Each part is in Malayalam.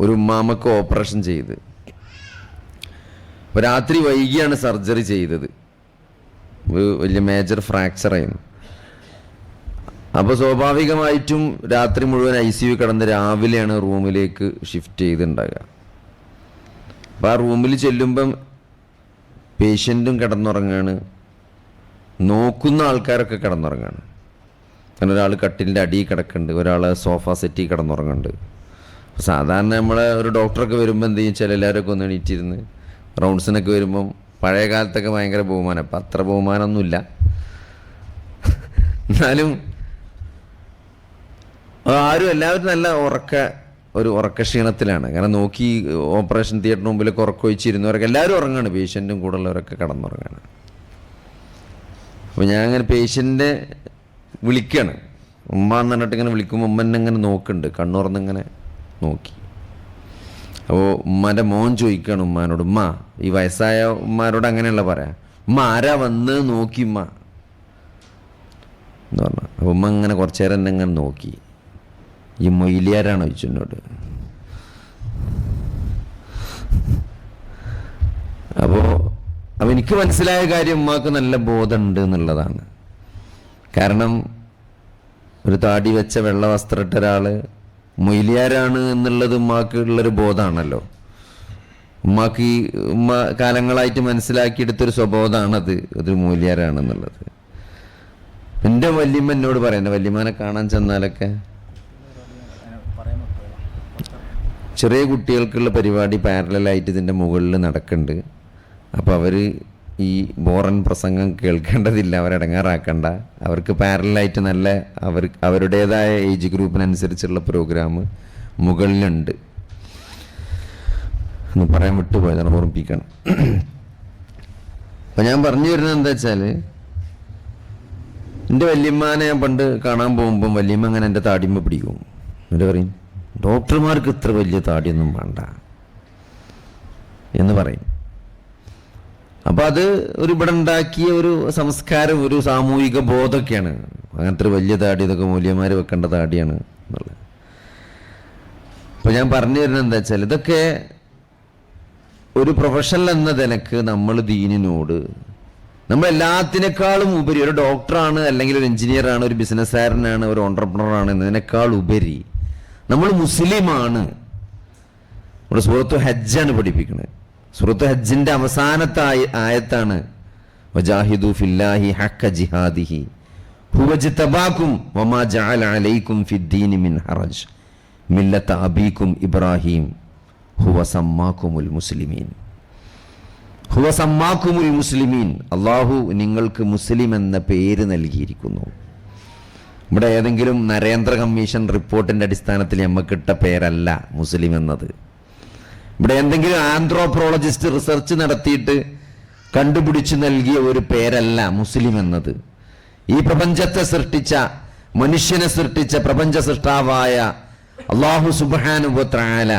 ഒരു ഉമ്മാമക്ക് ഓപ്പറേഷൻ ചെയ്ത്. അപ്പോൾ രാത്രി വൈകിയാണ് സർജറി ചെയ്തത്. വലിയ മേജർ ഫ്രാക്ചർ ആയിരുന്നു. അപ്പോൾ സ്വാഭാവികമായിട്ടും രാത്രി മുഴുവൻ ICU കിടന്ന് രാവിലെയാണ് റൂമിലേക്ക് ഷിഫ്റ്റ് ചെയ്തിട്ടുണ്ടാകുക. അപ്പോൾ ആ റൂമിൽ ചെല്ലുമ്പം പേഷ്യൻറ്റും കിടന്നുറങ്ങാണ്, നോക്കുന്ന ആൾക്കാരൊക്കെ കിടന്നുറങ്ങാണ്. അങ്ങനെ ഒരാൾ കട്ടിലിൻ്റെ അടിയിൽ കിടക്കുന്നുണ്ട്, ഒരാൾ സോഫ സെറ്റിൽ കിടന്നുറങ്ങുന്നുണ്ട്. സാധാരണ നമ്മളെ ഒരു ഡോക്ടറൊക്കെ വരുമ്പോൾ എന്ത് ചെയ്യും വെച്ചാൽ എല്ലാവരൊക്കെ ഒന്ന് എണീറ്റിരുന്ന് റൗണ്ട്സിനൊക്കെ വരുമ്പം പഴയ കാലത്തൊക്കെ ഭയങ്കര ബഹുമാനം. അപ്പം അത്ര ബഹുമാനമൊന്നുമില്ല, എന്നാലും ആരും എല്ലാവരും നല്ല ഉറക്ക ക്ഷീണത്തിലാണ്. കാരണം നോക്കി ഓപ്പറേഷൻ തിയേറ്ററിന് മുമ്പിലൊക്കെ ഉറക്കൊഴിച്ചിരുന്നവരൊക്കെ എല്ലാവരും ഉറങ്ങാണ്, പേഷ്യൻറ്റും കൂടെ ഉള്ളവരൊക്കെ കിടന്നുറങ്ങാണ്. അപ്പോൾ ഞാൻ അങ്ങനെ പേഷ്യൻ്റെ വിളിക്കുകയാണ്, ഉമ്മ എന്ന് പറഞ്ഞിട്ട് ഇങ്ങനെ വിളിക്കുമ്പോൾ ഉമ്മ എന്നെ ഇങ്ങനെ നോക്കുന്നുണ്ട്, കണ്ണുറന്നിങ്ങനെ നോക്കി. അപ്പോൾ ഉമ്മാൻ്റെ മോൻ ചോദിക്കുകയാണ് ഉമ്മാനോട്, ഉമ്മ ഈ വയസ്സായ ഉമ്മാരോട് അങ്ങനെയുള്ള പറയാം, ഉമ്മ ആരാ വന്ന് നോക്കി ഉമ്മ എന്ന് പറഞ്ഞു. അപ്പോൾ ഉമ്മ ഇങ്ങനെ കുറച്ചു നേരം എന്നെ ഇങ്ങനെ നോക്കി. ഈ മൊയിലിയാരാണോ ചോദിച്ചു എന്നോട്. അപ്പോൾ എനിക്ക് മനസ്സിലായ കാര്യം ഉമ്മാക്ക് നല്ല ബോധമുണ്ട് എന്നുള്ളതാണ്. കാരണം ഒരു താടി വെച്ച വെള്ള വസ്ത്രമിട്ട ഒരാൾ മൊയിലിയാരാണ് എന്നുള്ളത് ഉമ്മാക്ക് ഉള്ളൊരു ബോധമാണല്ലോ. ഉമ്മാക്ക് ഈ ഉമ്മ കാലങ്ങളായിട്ട് മനസ്സിലാക്കിയെടുത്തൊരു സ്വബോധമാണത്, അതൊരു മൊയിലിയാരാണെന്നുള്ളത്. എൻ്റെ വല്യമ്മ എന്നോട് പറയുന്നത്, വല്യമ്മനെ കാണാൻ ചെന്നാലൊക്കെ ചെറിയ കുട്ടികൾക്കുള്ള പരിപാടി പാരലായിട്ട് ഇതിൻ്റെ മുകളിൽ നടക്കുന്നുണ്ട്. അപ്പോൾ അവർ ഈ ബോറൻ പ്രസംഗം കേൾക്കേണ്ടതില്ല, അവരടങ്ങാറാക്കണ്ട, അവർക്ക് പാരലായിട്ട് നല്ല അവരുടേതായ ഏജ് ഗ്രൂപ്പിനനുസരിച്ചുള്ള പ്രോഗ്രാം മുകളിലുണ്ട് എന്ന് പറയാൻ വിട്ടുപോയതാണ്, ഓർമ്മിപ്പിക്കണം. അപ്പം ഞാൻ പറഞ്ഞു വരുന്നത് എന്താ വെച്ചാൽ, എൻ്റെ വല്യമ്മാനെ ഞാൻ പണ്ട് കാണാൻ പോകുമ്പം വല്യമ്മ അങ്ങനെ എൻ്റെ താടിമ്മ പിടിക്കും. എന്നിട്ട് പറയും, ഡോക്ടർമാർക്ക് ഇത്ര വലിയ താടിയൊന്നും വേണ്ട എന്ന് പറയും. അപ്പം അത് ഒരു ഇവിടെ ഉണ്ടാക്കിയ ഒരു സംസ്കാരം, ഒരു സാമൂഹിക ബോധമൊക്കെയാണ്. അങ്ങനത്തെ ഒരു വലിയ താടി ഇതൊക്കെ മൂല്യന്മാർ വെക്കേണ്ട താടിയാണ് എന്നുള്ളത്. അപ്പോൾ ഞാൻ പറഞ്ഞു തരുന്നത് എന്താ വെച്ചാൽ, ഇതൊക്കെ ഒരു പ്രൊഫഷണൽ എന്ന നിലക്ക് നമ്മൾ ദീനിനോട്, നമ്മൾ എല്ലാത്തിനേക്കാളും ഉപരി, ഒരു ഡോക്ടറാണ് അല്ലെങ്കിൽ ഒരു എഞ്ചിനീയറാണ്, ഒരു ബിസിനസ്സുകാരനാണ്, ഒരു ഓൺട്രപ്രണറാണ് എന്നതിനേക്കാൾ ഉപരി നമ്മൾ മുസ്ലിമാണ്. നമ്മുടെ സൂറത്തു ഹജ്ജാണ് പഠിപ്പിക്കുന്നത്. സൂറത്തു ഹജ്ജിന്റെ അവസാനത്തെ ആയത്താണ് വജാഹിദു ഫില്ലാഹി ഹഖ ജിഹാദിഹി ഹുവ ജ്തബാകും വമാ ജഅല അലൈക്കും ഫിദ്ദീനി മിൻ ഹറജ് മില്ലത അബീകും ഇബ്രാഹിം ഹുവ സമ്മാകുമുൽ മുസ്ലിമീൻ. ഹുവ സമ്മാകുമുൽ മുസ്ലിമീൻ, അല്ലാഹു നിങ്ങൾക്ക് മുസ്ലിം എന്ന പേര് നൽകിയിരിക്കുന്നു. ഇവിടെ ഏതെങ്കിലും നരേന്ദ്ര കമ്മീഷൻ റിപ്പോർട്ടിന്റെ അടിസ്ഥാനത്തിൽ നമുക്കിട്ട പേരല്ല മുസ്ലിം എന്നത്. ഇവിടെ എന്തെങ്കിലും ആന്ത്രോപ്രോളജിസ്റ്റ് റിസർച്ച് നടത്തിയിട്ട് കണ്ടുപിടിച്ച് നൽകിയ ഒരു പേരല്ല മുസ്ലിം എന്നത്. ഈ പ്രപഞ്ചത്തെ സൃഷ്ടിച്ച, മനുഷ്യനെ സൃഷ്ടിച്ച പ്രപഞ്ച സൃഷ്ടാവായ അല്ലാഹു സുബ്ഹാനഹു വ തആല,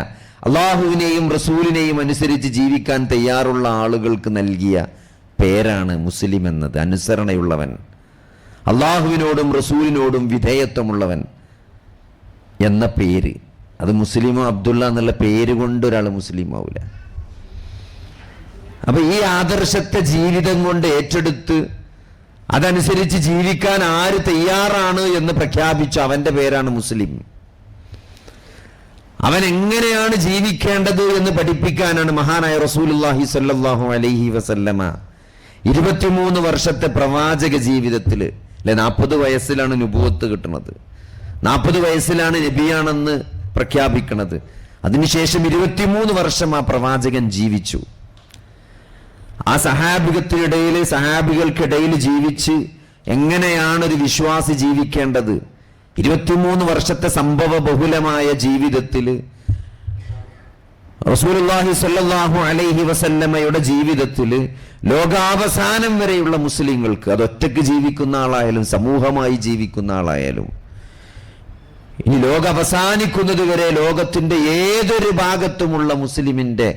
അല്ലാഹുവിനെയും റസൂലിനെയും അനുസരിച്ച് ജീവിക്കാൻ തയ്യാറുള്ള ആളുകൾക്ക് നൽകിയ പേരാണ് മുസ്ലിം എന്നത്. അനുസരണയുള്ളവൻ, അള്ളാഹുവിനോടും റസൂലിനോടും വിധേയത്വമുള്ളവൻ എന്ന പേര്. അത് മുസ്ലിമോ അബ്ദുള്ള എന്നുള്ള പേര് കൊണ്ട് ഒരാൾ മുസ്ലിം ആവില്ല. അപ്പൊ ഈ ആദർശത്തെ ജീവിതം കൊണ്ട് ഏറ്റെടുത്ത് അതനുസരിച്ച് ജീവിക്കാൻ ആര് തയ്യാറാണ് എന്ന് പ്രഖ്യാപിച്ച അവന്റെ പേരാണ് മുസ്ലിം. അവൻ എങ്ങനെയാണ് ജീവിക്കേണ്ടത് എന്ന് പഠിപ്പിക്കാനാണ് മഹാനായ റസൂലുള്ളാഹി സ്വല്ലല്ലാഹു അലൈഹി വസല്ലമ 23 വർഷത്തെ പ്രവാചക ജീവിതത്തിൽ, അല്ലെ 40 വയസ്സിലാണ് നുബുവത്ത് കിട്ടുന്നത്, 40 വയസ്സിലാണ് നബിയാണെന്ന് പ്രഖ്യാപിക്കുന്നത്. അതിനുശേഷം 23 വർഷം ആ പ്രവാചകൻ ജീവിച്ചു. ആ സഹാബികൾക്കിടയിൽ ജീവിച്ച് എങ്ങനെയാണ് ഒരു വിശ്വാസി ജീവിക്കേണ്ടത്, 23 വർഷത്തെ സംഭവ ബഹുലമായ ജീവിതത്തിൽ റസൂലുള്ളാഹി സ്വല്ലല്ലാഹു അലൈഹി വസല്ലമയുടെ ജീവിതത്തിൽ ലോകാവസാനം വരെയുള്ള മുസ്ലിങ്ങൾക്ക്, അത് ഒറ്റയ്ക്ക് ജീവിക്കുന്ന ആളായാലും സമൂഹമായി ജീവിക്കുന്ന ആളായാലും, ഇനി ലോകം അവസാനിക്കുന്നത് വരെ ലോകത്തിന്റെ ഏതൊരു ഭാഗത്തുമുള്ള മുസ്ലിമിന്റെ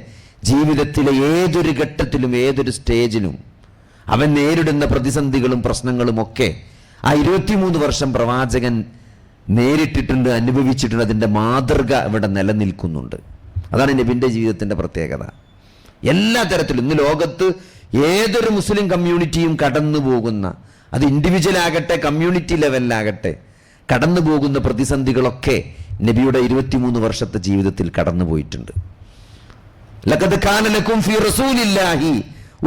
ജീവിതത്തിലെ ഏതൊരു ഘട്ടത്തിലും ഏതൊരു സ്റ്റേജിലും അവൻ നേരിടുന്ന പ്രതിസന്ധികളും പ്രശ്നങ്ങളും ഒക്കെ ആ 23 വർഷം പ്രവാചകൻ നേരിട്ടിട്ടുണ്ട്, അനുഭവിച്ചിട്ടുണ്ട്. അതിൻ്റെ മാതൃക ഇവിടെ നിലനിൽക്കുന്നുണ്ട്. അതാണ് നബിൻ്റെ ജീവിതത്തിൻ്റെ പ്രത്യേകത. എല്ലാ തരത്തിലും ഇന്ന് ലോകത്ത് ഏതൊരു മുസ്ലിം കമ്മ്യൂണിറ്റിയും കടന്നു പോകുന്ന, അത് ഇൻഡിവിജ്വൽ ആകട്ടെ കമ്മ്യൂണിറ്റി ലെവലിലാകട്ടെ, കടന്നു പോകുന്ന പ്രതിസന്ധികളൊക്കെ നബിയുടെ 23 വർഷത്തെ ജീവിതത്തിൽ കടന്നു പോയിട്ടുണ്ട്. ലഖദ് കാന ലക്കും ഫീ റസൂലില്ലാഹി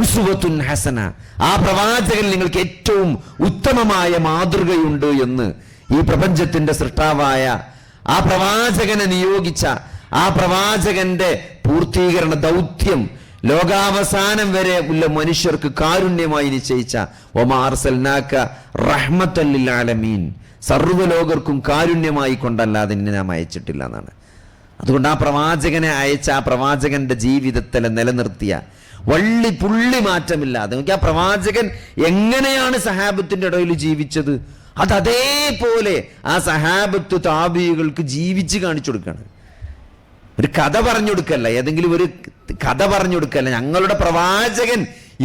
ഉസ്വത്തുൻ ഹസന, ആ പ്രവാചകൻ നിങ്ങൾക്ക് ഏറ്റവും ഉത്തമമായ മാതൃകയുണ്ട് എന്ന് ഈ പ്രപഞ്ചത്തിന്റെ സൃഷ്ടാവായ ആ പ്രവാചകനെ നിയോഗിച്ച ആ പ്രവാചകന്റെ പൂർത്തീകരണ ദൗത്യം ലോകാവസാനം വരെ ഉള്ള മനുഷ്യർക്ക് കാരുണ്യമായി നിശ്ചയിച്ച വമാ അർസൽനാക റഹ്മത്തൻ ലിൽ ആലമീൻ, സർവ്വലോകർക്കും കാരുണ്യമായി കൊണ്ടല്ലാതെ നിന്നെ നാം അയച്ചിട്ടില്ല എന്നാണ്. അതുകൊണ്ട് ആ പ്രവാചകനെ അയച്ച ആ പ്രവാചകന്റെ ജീവിതത്തിൽ നിലനിർത്തിയ വള്ളി പുള്ളി മാറ്റമില്ലാതെ നോക്കി ആ പ്രവാചകൻ എങ്ങനെയാണ് സഹാബത്തിന്റെ ഇടയിൽ ജീവിച്ചത്, അതേപോലെ ആ സഹാബത്ത് താബികൾക്ക് ജീവിച്ച് കാണിച്ചു കൊടുക്കുകയാണ്. ഒരു കഥ പറഞ്ഞു കൊടുക്കല്ല, ഏതെങ്കിലും ഒരു കഥ പറഞ്ഞു കൊടുക്കല്ല. ഞങ്ങളുടെ പ്രവാചകൻ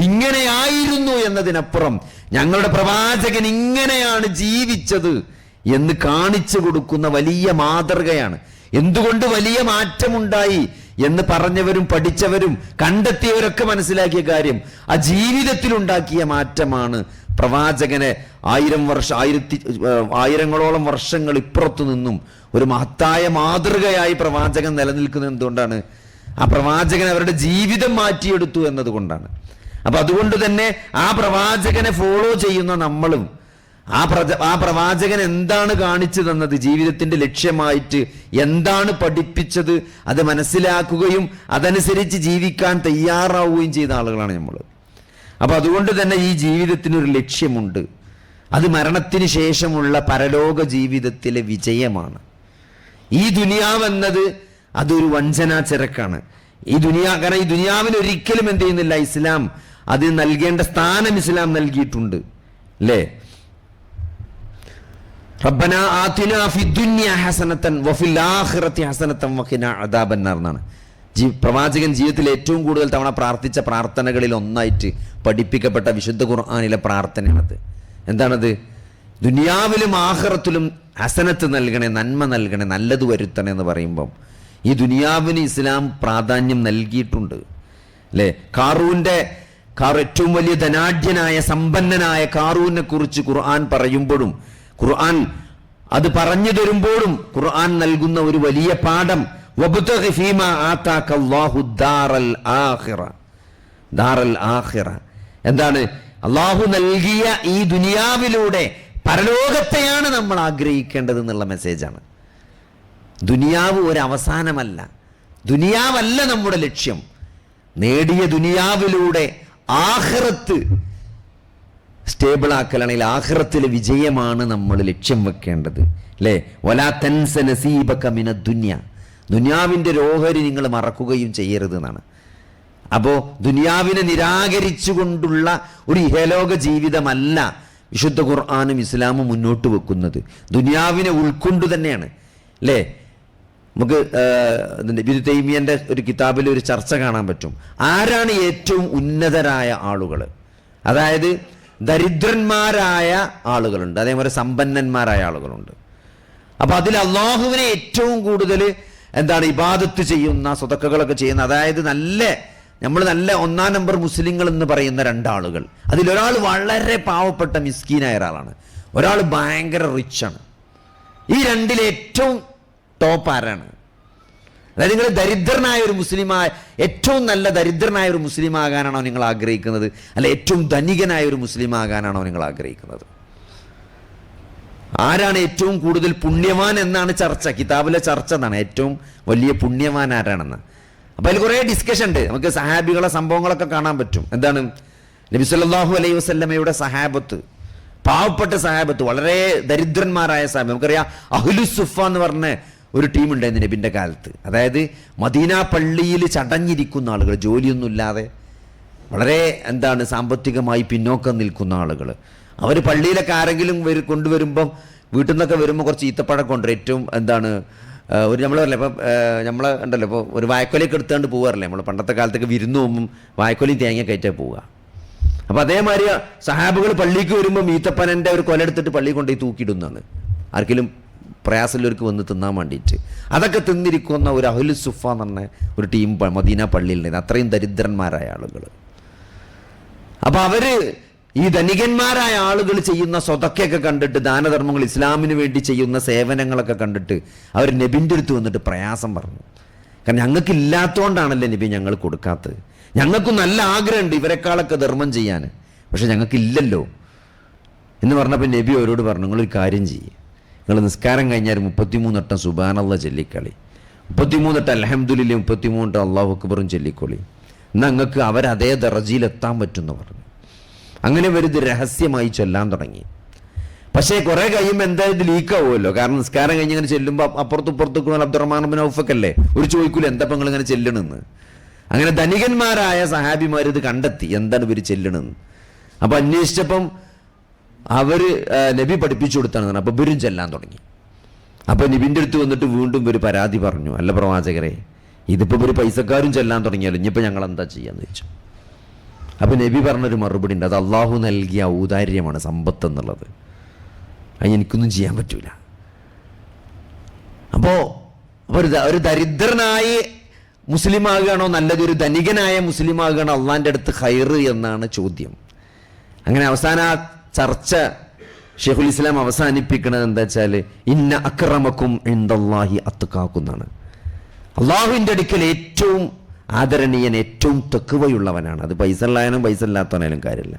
ഇങ്ങനെയായിരുന്നു എന്നതിനപ്പുറം ഞങ്ങളുടെ പ്രവാചകൻ ഇങ്ങനെയാണ് ജീവിച്ചത് എന്ന് കാണിച്ചു കൊടുക്കുന്ന വലിയ മാതൃകയാണ്. എന്തുകൊണ്ട് വലിയ മാറ്റമുണ്ടായി എന്ന് പറഞ്ഞവരും പഠിച്ചവരും കണ്ടെത്തിയവരൊക്കെ മനസ്സിലാക്കിയ കാര്യം ആ ജീവിതത്തിലുണ്ടാക്കിയ മാറ്റമാണ് പ്രവാചകനെ ആയിരങ്ങളോളം വർഷങ്ങൾ ഇപ്പുറത്തു നിന്നും ഒരു മഹത്തായ മാതൃകയായി പ്രവാചകൻ നിലനിൽക്കുന്നത്. എന്തുകൊണ്ടാണ്? ആ പ്രവാചകൻ അവരുടെ ജീവിതം മാറ്റിയെടുത്തു എന്നതുകൊണ്ടാണ്. അപ്പൊ അതുകൊണ്ട് തന്നെ ആ പ്രവാചകനെ ഫോളോ ചെയ്യുന്ന നമ്മളും ആ പ്രവാചകൻ എന്താണ് കാണിച്ചു തന്നത്, ജീവിതത്തിന്റെ ലക്ഷ്യമായിട്ട് എന്താണ് പഠിപ്പിച്ചത്, അത് മനസ്സിലാക്കുകയും അതനുസരിച്ച് ജീവിക്കാൻ തയ്യാറാവുകയും ചെയ്ത ആളുകളാണ് നമ്മൾ. അപ്പൊ അതുകൊണ്ട് തന്നെ ഈ ജീവിതത്തിനൊരു ലക്ഷ്യമുണ്ട്. അത് മരണത്തിന് ശേഷമുള്ള പരലോക ജീവിതത്തിലെ വിജയമാണ്. ഈ ദുനിയാവെന്നത് അതൊരു വഞ്ചനാ ചരക്കാണ്. കാരണം ഈ ദുനിയാവിന് ഒരിക്കലും എന്ത് ചെയ്യുന്നില്ല, ഇസ്ലാം അത് നൽകേണ്ട സ്ഥാനം ഇസ്ലാം നൽകിയിട്ടുണ്ട്. അല്ലേ? റബ്ബന ആതിനാ ഫിദ്ദുനിയ ഹസനതൻ വഫിൽ ആഖിറതി ഹസനതൻ വഖിനാ അദാബന്നാർ എന്നാണ് പ്രവാചകൻ ജീവിതത്തിൽ ഏറ്റവും കൂടുതൽ തവണ പ്രാർത്ഥിച്ച പ്രാർത്ഥനകളിൽ ഒന്നായിട്ട് പഠിപ്പിക്കപ്പെട്ട വിശുദ്ധ ഖുർആനിലെ പ്രാർത്ഥനയാണത്. എന്താണത്? ദുനിയാവിലും ആഖിറത്തിലും ഹസനത്ത് നൽകണേ, നന്മ നൽകണേ, നല്ലത് വരുത്തണേ എന്ന് പറയുമ്പം ഈ ദുനിയാവിന് ഇസ്ലാം പ്രാധാന്യം നൽകിയിട്ടുണ്ട്. അല്ലേ? ഏറ്റവും വലിയ ധനാഢ്യനായ സമ്പന്നനായ കാറൂനെ കുറിച്ച് ഖുർആൻ പറയുമ്പോഴും ഖുർആൻ അത് പറഞ്ഞു തരുമ്പോഴും ഖുർആൻ നൽകുന്ന ഒരു വലിയ പാഠം വബ്തഗി ഫീമാ ആതാക അല്ലാഹു ദാറൽ ആഖിറ. എന്താണ്? അല്ലാഹു നൽകിയ ഈ ദുനിയാവിലൂടെ പരലോകത്തെയാണ് നമ്മൾ ആഗ്രഹിക്കേണ്ടത് എന്നുള്ള മെസ്സേജാണ്. ദുനിയാവ് ഒരു അവസാനമല്ല, ദുനിയാവല്ല നമ്മുടെ ലക്ഷ്യം. നേടിയ ദുനിയാവിലൂടെ ആഖിറത്ത് സ്റ്റേബിൾ ആക്കലാണെങ്കിൽ ആഖിറത്തിലെ വിജയമാണ് നമ്മൾ ലക്ഷ്യം വെക്കേണ്ടത്. അല്ലേ? വലാ തൻസ നസീബക മിനദ് ദുനിയ, ദുനിയാവിൻ്റെ ഓഹരി നിങ്ങൾ മറക്കുകയും ചെയ്യരുത് എന്നാണ്. അപ്പോൾ ദുനിയാവിനെ നിരാകരിച്ചുകൊണ്ടുള്ള ഒരു ഇഹലോക ജീവിതമല്ല വിശുദ്ധ ഖുർആനും ഇസ്ലാമും മുന്നോട്ട് വെക്കുന്നത്. ദുനിയാവിനെ ഉൾക്കൊണ്ടു തന്നെയാണ്. അല്ലേ? നമുക്ക് ഇബ്നു തൈമിയ്യന്റെ ഒരു കിതാബിൽ ഒരു ചർച്ച കാണാൻ പറ്റും. ആരാണ് ഏറ്റവും ഉന്നതരായ ആളുകൾ? അതായത് ദരിദ്രന്മാരായ ആളുകളുണ്ട്, അതേപോലെ സമ്പന്നന്മാരായ ആളുകളുണ്ട്. അപ്പൊ അതിൽ അള്ളാഹുവിനെ ഏറ്റവും കൂടുതൽ ഇബാദത്ത് ചെയ്യുന്ന, സ്വതക്കകളൊക്കെ ചെയ്യുന്ന, അതായത് നമ്മൾ നല്ല 1-ാം നമ്പർ മുസ്ലിങ്ങൾ എന്ന് പറയുന്ന 2 ആളുകൾ. അതിലൊരാൾ വളരെ പാവപ്പെട്ട മിസ്കീനായ ഒരാളാണ്, ഒരാൾ ഭയങ്കര റിച്ചാണ്. ഈ 2ൽ ഏറ്റവും ടോപ്പ് ആരാണ്? അതായത് നിങ്ങൾ ദരിദ്രനായ ഒരു ഏറ്റവും നല്ല ദരിദ്രനായ ഒരു മുസ്ലിം ആകാനാണോ നിങ്ങൾ ആഗ്രഹിക്കുന്നത്, അല്ല ഏറ്റവും ധനികനായ ഒരു മുസ്ലിം ആകാനാണോ നിങ്ങൾ ആഗ്രഹിക്കുന്നത്? ആരാണ് ഏറ്റവും കൂടുതൽ പുണ്യവാൻ എന്നാണ് ചർച്ച, കിതാബിലെ ചർച്ച എന്നാണ് ഏറ്റവും വലിയ പുണ്യവാൻ ആരാണെന്ന്. അപ്പൊ അതിൽ കുറേ ഡിസ്കഷൻ ഉണ്ട്. നമുക്ക് സഹാബികളെ സംഭവങ്ങളൊക്കെ കാണാൻ പറ്റും. എന്താണ്? നബി സല്ലല്ലാഹു അലൈഹി വസല്ലമയുടെ സഹാബത്ത്, പാവപ്പെട്ട സഹാബത്ത്, വളരെ ദരിദ്രന്മാരായ സഹാബത്ത്. നമുക്കറിയാം അഹ്ലുസുഫ എന്ന് പറഞ്ഞ ഒരു ടീം ഉണ്ടായിരുന്നു നബിൻ്റെ കാലത്ത്. അതായത് മദീന പള്ളിയിൽ ചടഞ്ഞിരിക്കുന്ന ആളുകൾ, ജോലിയൊന്നുമില്ലാതെ വളരെ സാമ്പത്തികമായി പിന്നോക്കം നിൽക്കുന്ന ആളുകൾ. അവർ പള്ളിയിലൊക്കെ ആരെങ്കിലും കൊണ്ടുവരുമ്പം വീട്ടിൽ നിന്നൊക്കെ വരുമ്പോൾ കുറച്ച് ഈത്തപ്പഴം കൊണ്ടുവരും. ഏറ്റവും ഒരു നമ്മൾ പറയില്ല, ഇപ്പം നമ്മൾ ഉണ്ടല്ലോ, ഇപ്പോൾ ഒരു വായക്കൊലയൊക്കെ എടുത്തുകൊണ്ട് പോകാറില്ലേ നമ്മൾ പണ്ടത്തെ കാലത്തൊക്കെ വിരുന്ന് പോകുമ്പം വായക്കൊലയും തേങ്ങ കയറ്റാൻ പോവുക. അപ്പം അതേമാതിരി സഹാബുകൾ പള്ളിക്ക് വരുമ്പം ഈത്തപ്പനൻ്റെ ഒരു കൊല എടുത്തിട്ട് പള്ളി കൊണ്ടുപോയി തൂക്കിയിടുന്നതാണ്. ആർക്കെങ്കിലും പ്രയാസമുള്ളവർക്ക് വന്ന് തിന്നാൻ വേണ്ടിയിട്ട്. അതൊക്കെ തിന്നിരിക്കുന്ന ഒരു അഹ്ലു സുഫ എന്ന് പറഞ്ഞ ഒരു ടീം മദീന പള്ളിയിലുണ്ടായിരുന്നു, അത്രയും ദരിദ്രന്മാരായ ആളുകൾ. അപ്പം അവർ ഈ ധനികന്മാരായ ആളുകൾ ചെയ്യുന്ന സ്വതക്കൊക്കെ കണ്ടിട്ട്, ദാനധർമ്മങ്ങൾ, ഇസ്ലാമിന് വേണ്ടി ചെയ്യുന്ന സേവനങ്ങളൊക്കെ കണ്ടിട്ട് അവർ നബിൻ്റെ അടുത്ത് വന്നിട്ട് പ്രയാസം പറഞ്ഞു. കാരണം ഞങ്ങൾക്ക് ഇല്ലാത്തതുകൊണ്ടാണല്ലേ നബി ഞങ്ങൾ കൊടുക്കാത്തത്, ഞങ്ങൾക്കും നല്ല ആഗ്രഹമുണ്ട് ഇവരെക്കാളൊക്കെ ധർമ്മം ചെയ്യാൻ, പക്ഷെ ഞങ്ങൾക്കില്ലല്ലോ എന്ന് പറഞ്ഞപ്പോൾ നബി അവരോട് പറഞ്ഞു, നിങ്ങളൊരു കാര്യം ചെയ്യ്, നിങ്ങൾ നിസ്കാരം കഴിഞ്ഞാൽ 33 വട്ടം സുബ്ഹാനല്ലാഹ് ചൊല്ലിക്കളി, 33 വട്ടം അൽഹംദുലില്ലാഹ്, 33 വട്ടം അല്ലാഹു അക്ബറും ചൊല്ലിക്കൊള്ളി, എന്നാൽ നിങ്ങൾക്ക് അവരതേ ദറജയിലെത്താൻ പറ്റുമെന്ന് പറഞ്ഞു. അങ്ങനെ വരുത് രഹസ്യമായി ചൊല്ലാൻ തുടങ്ങി. പക്ഷേ കുറെ കഴിയുമ്പോൾ എന്തായാലും ലീക്കാവുമല്ലോ, കാരണം നിസ്കാരം കഴിഞ്ഞ് ഇങ്ങനെ ചെല്ലുമ്പോൾ അപ്പുറത്തും അബ്ദുറഹ്മാൻ ബിൻ ഔഫൊക്കെ അല്ലേ, ഒരു ചോദിക്കൂല എന്താ നിങ്ങൾ ഇങ്ങനെ ചെല്ലണമെന്ന്. അങ്ങനെ ധനികന്മാരായ സഹാബിമാർ ഇത് കണ്ടെത്തി എന്താണ് ഇവർ ചെല്ലണമെന്ന്. അപ്പം അന്വേഷിച്ചപ്പം അവർ നബി പഠിപ്പിച്ചു കൊടുത്താണ്. അപ്പം ഇവരും ചെല്ലാൻ തുടങ്ങി. അപ്പം നബിൻ്റെ അടുത്ത് വന്നിട്ട് വീണ്ടും ഇവർ പരാതി പറഞ്ഞു, അല്ല പ്രവാചകരെ, ഇതിപ്പോൾ ഇവർ പൈസക്കാരും ചെല്ലാൻ തുടങ്ങിയാലും ഇനിയിപ്പോൾ ഞങ്ങൾ എന്താ ചെയ്യാന്ന് ചോദിച്ചു. അപ്പം നബി പറഞ്ഞൊരു മറുപടി ഉണ്ട്, അത് അള്ളാഹു നൽകിയ ഔദാര്യമാണ് സമ്പത്ത് എന്നുള്ളത്, അത് എനിക്കൊന്നും ചെയ്യാൻ പറ്റൂല. അപ്പോൾ ഒരു ദരിദ്രനായി മുസ്ലിം ആകുകയാണോ നല്ലത്, ഒരു ധനികനായ മുസ്ലിം ആകുകയാണോ അള്ളാൻ്റെ അടുത്ത് ഖൈർ എന്നാണ് ചോദ്യം. അങ്ങനെ അവസാന ചർച്ച ഷെയ്ഖുൽ ഇസ്ലാം അവസാനിപ്പിക്കുന്നത് എന്താ വെച്ചാൽ, ഇന്ന അക്രമക്കും ഇൻദല്ലാഹി അത്ഖാക്കുന്നാണ്. അള്ളാഹുവിൻ്റെ അടുക്കൽ ഏറ്റവും ആദരണീയൻ ഏറ്റവും തെക്കുവയുള്ളവനാണ്. അത് പൈസ ഉള്ളവനും പൈസ ഇല്ലാത്തവനായാലും കാര്യമില്ല.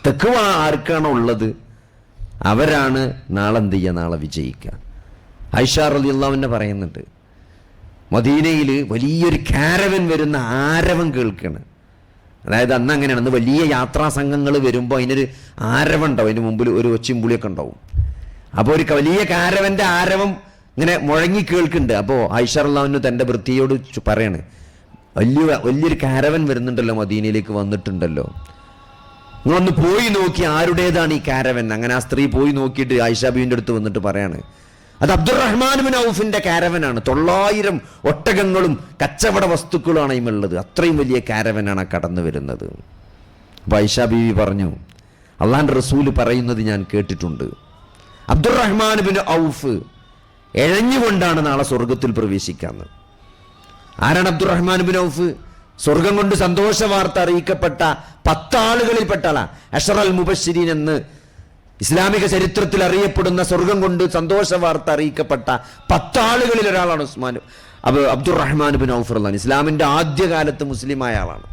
തെക്കുവ ആർക്കാണോ ഉള്ളത് അവരാണ് നാളെ എന്ത് ചെയ്യുക, നാളെ വിജയിക്കുക. ആയിഷ റളിയല്ലാഹു അൻഹ പറയുന്നുണ്ട്, മദീനയിൽ വലിയൊരു കാരവൻ വരുന്ന ആരവം കേൾക്കുകയാണ്. അതായത് അന്ന് അങ്ങനെയാണ്, അന്ന് വലിയ യാത്രാ സംഘങ്ങൾ വരുമ്പോൾ അതിനൊരു ആരവം ഉണ്ടാവും, അതിന് മുമ്പിൽ ഒരു ഒച്ചിമ്പുളിയൊക്കെ ഉണ്ടാവും. അപ്പോൾ ഒരു വലിയ കാരവൻ്റെ ആരവം ഇങ്ങനെ മുഴങ്ങി കേൾക്കുന്നുണ്ട്. അപ്പോൾ ആയിഷ റളിയല്ലാഹു അൻഹ തൻ്റെ വൃത്തിയോട് പറയാണ്, വലിയൊരു കാരവൻ വരുന്നുണ്ടല്ലോ, മദീനയിലേക്ക് വന്നിട്ടുണ്ടല്ലോ, നിങ്ങളൊന്ന് പോയി നോക്കി ആരുടേതാണ് ഈ കാരവൻ. അങ്ങനെ ആ സ്ത്രീ പോയി നോക്കിയിട്ട് ആയിഷ ബീവിൻ്റെ അടുത്ത് വന്നിട്ട് പറയാണ്, അത് അബ്ദുറഹ്മാൻ ബിൻ ഔഫിന്റെ കാരവനാണ്, 900 ഒട്ടകങ്ങളും കച്ചവട വസ്തുക്കളുമാണ് അതിലുള്ളത്, അത്രയും വലിയ കാരവനാണ് കടന്നു വരുന്നത്. അപ്പോൾ ആയിഷ ബീവി പറഞ്ഞു, അള്ളാഹുവിൻ്റെ റസൂല് പറയുന്നത് ഞാൻ കേട്ടിട്ടുണ്ട്, അബ്ദുറഹ്മാൻ ബിൻ ഔഫ് എഴഞ്ഞുകൊണ്ടാണ് നാളെ സ്വർഗത്തിൽ പ്രവേശിക്കാന്ന്. ആരാണ് അബ്ദുറഹ്മാൻ ബിൻ ഔഫ്? സ്വർഗം കൊണ്ട് സന്തോഷ വാർത്ത അറിയിക്കപ്പെട്ട 10 ആളുകളിൽപ്പെട്ട ആളാ. അഷറൽ മുബശ്ശിരീൻ എന്ന് ഇസ്ലാമിക ചരിത്രത്തിൽ അറിയപ്പെടുന്ന സ്വർഗം കൊണ്ട് സന്തോഷ വാർത്ത അറിയിക്കപ്പെട്ട 10 ആളുകളിൽ ഒരാളാണ് അബ്ദുറഹ്മാൻ ബിൻ ഔഫ് റളിയല്ലാഹു അൻഹു. ഇസ്ലാമിന്റെ ആദ്യകാലത്ത് മുസ്ലിമായ ആളാണ്.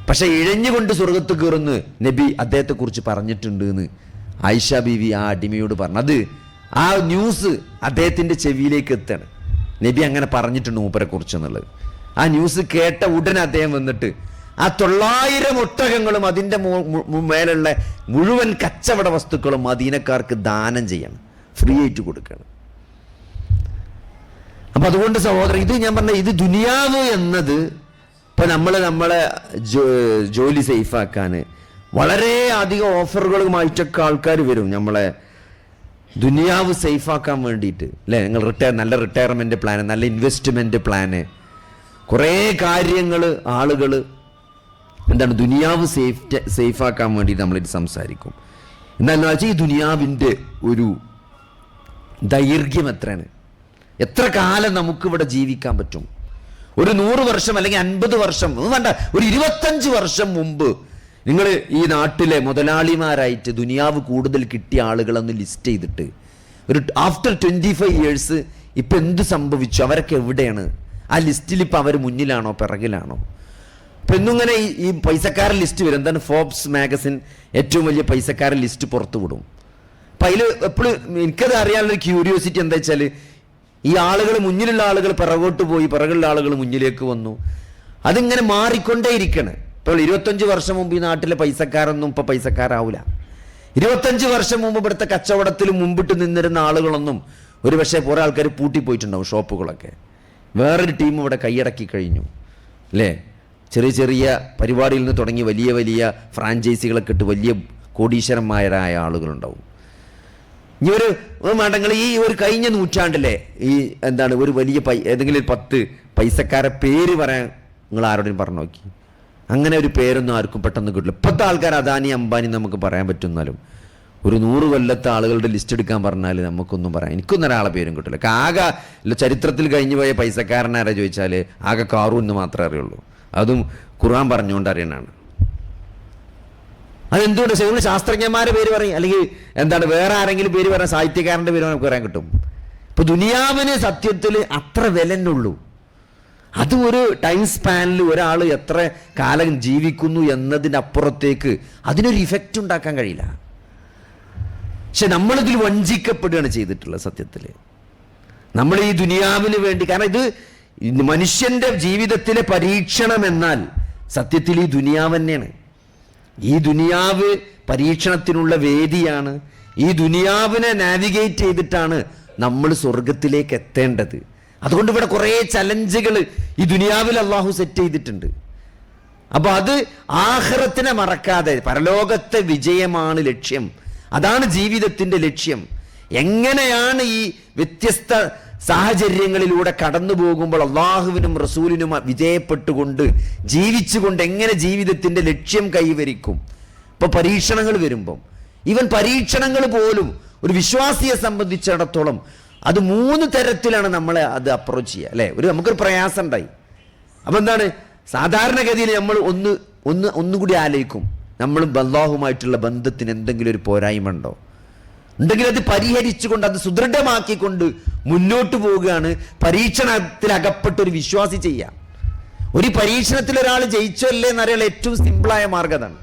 പക്ഷെ ഇഴഞ്ഞുകൊണ്ട് സ്വർഗത്ത് കയറുന്ന് നബി അദ്ദേഹത്തെ കുറിച്ച് പറഞ്ഞിട്ടുണ്ട് എന്ന് ആയിഷ ബീവി ആ അടിമയോട് പറഞ്ഞു. അത് ആ ന്യൂസ് അദ്ദേഹത്തിന്റെ ചെവിയിലേക്ക് എത്താണ്, നബി അങ്ങനെ പറഞ്ഞിട്ടുണ്ട് മൂപ്പരെ കുറിച്ച് എന്നുള്ളത്. ആ ന്യൂസ് കേട്ട ഉടനെ അദ്ദേഹം വന്നിട്ട് ആ 900 ഒട്ടകങ്ങളും അതിൻ്റെ മേലുള്ള മുഴുവൻ കച്ചവട വസ്തുക്കളും മദീനക്കാർക്ക് ദാനം ചെയ്യണം, ഫ്രീ ആയിട്ട് കൊടുക്കണം. അപ്പം അതുകൊണ്ട് സഹോദരൻ, ഇത് ഞാൻ പറഞ്ഞ ഇത് ദുനിയാവ് എന്നത് ഇപ്പം നമ്മളെ ജോലി സേഫാക്കാൻ വളരെ അധികം ഓഫറുകളുമായിട്ടൊക്കെ ആൾക്കാർ വരും നമ്മളെ ദുനിയാവ് സേഫാക്കാൻ വേണ്ടിയിട്ട്, അല്ലേ? നിങ്ങൾ നല്ല റിട്ടയർമെൻറ്റ് പ്ലാന്, നല്ല ഇൻവെസ്റ്റ്മെൻറ്റ് പ്ലാന്, കുറേ കാര്യങ്ങൾ ആളുകൾ എന്താണ് ദുനിയാവ് സേഫാക്കാൻ വേണ്ടിയിട്ട് നമ്മളിത് സംസാരിക്കും. എന്താണെന്ന് വെച്ചാൽ ഈ ദുനിയാവിൻ്റെ ഒരു ദൈർഘ്യം എത്രയാണ്, എത്ര കാലം നമുക്കിവിടെ ജീവിക്കാൻ പറ്റും? ഒരു 100 വർഷം അല്ലെങ്കിൽ 50 വർഷം വേണ്ട, ഒരു 25 വർഷം മുമ്പ് നിങ്ങൾ ഈ നാട്ടിലെ മുതലാളിമാരായിട്ട് ദുനിയാവ് കൂടുതൽ കിട്ടിയ ആളുകളൊന്ന് ലിസ്റ്റ് ചെയ്തിട്ട് ഒരു ആഫ്റ്റർ 25 ഇയേഴ്സ് ഇപ്പം എന്ത് സംഭവിച്ചു, അവരൊക്കെ എവിടെയാണ്? ആ ലിസ്റ്റിൽ ഇപ്പം അവർ മുന്നിലാണോ പിറകിലാണോ? അപ്പം എന്നിങ്ങനെ ഈ പൈസക്കാരൻ ലിസ്റ്റ് വരും. എന്താണ് ഫോബ്സ് മാഗസിൻ ഏറ്റവും വലിയ പൈസക്കാരൻ ലിസ്റ്റ് പുറത്തു വിടും. അപ്പം അതിൽ എപ്പോഴും എനിക്കത് അറിയാനുള്ളൊരു ക്യൂരിയോസിറ്റി എന്താ വെച്ചാൽ, ഈ ആളുകൾ മുന്നിലുള്ള ആളുകൾ പിറകോട്ട് പോയി, പിറകുള്ള ആളുകൾ മുന്നിലേക്ക് വന്നു, അതിങ്ങനെ മാറിക്കൊണ്ടേയിരിക്കണം. ഇപ്പോൾ 25 വർഷം മുമ്പ് ഈ നാട്ടിലെ പൈസക്കാരൊന്നും ഇപ്പോൾ പൈസക്കാരാവില്ല. 25 വർഷം മുമ്പ് ഇവിടുത്തെ കച്ചവടത്തിൽ മുമ്പിട്ട് നിന്നിരുന്ന ആളുകളൊന്നും ഒരു പക്ഷേ കുറേ ആൾക്കാർ പൂട്ടിപ്പോയിട്ടുണ്ടാവും ഷോപ്പുകളൊക്കെ. വേറൊരു ടീം ഇവിടെ കൈയടക്കി കഴിഞ്ഞു, അല്ലേ? ചെറിയ ചെറിയ പരിപാടിയിൽ നിന്ന് തുടങ്ങി വലിയ വലിയ ഫ്രാഞ്ചൈസികളൊക്കെ ഇട്ട് വലിയ കോടീശ്വരന്മാരായ ആളുകളുണ്ടാവും. ഇനി ഒരു മടങ്ങൾ ഈ ഒരു കഴിഞ്ഞ നൂറ്റാണ്ടിലെ ഈ എന്താണ് ഒരു വലിയ ഏതെങ്കിലും 10 പൈസക്കാരെ പേര് പറയാൻ നിങ്ങൾ ആരോടും പറഞ്ഞു നോക്കി, അങ്ങനെ ഒരു പേരൊന്നും ആർക്കും പെട്ടെന്ന് കിട്ടില്ല. ഇപ്പോഴത്തെ ആൾക്കാർ അദാനി അംബാനി നമുക്ക് പറയാൻ പറ്റുന്നാലും ഒരു 100 കൊല്ലത്തെ ആളുകളുടെ ലിസ്റ്റ് എടുക്കാൻ പറഞ്ഞാൽ നമുക്കൊന്നും പറയാം, എനിക്കൊന്നും ഒരാളെ പേരും കിട്ടില്ല. ആകെ ചരിത്രത്തിൽ കഴിഞ്ഞു പോയ പൈസക്കാരനാരെ ചോദിച്ചാൽ ആകെ കാറൂൻ എന്ന് മാത്രമേ അറിയുള്ളൂ, അതും ഖുർആൻ പറഞ്ഞുകൊണ്ട് അറിയണാണ്. അതെന്തുകൊണ്ട് നിങ്ങൾ ശാസ്ത്രജ്ഞന്മാരുടെ പേര് പറയും, അല്ലെങ്കിൽ എന്താണ് വേറെ ആരെങ്കിലും പേര് പറയാൻ, സാഹിത്യകാരൻ്റെ പേര് നമുക്ക് പറയാൻ കിട്ടും. ഇപ്പൊ ദുനിയാവിന് സത്യത്തിൽ അത്ര വിലന്നുള്ളൂ. അത് ഒരു ടൈം സ്പാനിൽ ഒരാൾ എത്ര കാലം ജീവിക്കുന്നു എന്നതിനപ്പുറത്തേക്ക് അതിനൊരു ഇഫക്റ്റ് ഉണ്ടാക്കാൻ കഴിയില്ല. പക്ഷെ നമ്മളിതിൽ വഞ്ചിക്കപ്പെടുകയാണ് ചെയ്തിട്ടുള്ളത്. സത്യത്തിൽ നമ്മൾ ഈ ദുനിയാവിന് വേണ്ടി, കാരണം ഇത് മനുഷ്യന്റെ ജീവിതത്തിലെ പരീക്ഷണം എന്നാൽ സത്യത്തിൽ ഈ ദുനിയാവ് തന്നെയാണ്. ഈ ദുനിയാവ് പരീക്ഷണത്തിനുള്ള വേദിയാണ്. ഈ ദുനിയാവിനെ നാവിഗേറ്റ് ചെയ്തിട്ടാണ് നമ്മൾ സ്വർഗത്തിലേക്ക് എത്തേണ്ടത്. അതുകൊണ്ട് ഇവിടെ കുറേ ചലഞ്ചുകൾ ഈ ദുനിയാവിൽ അള്ളാഹു സെറ്റ് ചെയ്തിട്ടുണ്ട്. അപ്പൊ അത് ആഖിറത്തിനെ മറക്കാതെ പരലോകത്തെ വിജയമാണ് ലക്ഷ്യം, അതാണ് ജീവിതത്തിന്റെ ലക്ഷ്യം. എങ്ങനെയാണ് ഈ വ്യത്യസ്ത സാഹചര്യങ്ങളിലൂടെ കടന്നു പോകുമ്പോൾ അള്ളാഹുവിനും റസൂലിനും വിജയപ്പെട്ടുകൊണ്ട് ജീവിച്ചുകൊണ്ട് എങ്ങനെ ജീവിതത്തിന്റെ ലക്ഷ്യം കൈവരിക്കും. ഇപ്പൊ പരീക്ഷണങ്ങൾ വരുമ്പം, ഈവൻ പരീക്ഷണങ്ങൾ പോലും ഒരു വിശ്വാസിയെ സംബന്ധിച്ചിടത്തോളം അത് 3 തരത്തിലാണ് നമ്മളെ അത് അപ്രോച്ച് ചെയ്യുക, അല്ലേ? നമുക്കൊരു പ്രയാസം ഉണ്ടായി, അപ്പൊ എന്താണ് സാധാരണഗതിയിൽ നമ്മൾ ഒന്നുകൂടി ആലോചിക്കും, നമ്മൾ അല്ലാഹുമായിട്ടുള്ള ബന്ധത്തിന് എന്തെങ്കിലും ഒരു പോരായ്മ ഉണ്ടോ, ഉണ്ടെങ്കിൽ അത് പരിഹരിച്ചുകൊണ്ട് അത് സുദൃഢമാക്കിക്കൊണ്ട് മുന്നോട്ട് പോവുകയാണ് പരീക്ഷണത്തിൽ അകപ്പെട്ടൊരു വിശ്വാസി ചെയ്യാം. ഒരു പരീക്ഷണത്തിൽ ഒരാൾ ജയിച്ചല്ലേ എന്നറിയാൻ ഏറ്റവും സിമ്പിളായ മാർഗം അതാണ്.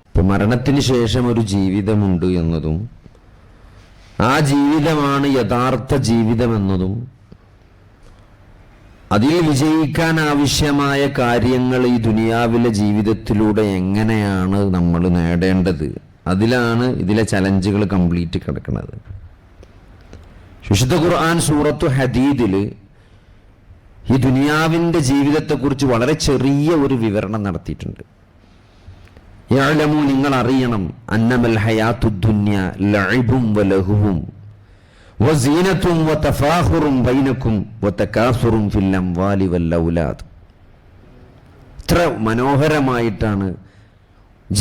ഇപ്പൊ മരണത്തിന് ശേഷം ഒരു ജീവിതമുണ്ട് എന്നതും ആ ജീവിതമാണ് യഥാർത്ഥ ജീവിതം എന്നതും അതിൽ വിജയിക്കാൻ ആവശ്യമായ കാര്യങ്ങൾ ഈ ദുനിയാവിലെ ജീവിതത്തിലൂടെ എങ്ങനെയാണ് നമ്മൾ നേടേണ്ടത്, അതിലാണ് ഇതിലെ ചലഞ്ചുകൾ കംപ്ലീറ്റ് കിടക്കുന്നത്. വിശുദ്ധ ഖുർആൻ സൂറത്തു ഹദീദിൽ ഈ ദുനിയാവിൻ്റെ ജീവിതത്തെക്കുറിച്ച് വളരെ ചെറിയ ഒരു വിവരണം നടത്തിയിട്ടുണ്ട്. യഅലമു, നിങ്ങൾ അറിയണം, അന്നമൽ ഹയാത്തുദ് ദുനിയ ലഇബും വലഹുവും വസീനത്തും വതഫാഖുറും ബൈനക്കും വതകാസുറും ഫിൽ അംവാലി വൽ ഔലാദ്. ഇത്ര മനോഹരമായിട്ടാണ്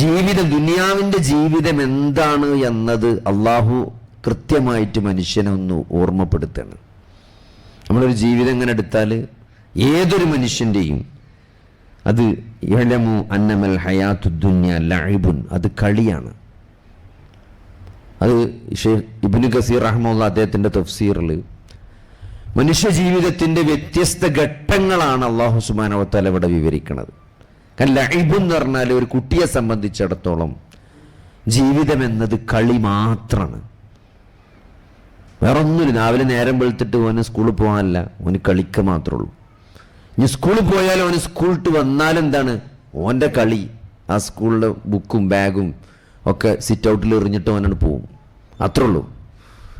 ജീവിതം, ദുനിയാവിൻ്റെ ജീവിതം എന്താണ് എന്നത് അള്ളാഹു കൃത്യമായിട്ട് മനുഷ്യനെ ഒന്ന് ഓർമ്മപ്പെടുത്തുകയാണ്. നമ്മളൊരു ജീവിതം ഇങ്ങനെ എടുത്താൽ ഏതൊരു മനുഷ്യൻ്റെയും അത് യഅലമു അന്നമൽ ഹയാത്തുദ് ദുനിയ ലഇബുൻ, അത് കളിയാണ്. അത് ഇബ്നു കസീർ റഹ്മത്തുള്ളാഹി അദ്ദേഹത്തിൻ്റെ തഫ്സീറിൽ മനുഷ്യ ജീവിതത്തിൻ്റെ വ്യത്യസ്ത ഘട്ടങ്ങളാണ് അല്ലാഹു സുബ്ഹാനഹു വ തആല ഇവിടെ വിവരിക്കുന്നത്. കാരണം ലഇബ് എന്ന് പറഞ്ഞാൽ ഒരു കുട്ടിയെ സംബന്ധിച്ചിടത്തോളം ജീവിതം എന്നത് കളി മാത്രമാണ്, വേറെ ഒന്നുമില്ല. രാവിലെ നേരം വെളുത്തിട്ട് ഓന് സ്കൂളിൽ പോകാനല്ല, ഓന് കളിക്കുക മാത്രമേ ഉള്ളൂ. ഇനി സ്കൂളിൽ പോയാലും ഓന് സ്കൂളിട്ട് വന്നാലെന്താണ് ഓൻ്റെ കളി, ആ സ്കൂളിലെ ബുക്കും ബാഗും ഒക്കെ സിറ്റ് ഔട്ടിൽ എറിഞ്ഞിട്ട് ഓനാണ് പോവും, അത്രേ ഉള്ളൂ,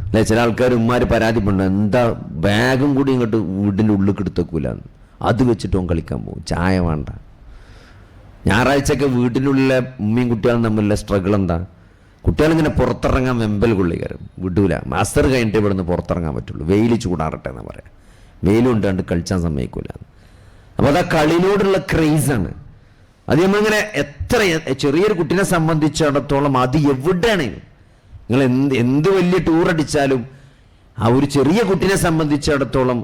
അല്ലേ? ചില ആൾക്കാർ ഉമ്മാർ പരാതിപ്പെടുന്നു, എന്താ ബാഗും കൂടി ഇങ്ങോട്ട് വീടിൻ്റെ ഉള്ളിൽ എടുത്തേക്കൂലെന്ന്, അത് വെച്ചിട്ട് ഓൻ കളിക്കാൻ പോകും, ചായ വേണ്ട. ഞായറാഴ്ചയൊക്കെ വീട്ടിനുള്ളിലെ ഉമ്മയും കുട്ടികളും തമ്മിലുള്ള സ്ട്രഗിൾ എന്താ, കുട്ടികളിങ്ങനെ പുറത്തിറങ്ങാൻ വെമ്പൽ കൊള്ളിക്കാരും വിടൂല. മാസ്റ്റർ കഴിഞ്ഞിട്ട് ഇവിടുന്ന് പുറത്തിറങ്ങാൻ പറ്റുള്ളൂ, വെയിൽ ചൂടാറട്ടെ എന്നാ പറയാം, വെയിലും ഉണ്ടാണ്ട് കളിച്ചാൻ സമ്മതിക്കൂല. അപ്പോൾ അത് ആ കളിനോടുള്ള ക്രേസാണ്. അത് നമ്മളിങ്ങനെ എത്ര ചെറിയൊരു കുട്ടീനെ സംബന്ധിച്ചിടത്തോളം അത് എവിടെയാണ് നിങ്ങൾ എന്ത് വലിയ ടൂർ അടിച്ചാലും ആ ഒരു ചെറിയ കുട്ടീനെ സംബന്ധിച്ചിടത്തോളം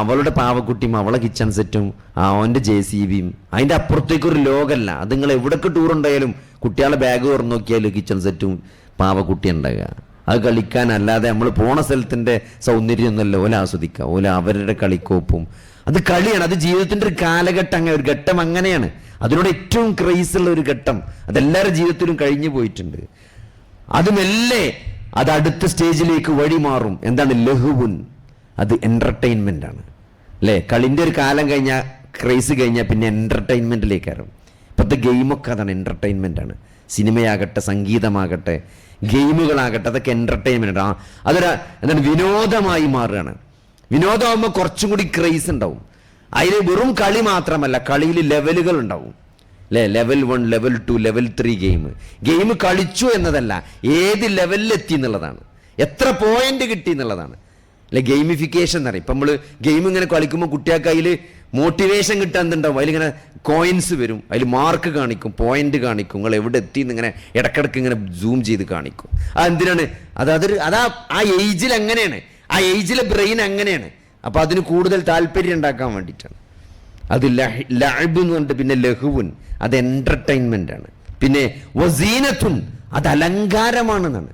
അവളുടെ പാവക്കുട്ടിയും അവളെ കിച്ചൺ സെറ്റും അവൻ്റെ JCBയും അതിൻ്റെ അപ്പുറത്തേക്കൊരു ലോകമല്ല. അത് നിങ്ങൾ എവിടൊക്കെ ടൂർ ഉണ്ടായാലും കുട്ടികളെ ബാഗ് തുറന്നു നോക്കിയാൽ കിച്ചൺ സെറ്റും പാവക്കുട്ടി ഉണ്ടാകുക. അത് കളിക്കാനല്ലാതെ നമ്മൾ പോണ സ്ഥലത്തിൻ്റെ സൗന്ദര്യം ഒന്നല്ല ഓല ആസ്വദിക്കുക, ഓല അവരുടെ കളിക്കോപ്പും. അത് കളിയാണ്, അത് ജീവിതത്തിൻ്റെ ഒരു കാലഘട്ടം, അങ്ങനെ ഒരു ഘട്ടം അങ്ങനെയാണ്. അതിനോട് ഏറ്റവും ക്രൈസുള്ള ഒരു ഘട്ടം അതെല്ലാവരുടെ ജീവിതത്തിലും കഴിഞ്ഞു പോയിട്ടുണ്ട്. അത് മെല്ലെ അത് അടുത്ത സ്റ്റേജിലേക്ക് വഴിമാറും. എന്താണ് ലഹുവുൻ, അത് എൻ്റർടൈൻമെൻ്റ് ആണ്, അല്ലേ? കളിൻ്റെ ഒരു കാലം കഴിഞ്ഞാൽ, ക്രൈസ് കഴിഞ്ഞാൽ പിന്നെ എൻ്റർടൈൻമെൻറ്റിലേക്കാരും. ഇപ്പോഴത്തെ ഗെയിമൊക്കെ അതാണ്, എൻ്റർടൈൻമെൻ്റ് ആണ്. സിനിമയാകട്ടെ, സംഗീതമാകട്ടെ, ഗെയിമുകളാകട്ടെ, അതൊക്കെ എൻ്റർടൈൻമെൻ്റ് ആണ്. അതൊരു എന്താണ് വിനോദമായി മാറുകയാണ്. വിനോദമാകുമ്പോൾ കുറച്ചും കൂടി ക്രൈസ് ഉണ്ടാവും. അതിൽ വെറും കളി മാത്രമല്ല, കളിയിൽ ലെവലുകൾ ഉണ്ടാവും, അല്ലേ? ലെവൽ 1, ലെവൽ 2, ലെവൽ 3 ഗെയിം കളിച്ചു എന്നതല്ല, ഏത് ലെവലിലെത്തി എന്നുള്ളതാണ്, എത്ര പോയിന്റ് കിട്ടി എന്നുള്ളതാണ്, അല്ലെ? ഗെയിമിഫിക്കേഷൻ എന്ന് പറയും. ഇപ്പം നമ്മൾ ഗെയിം ഇങ്ങനെ കളിക്കുമ്പോൾ കുട്ടികൾക്ക് അതിൽ മോട്ടിവേഷൻ കിട്ടാൻ എന്തുണ്ടാവും, അതിലിങ്ങനെ കോയിൻസ് വരും, അതിൽ മാർക്ക് കാണിക്കും, പോയിന്റ് കാണിക്കും, നിങ്ങൾ എവിടെ എത്തി എന്നിങ്ങനെ ഇടക്കിടക്ക് ഇങ്ങനെ സൂം ചെയ്ത് കാണിക്കും. അതെന്തിനാണ്? ആ ഏജിൽ അങ്ങനെയാണ്, ആ ഏജിലെ ബ്രെയിൻ അങ്ങനെയാണ്. അപ്പോൾ അതിന് കൂടുതൽ താല്പര്യം ഉണ്ടാക്കാൻ വേണ്ടിയിട്ടാണ്. അത് ലഅബ് എന്ന് പറഞ്ഞിട്ട് പിന്നെ ലഹുവുൻ, അത് എൻ്റർടൈൻമെൻ്റ് ആണ്. പിന്നെ വസീനത്തുൻ, അത് അലങ്കാരമാണെന്നാണ്.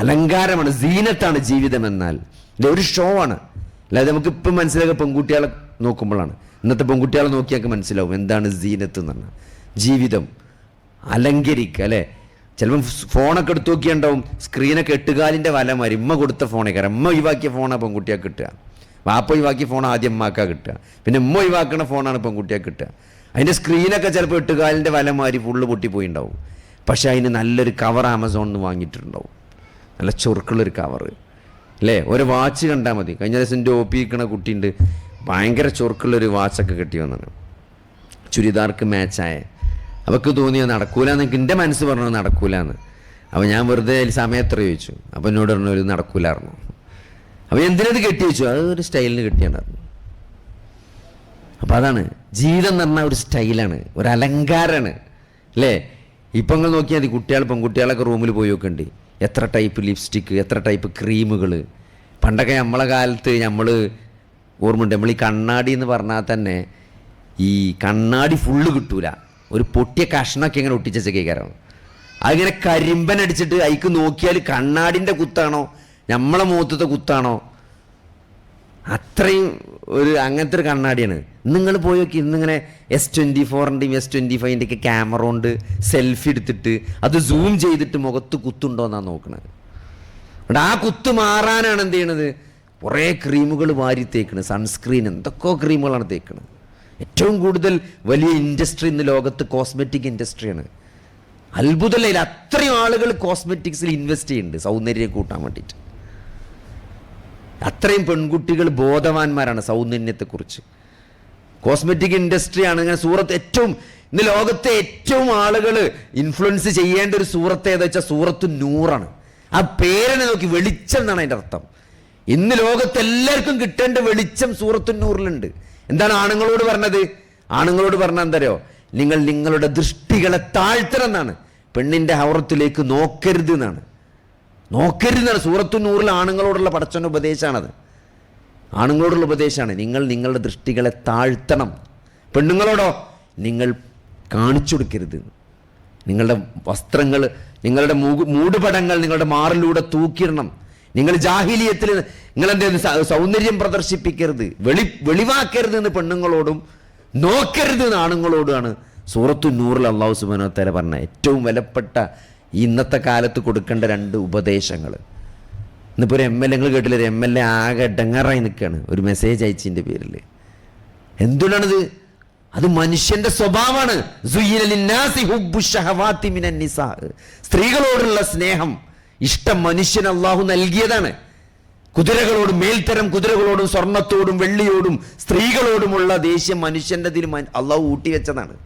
അലങ്കാരമാണ്, സീനത്താണ് ജീവിതം എന്നാൽ. ഒരു ഷോ ആണ്. അല്ലാതെ നമുക്ക് ഇപ്പം മനസ്സിലാക്കുക പെൺകുട്ടികളെ നോക്കുമ്പോഴാണ്. ഇന്നത്തെ പെൺകുട്ടികളെ നോക്കിയാൽ മനസ്സിലാവും എന്താണ് സീനത്ത് എന്ന് പറഞ്ഞാൽ. ജീവിതം അലങ്കരിക്കുക അല്ലേ. ചിലപ്പം ഫോണൊക്കെ എടുത്ത് നോക്കിയുണ്ടാവും, സ്ക്രീനൊക്കെ എട്ടുകാലിൻ്റെ വലമാരി. ഉമ്മ കൊടുത്ത ഫോണൊക്കെ, ഉമ്മ ഒഴിവാക്കിയ ഫോണാണ് പെൺകുട്ടിയാൽ കിട്ടുക. വാപ്പ ഒഴിവാക്കിയ ഫോൺ ആദ്യം ഉമ്മാക്കാ കിട്ടുക, പിന്നെ ഉമ്മ ഒഴിവാക്കുന്ന ഫോണാണ് പെൺകുട്ടിയാൽ കിട്ടുക. അതിൻ്റെ സ്ക്രീനൊക്കെ ചിലപ്പോൾ എട്ടുകാലിൻ്റെ വലമാരി ഫുള്ള് പൊട്ടിപ്പോയിണ്ടാവും. പക്ഷേ അതിന് നല്ലൊരു കവർ ആമസോണിൽ നിന്ന് വാങ്ങിയിട്ടുണ്ടാവും, നല്ല ചൊറുക്കുള്ളൊരു കവറ് അല്ലേ. ഒരു വാച്ച് കണ്ടാൽ മതി. കഴിഞ്ഞ ദിവസം എൻ്റെ ഒപ്പി നിൽക്കണ കുട്ടിയുണ്ട്, ഭയങ്കര ചൊറുക്കുള്ളൊരു വാച്ചൊക്കെ കിട്ടി വന്നാണ്, ചുരിദാർക്ക് മാച്ചായ. അവർക്ക് തോന്നിയത് നടക്കൂലെന്ന്. എൻ്റെ മനസ്സ് പറഞ്ഞു നടക്കൂലെന്ന്. അപ്പോൾ ഞാൻ വെറുതെ സമയത്ര ചോദിച്ചു. അപ്പോൾ എന്നോട് പറഞ്ഞു ഒരു നടക്കൂലായിരുന്നു. അപ്പോൾ എന്തിനത് കെട്ടി വെച്ചു? അത് ഒരു സ്റ്റൈലിന് കെട്ടിയാണ്ടായിരുന്നു. അപ്പോൾ അതാണ് ജീവിതം എന്ന് പറഞ്ഞാൽ, ഒരു സ്റ്റൈലാണ്, ഒരു അലങ്കാരമാണ് അല്ലേ. ഇപ്പം നിങ്ങൾ നോക്കിയാൽ മതി, പെൺകുട്ടികളൊക്കെ റൂമിൽ പോയി നോക്കണ്ടി, എത്ര ടൈപ്പ് ലിപ്സ്റ്റിക്ക്, എത്ര ടൈപ്പ് ക്രീമുകൾ. പണ്ടൊക്കെ നമ്മളെ കാലത്ത് നമ്മൾ ഓർമ്മയുണ്ട്, നമ്മൾ ഈ കണ്ണാടി എന്ന് പറഞ്ഞാൽ തന്നെ ഈ കണ്ണാടി ഫുള്ള് കിട്ടൂല, ഒരു പൊട്ടിയ കഷ്ണമൊക്കെ ഇങ്ങനെ ഒട്ടിച്ച കേൾക്കാറാണ്. അതിങ്ങനെ കരിമ്പനടിച്ചിട്ട് അതിക്ക് നോക്കിയാൽ കണ്ണാടിൻ്റെ കുത്താണോ നമ്മളെ മുഖത്തത്തെ കുത്താണോ, അത്രയും ഒരു അങ്ങനത്തെ ഒരു കണ്ണാടിയാണ്. നിങ്ങൾ പോയി നോക്കി, ഇന്നിങ്ങനെ S24-ൻ്റെയും S25-ൻ്റെയൊക്കെ ക്യാമറ കൊണ്ട് സെൽഫി എടുത്തിട്ട് അത് സൂം ചെയ്തിട്ട് മുഖത്ത് കുത്തുണ്ടോ എന്നാണ് നോക്കണത്. അവിടെ ആ കുത്ത് മാറാനാണ് എന്ത് ചെയ്യണത്, കുറേ ക്രീമുകൾ വാരി തേക്കണത്, സൺസ്ക്രീൻ, എന്തൊക്കെയോ ക്രീമുകളാണ് തേക്കണത്. ഏറ്റവും കൂടുതൽ വലിയ ഇൻഡസ്ട്രി ഇന്ന് ലോകത്ത് കോസ്മെറ്റിക് ഇൻഡസ്ട്രിയാണ്. അത്ഭുതമല്ല, അത്രയും ആളുകൾ കോസ്മെറ്റിക്സിൽ ഇൻവെസ്റ്റ് ചെയ്യുന്നുണ്ട് സൗന്ദര്യം കൂട്ടാൻ വേണ്ടിയിട്ട്. അത്രയും പെൺകുട്ടികൾ ബോധവാന്മാരാണ് സൗന്ദര്യത്തെക്കുറിച്ച്. കോസ്മെറ്റിക് ഇൻഡസ്ട്രിയാണ് ഇങ്ങനെ. സൂറത്ത് ഏറ്റവും ഇന്ന് ലോകത്തെ ഏറ്റവും ആളുകൾ ഇൻഫ്ലുവൻസ് ചെയ്യേണ്ട ഒരു സൂറത്ത് ഏതാ വെച്ചാൽ സൂറത്ത് നൂറാണ്. ആ പേരിനെ നോക്കി, വെളിച്ചം എന്നാണ് അതിൻ്റെ അർത്ഥം. ഇന്ന് ലോകത്ത് എല്ലാവർക്കും കിട്ടേണ്ട വെളിച്ചം സൂറത്തു നൂറിലുണ്ട്. എന്താണ് ആണുങ്ങളോട് പറഞ്ഞത്? ആണുങ്ങളോട് പറഞ്ഞാൽ എന്തറിയോ, നിങ്ങൾ നിങ്ങളുടെ ദൃഷ്ടികളെ താഴ്ത്തണം എന്നാണ്. പെണ്ണിൻ്റെ ഹൗറത്തിലേക്ക് നോക്കരുത് എന്നാണ്. നോക്കരുതെന്നാണ് സൂറത്തു നൂറിൽ ആണുങ്ങളോടുള്ള പടച്ചവൻ്റെ ഉപദേശമാണത്. ആണുങ്ങളോടുള്ള ഉപദേശമാണ്, നിങ്ങൾ നിങ്ങളുടെ ദൃഷ്ടികളെ താഴ്ത്തണം. പെണ്ണുങ്ങളോടോ, നിങ്ങൾ കാണിച്ചു കൊടുക്കരുത്. നിങ്ങളുടെ വസ്ത്രങ്ങൾ, നിങ്ങളുടെ മൂടുപടങ്ങൾ നിങ്ങളുടെ മാറിലൂടെ തൂക്കിയിടണം. നിങ്ങൾ ജാഹിലിയത്തിൽ നിങ്ങളെന്ത് സൗന്ദര്യം പ്രദർശിപ്പിക്കരുത്, വെളിവാക്കരുത് എന്ന് പെണ്ണുങ്ങളോടും നോക്കരുത് എന്ന് ആണുങ്ങളോടുമാണ് സൂറത്തു നൂറിൽ അള്ളാഹു സുബ്ഹാനഹു വ തആല പറഞ്ഞ ഏറ്റവും വിലപ്പെട്ട ഇന്നത്തെ കാലത്ത് കൊടുക്കേണ്ട 2 ഉപദേശങ്ങൾ. ഇന്നിപ്പോൾ ഒരു MLA, നിങ്ങൾ കേട്ടില്ല, ഒരു MLA ആകെ ഡങ്ങറായി നിൽക്കുകയാണ് ഒരു മെസ്സേജ് അയച്ചതിൻ്റെ പേരിൽ. എന്തുകൊണ്ടാണിത്? അത് മനുഷ്യന്റെ സ്വഭാവമാണ്. സ്ത്രീകളോടുള്ള സ്നേഹം, ഇഷ്ടം മനുഷ്യൻ അള്ളാഹു നൽകിയതാണ്. കുതിരകളോടും, മേൽത്തരം കുതിരകളോടും, സ്വർണത്തോടും വെള്ളിയോടും സ്ത്രീകളോടുമുള്ള ദേഷ്യം മനുഷ്യൻ്റെ ഇതിൽ അള്ളാഹു ഊട്ടിവെച്ചതാണ്.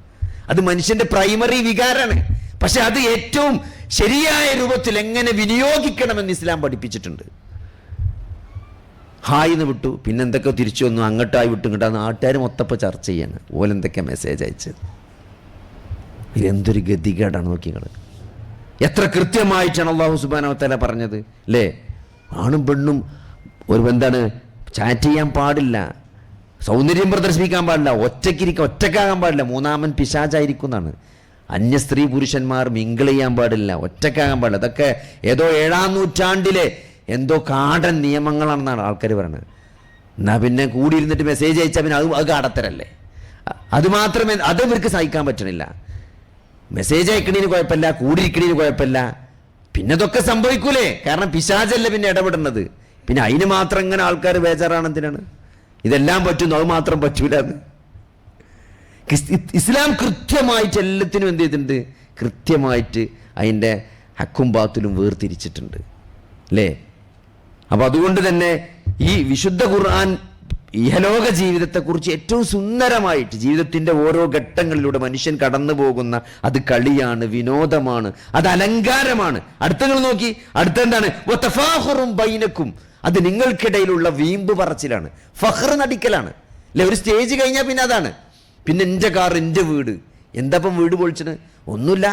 അത് മനുഷ്യന്റെ പ്രൈമറി വികാരമാണ്. പക്ഷെ അത് ഏറ്റവും ശരിയായ രൂപത്തിൽ എങ്ങനെ വിനിയോഗിക്കണമെന്ന് ഇസ്ലാം പഠിപ്പിച്ചിട്ടുണ്ട്. ഹായ് എന്ന് വിട്ടു, പിന്നെ എന്തൊക്കെ തിരിച്ചു വന്നു, അങ്ങോട്ടായി വിട്ടു, ഇങ്ങോട്ടാ നാട്ടുകാർ മൊത്തപ്പോൾ ചർച്ച ചെയ്യാണ് ഓലെന്തൊക്കെ മെസ്സേജ് അയച്ചത്. ഇതെന്തൊരു ഗതികേടാണ് നോക്കിങ്ങൾ. എത്ര കൃത്യമായിട്ടാണ് അല്ലാഹു സുബ്ഹാനഹു വ തആല പറഞ്ഞത് അല്ലേ. ആണും പെണ്ണും ഒരു എന്താണ്, ചാറ്റ് ചെയ്യാൻ പാടില്ല, സൗന്ദര്യം പ്രദർശിപ്പിക്കാൻ പാടില്ല, ഒറ്റക്കാകാൻ പാടില്ല, മൂന്നാമൻ പിശാചായിരിക്കും എന്നാണ്. അന്യ സ്ത്രീ പുരുഷന്മാർ മിങ്കിൾ ചെയ്യാൻ പാടില്ല, ഒറ്റക്കാകാൻ പാടില്ല. അതൊക്കെ ഏതോ 7-ാം നൂറ്റാണ്ടിലെ എന്തോ കാടൻ നിയമങ്ങളാണെന്നാണ് ആൾക്കാർ പറയുന്നത്. എന്നാൽ പിന്നെ കൂടിയിരുന്നിട്ട് മെസ്സേജ് അയച്ചാൽ പിന്നെ അത് കാടത്തരല്ലേ. അത് മാത്രമേ അത് ഇവർക്ക് സഹിക്കാൻ പറ്റണില്ല. മെസ്സേജ് അയക്കണീന് കുഴപ്പമില്ല, കൂടിയിരിക്കണീന് കുഴപ്പമില്ല, പിന്നെ അതൊക്കെ സംഭവിക്കൂലേ. കാരണം പിശാചല്ല പിന്നെ ഇടപെടുന്നത്. പിന്നെ അതിന് മാത്രം ഇങ്ങനെ ആൾക്കാർ ബേജാറാണെന്തിനാണ്? ഇതെല്ലാം പറ്റുന്നു, അത് മാത്രം പറ്റൂല എന്ന്. ഇസ്ലാം കൃത്യമായിട്ട് എല്ലാത്തിനും എന്ത് ചെയ്തിട്ടുണ്ട്? കൃത്യമായിട്ട് അതിൻ്റെ ഹക്കും ബാത്തിലും വേർതിരിച്ചിട്ടുണ്ട് അല്ലേ. അപ്പം അതുകൊണ്ട് തന്നെ ഈ വിശുദ്ധ ഖുർആൻ ഇഹലോക ജീവിതത്തെക്കുറിച്ച് ഏറ്റവും സുന്ദരമായിട്ട്, ജീവിതത്തിൻ്റെ ഓരോ ഘട്ടങ്ങളിലൂടെ മനുഷ്യൻ കടന്നു പോകുന്ന, അത് കളിയാണ്, വിനോദമാണ്, അത് അലങ്കാരമാണ്. അടുത്തങ്ങൾ നോക്കി, അടുത്തെന്താണ്? വതഫാഖുറും ബൈനക്കും, അത് നിങ്ങൾക്കിടയിലുള്ള വീമ്പ് പറച്ചിലാണ്, ഫഖ്ർ നടിക്കലാണ്. അല്ലെ? ഒരു സ്റ്റേജ് കഴിഞ്ഞാൽ പിന്നെ അതാണ്. പിന്നെ എൻ്റെ കാർ, എൻ്റെ വീട്. എന്താപ്പം വീട് പൊളിച്ചിട്ട്? ഒന്നുമില്ല.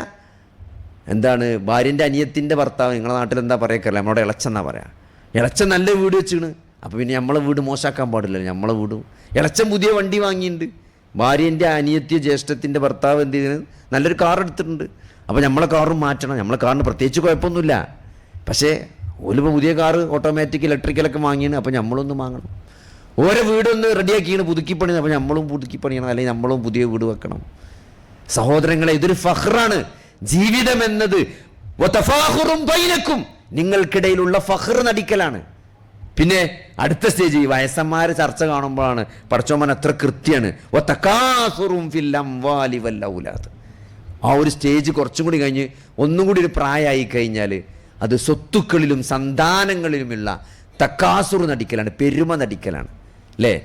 എന്താണ് ഭാര്യൻ്റെ അനിയത്തിൻ്റെ ഭർത്താവ്, നിങ്ങളുടെ നാട്ടിൽ എന്താ പറയക്കല്ല, നമ്മുടെ ഇളച്ചെന്നാ പറയാം. ഇളച്ചൻ നല്ല വീട് വെച്ചിണ്. അപ്പോൾ പിന്നെ നമ്മളെ വീട് മോശമാക്കാൻ പാടില്ല. നമ്മളെ വീടും ഇളച്ചൻ പുതിയ വണ്ടി വാങ്ങിയിട്ടുണ്ട്. ഭാര്യൻ്റെ അനിയത്തിയ ജ്യേഷ്ഠത്തിൻ്റെ ഭർത്താവ് എന്ത് ചെയ്തിന്? നല്ലൊരു കാർ എടുത്തിട്ടുണ്ട്. അപ്പോൾ നമ്മളെ കാറും മാറ്റണം. നമ്മളെ കാറിന് പ്രത്യേകിച്ച് കുഴപ്പമൊന്നുമില്ല. പക്ഷേ ഓലിപ്പോൾ പുതിയ കാറ് ഓട്ടോമാറ്റിക് ഇലക്ട്രിക്കലൊക്കെ വാങ്ങിയാണ്. അപ്പോൾ നമ്മളൊന്ന് വാങ്ങണം. ഓരോ വീടൊന്ന് റെഡിയാക്കിയാണ് പുതുക്കി പണിയണം. അപ്പോൾ നമ്മളും പുതുക്കി പണിയണം, അല്ലെങ്കിൽ നമ്മളും പുതിയ വീട് വെക്കണം. സഹോദരങ്ങളെ, ഇതൊരു ഫഖ്റാണ്. ജീവിതം എന്നത് ബൈനക്കും, നിങ്ങൾക്കിടയിലുള്ള ഫഖ്ർ നടിക്കലാണ്. പിന്നെ അടുത്ത സ്റ്റേജ്, ഈ വയസ്സന്മാർ ചർച്ച കാണുമ്പോഴാണ് പടച്ചോമൻ അത്ര കൃത്യമാണ്. ആ ഒരു സ്റ്റേജ് കുറച്ചും കൂടി കഴിഞ്ഞ് ഒന്നും കൂടി ഒരു പ്രായമായി കഴിഞ്ഞാൽ അത് സ്വത്തുക്കളിലും സന്താനങ്ങളിലുമുള്ള തക്കാസുർ നടിക്കലാണ്, പെരുമ നടിക്കലാണ്. അല്ലേ?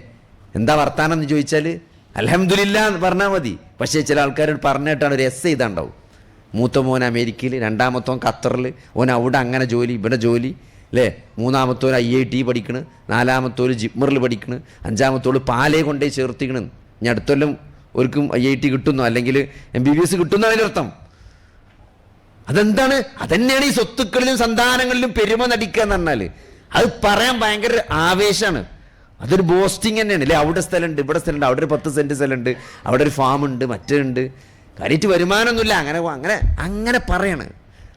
എന്താ വർത്താനം എന്ന് ചോദിച്ചാൽ അൽഹംദുലില്ലാ എന്ന് പറഞ്ഞാൽ മതി. പക്ഷേ ചില ആൾക്കാർ പറഞ്ഞിട്ടാണ് ഒരു എസ് ചെയ്താണ്ടാവും. മൂത്ത മോൻ അമേരിക്കയിൽ, രണ്ടാമത്തോൻ ഖത്തറിൽ, ഓൻ അവിടെ അങ്ങനെ ജോലി, ഇവിടെ ജോലി. അല്ലേ? മൂന്നാമത്തോൽ IIT പഠിക്കണ്, നാലാമത്തോൽ ജിപ്മറിൽ പഠിക്കണ്, അഞ്ചാമത്തോൾ പാലയെ കൊണ്ടുപോയി ചേർത്തിക്കണ്. ഇനി അടുത്തൊല്ലം ഒരിക്കും IIT കിട്ടുന്നോ അല്ലെങ്കിൽ MBBS കിട്ടുന്നോ അതിനർത്ഥം. അതെന്താണ്? അതന്നെയാണ് ഈ സ്വത്തുക്കളിലും സന്താനങ്ങളിലും പെരുമ നടിക്കുക എന്ന് പറഞ്ഞാൽ. അത് പറയാൻ ഭയങ്കര ആവേശമാണ്. അതൊരു ബോസ്റ്റിങ് തന്നെയാണ്. അല്ലേ? അവിടെ സ്ഥലമുണ്ട്, ഇവിടെ സ്ഥലമുണ്ട്, അവിടെ ഒരു 10 സെൻറ്റ് സ്ഥലമുണ്ട്, അവിടെ ഒരു ഫാമുണ്ട്, മറ്റുണ്ട്. കാര്യമായിട്ട് വരുമാനമൊന്നുമില്ല. അങ്ങനെ അങ്ങനെ അങ്ങനെ പറയണം.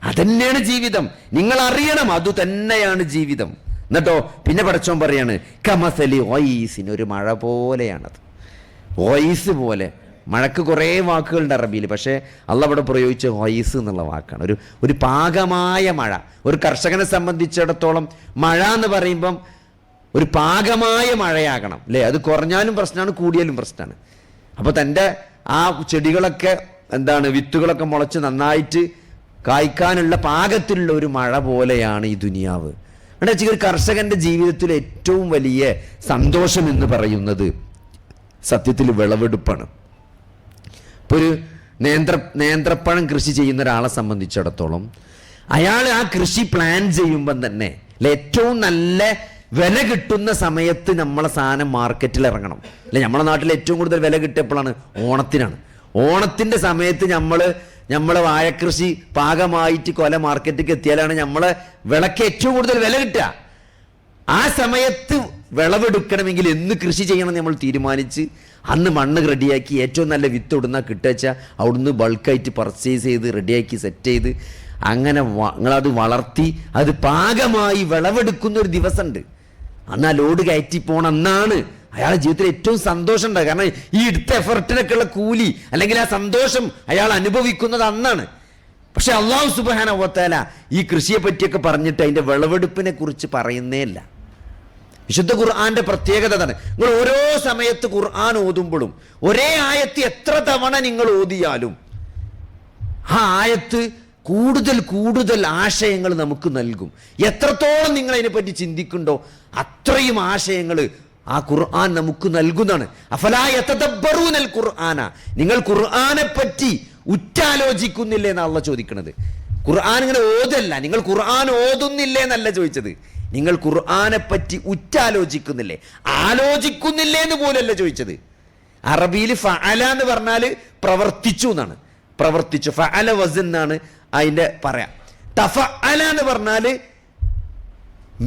അതന്നെയാണ് ജീവിതം. നിങ്ങൾ അറിയണം, അത് തന്നെയാണ് ജീവിതം. എന്നിട്ടോ പിന്നെ പടച്ചോൻ പറയാണ് കമസലി ഓയിസിന്, ഒരു മഴ പോലെയാണത്. ഓയിസ് പോലെ. മഴക്ക് കുറേ വാക്കുകളുണ്ട് അറബിയിൽ, പക്ഷേ അള്ളാഹ് ഇവിടെ പ്രയോഗിച്ച ഓയിസ് എന്നുള്ള വാക്കാണ്. ഒരു പാകമായ മഴ. ഒരു കർഷകനെ സംബന്ധിച്ചിടത്തോളം മഴ എന്ന് പറയുമ്പം ഒരു പാകമായ മഴയാകണം. അല്ലേ? അത് കുറഞ്ഞാലും പ്രശ്നമാണ്, കൂടിയാലും പ്രശ്നമാണ്. അപ്പോൾ തൻ്റെ ആ ചെടികളൊക്കെ എന്താണ് വിത്തുകളൊക്കെ മുളച്ച് നന്നായിട്ട് കായ്ക്കാനുള്ള പാകത്തിലുള്ള ഒരു മഴ പോലെയാണ് ഈ ദുനിയാവ്. എന്താ വെച്ചാൽ ഒരു കർഷകന്റെ ജീവിതത്തിൽ ഏറ്റവും വലിയ സന്തോഷം എന്ന് പറയുന്നത് സത്യത്തിൽ വിളവെടുപ്പാണ്. ഇപ്പോൾ ഒരു നേന്ത്രപ്പഴം കൃഷി ചെയ്യുന്ന ഒരാളെ സംബന്ധിച്ചിടത്തോളം അയാൾ ആ കൃഷി പ്ലാൻ ചെയ്യുമ്പം തന്നെ ഏറ്റവും നല്ല വില കിട്ടുന്ന സമയത്ത് നമ്മളെ സാധനം മാർക്കറ്റിൽ ഇറങ്ങണം. അല്ലെ? നമ്മളെ നാട്ടിൽ ഏറ്റവും കൂടുതൽ വില കിട്ടിയപ്പോഴാണ് ഓണത്തിനാണ്. ഓണത്തിൻ്റെ സമയത്ത് നമ്മളെ വാഴക്കൃഷി പാകമായിട്ട് കൊല മാർക്കറ്റിലേക്ക് എത്തിയാലാണ് നമ്മളെ വിളക്ക് ഏറ്റവും കൂടുതൽ വില കിട്ടുക. ആ സമയത്ത് വിളവെടുക്കണമെങ്കിൽ എന്ന് കൃഷി ചെയ്യണം നമ്മൾ തീരുമാനിച്ച് അന്ന് മണ്ണ് റെഡിയാക്കി ഏറ്റവും നല്ല വിത്ത് ഇടുന്ന കിട്ടുവച്ചാൽ അവിടുന്ന് ബൾക്കായിട്ട് പർച്ചേസ് ചെയ്ത് റെഡിയാക്കി സെറ്റ് ചെയ്ത് അങ്ങനെ നിങ്ങളത് വളർത്തി അത് പാകമായി വിളവെടുക്കുന്ന ഒരു ദിവസമുണ്ട്. അന്ന് ആ ലോഡ് കയറ്റി പോകണം. അന്നാണ് അയാളുടെ ജീവിതത്തിൽ ഏറ്റവും സന്തോഷം ഉണ്ടാകുക. കാരണം ഈ എടുത്ത എഫർട്ടിനൊക്കെയുള്ള കൂലി അല്ലെങ്കിൽ ആ സന്തോഷം അയാൾ അനുഭവിക്കുന്നത് അന്നാണ്. പക്ഷെ അല്ലാഹു സുബ്ഹാനഹു വ തആല ഈ കൃഷിയെ പറ്റിയൊക്കെ പറഞ്ഞിട്ട് അതിൻ്റെ വിളവെടുപ്പിനെ കുറിച്ച് പറയുന്നേ ഇല്ല. വിശുദ്ധ ഖുർആന്റെ പ്രത്യേകത അതാണ്. നിങ്ങൾ ഓരോ സമയത്ത് ഖുർആൻ ഓതുമ്പോഴും ഒരേ ആയത്ത് എത്ര തവണ നിങ്ങൾ ഓതിയാലും ആ ആയത്ത് കൂടുതൽ കൂടുതൽ ആശയങ്ങൾ നമുക്ക് നൽകും. എത്രത്തോളം നിങ്ങൾ അതിനെപ്പറ്റി ചിന്തിക്കുന്നുണ്ടോ അത്രയും ആശയങ്ങൾ ആ ഖുർആൻ നമുക്ക് നൽകുന്നതാണ്. അഫലാ യതദബ്ബറൂനൽ ഖുർആന, നിങ്ങൾ ഖുർആനെ പറ്റി ഉറ്റാലോചിക്കുന്നില്ലേ എന്നാണ് അള്ളാഹ് ചോദിക്കുന്നത്. ഖുർആൻ ഇങ്ങനെ ഓതല്ല, നിങ്ങൾ ഖുർആൻ ഓതുന്നില്ലേ എന്നല്ല ചോദിച്ചത്. നിങ്ങൾ ഖുർആനെ പറ്റി ഉറ്റാലോചിക്കുന്നില്ലേ, ആലോചിക്കുന്നില്ലേ എന്ന് പോലല്ല ചോദിച്ചത്. അറബിയിൽ ഫഅല എന്ന് പറഞ്ഞാൽ പ്രവർത്തിച്ചു എന്നാണ്. പ്രവർത്തിച്ചു, ഫഅല വസൻ എന്നാണ് അതിൻ്റെ പറയാം. തഫഅല എന്ന് പറഞ്ഞാൽ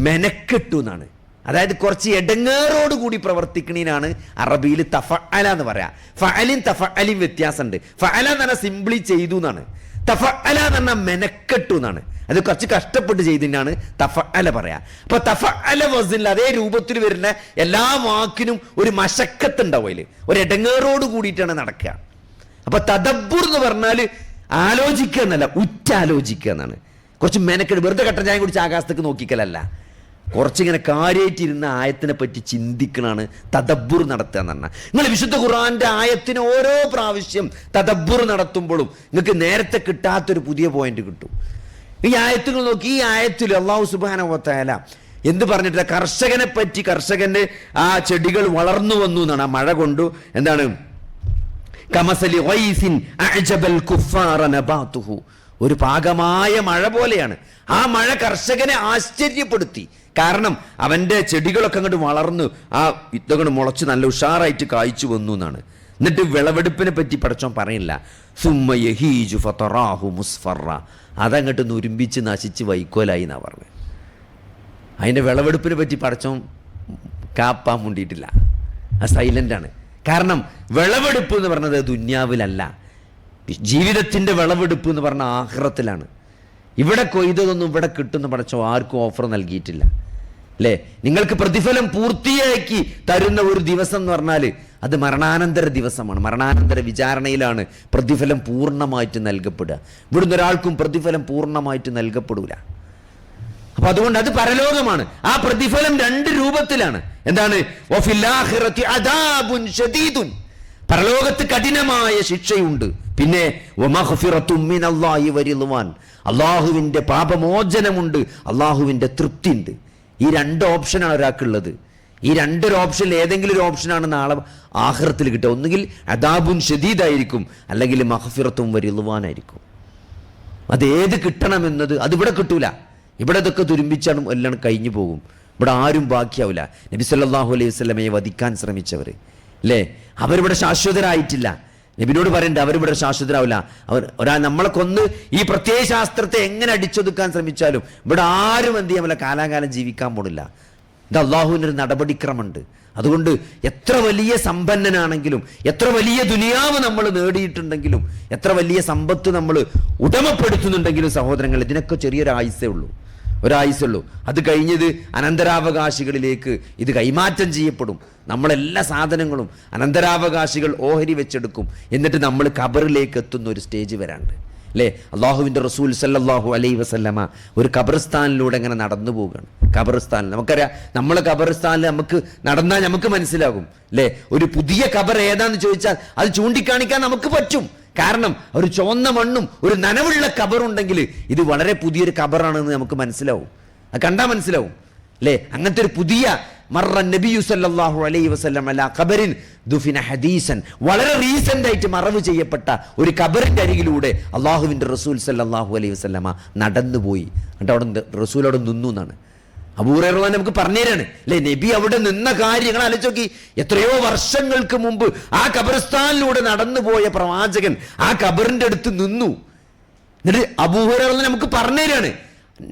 മെനക്കെട്ടു എന്നാണ്. അതായത് കുറച്ച് എടങ്ങേറോടുകൂടി പ്രവർത്തിക്കണീനാണ് അറബിയിൽ തഫഅല എന്ന് പറയാം. ഫഅലിൻ തഫഅലിൻ വ്യത്യാസമുണ്ട്. ഫഅല എന്ന് പറഞ്ഞാൽ സിംപ്ലി ചെയ്തു എന്നാണ്. തഫഅല എന്ന് പറഞ്ഞാൽ മെനക്കെട്ടു എന്നാണ്. അത് കുറച്ച് കഷ്ടപ്പെട്ട് ചെയ്തതിനാണ് തഫഅല പറയാ. അപ്പൊ തഫഅല വസ്നിൽ അതേ രൂപത്തിൽ വരുന്ന എല്ലാ വാക്കിനും ഒരു മശക്കത്ത് ഉണ്ടാവും, അതിൽ ഒരു എടങ്ങേറോട് കൂടിയിട്ടാണ് നടക്കുക. അപ്പൊ തദബ്ബുർ എന്ന് പറഞ്ഞാൽ ആലോചിക്കുക എന്നല്ല, ഉറ്റാലോചിക്കുക എന്നാണ്. കുറച്ച് മെനക്കെട്ട് വെറുതെ കട്ടൻ ചായ കുടിച്ച് ആകാശത്തേക്ക് നോക്കിക്കലല്ല, കുറച്ചിങ്ങനെ കാര്യമായിട്ടിരുന്ന ആയത്തിനെ പറ്റി ചിന്തിക്കണാണ് തദബ്ബുർ നടത്തുക എന്ന് പറഞ്ഞാൽ. നിങ്ങൾ വിശുദ്ധ ഖുർആന്റെ ആയത്തിന് ഓരോ പ്രാവശ്യം തദബ്ബുർ നടത്തുമ്പോഴും നിങ്ങൾക്ക് നേരത്തെ കിട്ടാത്തൊരു പുതിയ പോയിന്റ് കിട്ടും. ഈ ആയത്തുകൾ നോക്കി, ഈ ആയത്തിൽ അല്ലാഹു സുബ്ഹാനഹു വ തആല എന്ത് പറഞ്ഞിട്ടില്ല, കർഷകനെ പറ്റി, കർഷകന്റെ ആ ചെടികൾ വളർന്നു വന്നു എന്നാണ്. ആ മഴ കൊണ്ടു എന്താണ്, കമസലി ഗൈസിൻ അഅജബൽ കുഫാറ നബാതുഹു, ഒരു പാകമായ മഴ പോലെയാണ്. ആ മഴ കർഷകനെ ആശ്ചര്യപ്പെടുത്തി. കാരണം അവൻ്റെ ചെടികളൊക്കെ അങ്ങോട്ട് വളർന്നു, ആ വിത്തുകൾ മുളച്ച് നല്ല ഉഷാറായിട്ട് കായ്ച്ചു വന്നു എന്നാണ്. എന്നിട്ട് വിളവെടുപ്പിനെ പറ്റി പടച്ചോൻ പറയില്ല. സുമ്മ യഹീജു ഫതറാഹു മുസ്ഫറ, അതങ്ങോട്ട് നുരുമ്പിച്ച് നശിച്ച് വൈക്കോലായി എന്നാണ് പറഞ്ഞത്. അതിൻ്റെ വിളവെടുപ്പിനെ പറ്റി പടച്ചോൻ കാപ്പാൻ മുണ്ടിയിട്ടില്ല. അത് സൈലൻ്റാണ്. കാരണം വിളവെടുപ്പ് എന്ന് പറഞ്ഞത് ദുന്യാവിലല്ല, ജീവിതത്തിൻ്റെ വിളവെടുപ്പ് എന്ന് പറഞ്ഞാൽ ആഖിറത്തിലാണ്. ഇവിടെ കൊയ്തതൊന്നും ഇവിടെ കിട്ടുന്ന പടച്ചോ ആർക്കും ഓഫർ നൽകിയിട്ടില്ല അല്ലേ? നിങ്ങൾക്ക് പ്രതിഫലം പൂർത്തിയാക്കി തരുന്ന ഒരു ദിവസം എന്ന് പറഞ്ഞാൽ അത് മരണാനന്തര ദിവസമാണ്. മരണാനന്തര വിചാരണയിലാണ് പ്രതിഫലം പൂർണ്ണമായിട്ട് നൽകപ്പെടുക. ഇവിടുന്ന് ഒരാൾക്കും പ്രതിഫലം പൂർണ്ണമായിട്ട് നൽകപ്പെടൂല. അപ്പൊ അതുകൊണ്ട് അത് പരലോകമാണ്. ആ പ്രതിഫലം 2 രൂപത്തിലാണ്. എന്താണ്? വഫിൽ-ആഖിറതി അദാബുൻ ശദീദുൻ, പരലോകത്ത് കഠിനമായ ശിക്ഷയുണ്ട്. പിന്നെ വമഗ്ഫിറത്തും മിനല്ലാഹി വറിദ്വാൻ, അള്ളാഹുവിൻ്റെ പാപമോചനമുണ്ട്, അള്ളാഹുവിൻ്റെ തൃപ്തി ഉണ്ട്. ഈ 2 ഓപ്ഷനാണ് ഒരാൾക്കുള്ളത്. ഈ 2 ഓപ്ഷനിൽ ഏതെങ്കിലും ഒരു ഓപ്ഷനാണ് നാളെ ആഖിറത്തിൽ കിട്ടുക. ഒന്നുകിൽ അദാബുൻ ശദീദായിരിക്കും, അല്ലെങ്കിൽ മഗ്ഫിറത്തും വറിദ്വാനായിരിക്കും. അതേത് കിട്ടണമെന്നത് അതിവിടെ കിട്ടൂല. ഇവിടെ ഇതൊക്കെ തുരുമ്പിച്ചാണ് എല്ലാം കഴിഞ്ഞു പോകും. ഇവിടെ ആരും ബാക്കിയാവില്ല. നബി സല്ലല്ലാഹു അലൈഹി വസല്ലമയെ വധിക്കാൻ ശ്രമിച്ചവർ അല്ലേ, അവരിവിടെ ശാശ്വതരായിട്ടില്ല. നബിനോട് പറയണ്ട അവരിവിടെ ശാശ്വതരാവില്ല. നമ്മളെ കൊന്ന് ഈ പ്രത്യയശാസ്ത്രത്തെ എങ്ങനെ അടിച്ചൊതുക്കാൻ ശ്രമിച്ചാലും ഇവിടെ ആരും എന്ത് ചെയ്യാൻ പറ്റില്ല, കാലാകാലം ജീവിക്കാൻ പോണില്ല. ഇത് അള്ളാഹുവിൻ്റെ ഒരു നടപടിക്രമമുണ്ട്. അതുകൊണ്ട് എത്ര വലിയ സമ്പന്നനാണെങ്കിലും, എത്ര വലിയ ദുനിയാവ് നമ്മൾ നേടിയിട്ടുണ്ടെങ്കിലും, എത്ര വലിയ സമ്പത്ത് നമ്മൾ ഉടമപ്പെടുത്തുന്നുണ്ടെങ്കിലും സഹോദരങ്ങൾ, ഇതിനൊക്കെ ചെറിയൊരു ആയുസ്സേ ഉള്ളൂ, ഒരായുസുള്ളൂ. അത് കഴിഞ്ഞത് അനന്തരാവകാശികളിലേക്ക് ഇത് കൈമാറ്റം ചെയ്യപ്പെടും. നമ്മളെല്ലാ സാധനങ്ങളും അനന്തരാവകാശികൾ ഓഹരി വെച്ചെടുക്കും. എന്നിട്ട് നമ്മൾ ഖബറിലേക്ക് എത്തുന്ന ഒരു സ്റ്റേജ് വരാണ്ട് അല്ലേ? അള്ളാഹുവിൻ്റെ റസൂൽ സല്ലല്ലാഹു അലൈഹി വസല്ലമ ഒരു ഖബർസ്ഥാനിലൂടെ ഇങ്ങനെ നടന്നു പോവുകയാണ്. ഖബർസ്ഥാനിൽ നമുക്കറിയാം, നമ്മളെ ഖബർസ്ഥാനിൽ നമുക്ക് നടന്നാൽ നമുക്ക് മനസ്സിലാകും അല്ലേ? ഒരു പുതിയ ഖബർ ഏതാന്ന് ചോദിച്ചാൽ അത് ചൂണ്ടിക്കാണിക്കാൻ നമുക്ക് പറ്റും. കാരണം ഒരു ചുവന്ന മണ്ണും ഒരു നനവുള്ള ഖബറുണ്ടെങ്കിൽ ഇത് വളരെ പുതിയൊരു ഖബറാണെന്ന് നമുക്ക് മനസ്സിലാവും. അത് കണ്ടാൽ മനസ്സിലാവും അല്ലേ? അങ്ങനത്തെ ഒരു പുതിയ മർറ നബിയു സല്ലല്ലാഹു അലൈഹി വസല്ലം അലാ ഖബറിൻ ദുഫിന ഹദീസൻ, വളരെ റീസെന്റ് ആയിട്ട് മറവ് ചെയ്യപ്പെട്ട ഒരു ഖബറിന്റെ അരികിലൂടെ അള്ളാഹുവിൻ്റെ റസൂൽ സല്ലല്ലാഹു അലൈഹി വസല്ലമ നടന്നുപോയി. എന്നിട്ട് അവിടെ റസൂൽ അവിടെ നിന്നു എന്നാണ് അബൂ ഹുറൈറ നമുക്ക് പറഞ്ഞു തരാണ് അല്ലേ? നബി അവിടെ നിന്ന കാര്യങ്ങൾ ആലോചിച്ച് നോക്കി. എത്രയോ വർഷങ്ങൾക്ക് മുമ്പ് ആ ഖബർസ്ഥാനിലൂടെ നടന്നുപോയ പ്രവാചകൻ ആ ഖബറിന്റെ അടുത്ത് നിന്നു. എന്നിട്ട് അബൂ ഹുറൈറ നമുക്ക് പറഞ്ഞു തരാണ്.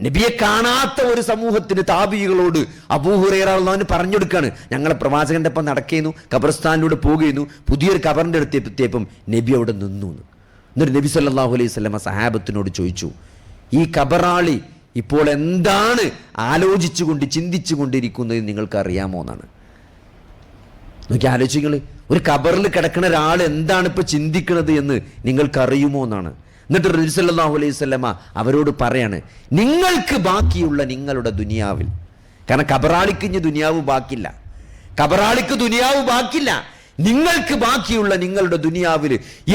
നബിയെ കാണാത്ത ഒരു സമൂഹത്തിന് താബികളോട് അബൂ ഹുറൈറ പറഞ്ഞു കൊടുക്കാണ്, ഞങ്ങളെ പ്രവാചകന്റെ ഒപ്പം നടക്കുന്നു, ഖബർസ്ഥാനിലൂടെ പോകുന്നു, പുതിയൊരു ഖബറിന്റെ അടുത്ത് എത്തിയപ്പം നബി അവിടെ നിന്നു. എന്നിട്ട് നബി സല്ലല്ലാഹു അലൈഹി വസല്ലമ സഹാബത്തിനോട് ചോദിച്ചു, ഈ ഖബറാളി ഇപ്പോൾ എന്താണ് ആലോചിച്ചുകൊണ്ട് ചിന്തിച്ചു കൊണ്ടിരിക്കുന്നത് നിങ്ങൾക്ക് അറിയാമോ എന്നാണ്. നോക്കി ആലോചിങ്ങൾ, ഒരു ഖബറിൽ കിടക്കുന്ന ഒരാൾ എന്താണ് ഇപ്പൊ ചിന്തിക്കുന്നത് എന്ന് നിങ്ങൾക്ക് അറിയുമോ എന്നാണ്. എന്നിട്ട് നബി സല്ലല്ലാഹു അലൈഹി വസല്ലമ അവരോട് പറയാണ്, നിങ്ങൾക്ക് ബാക്കിയുള്ള നിങ്ങളുടെ ദുനിയാവിൽ, കാരണം ഖബറാളിക്ക് ഇനി ദുനിയാവ് ബാക്കില്ല, ഖബറാളിക്ക് ദുനിയാവ് ബാക്കില്ല, നിങ്ങൾക്ക് ബാക്കിയുള്ള നിങ്ങളുടെ ദുനിയാവിൽ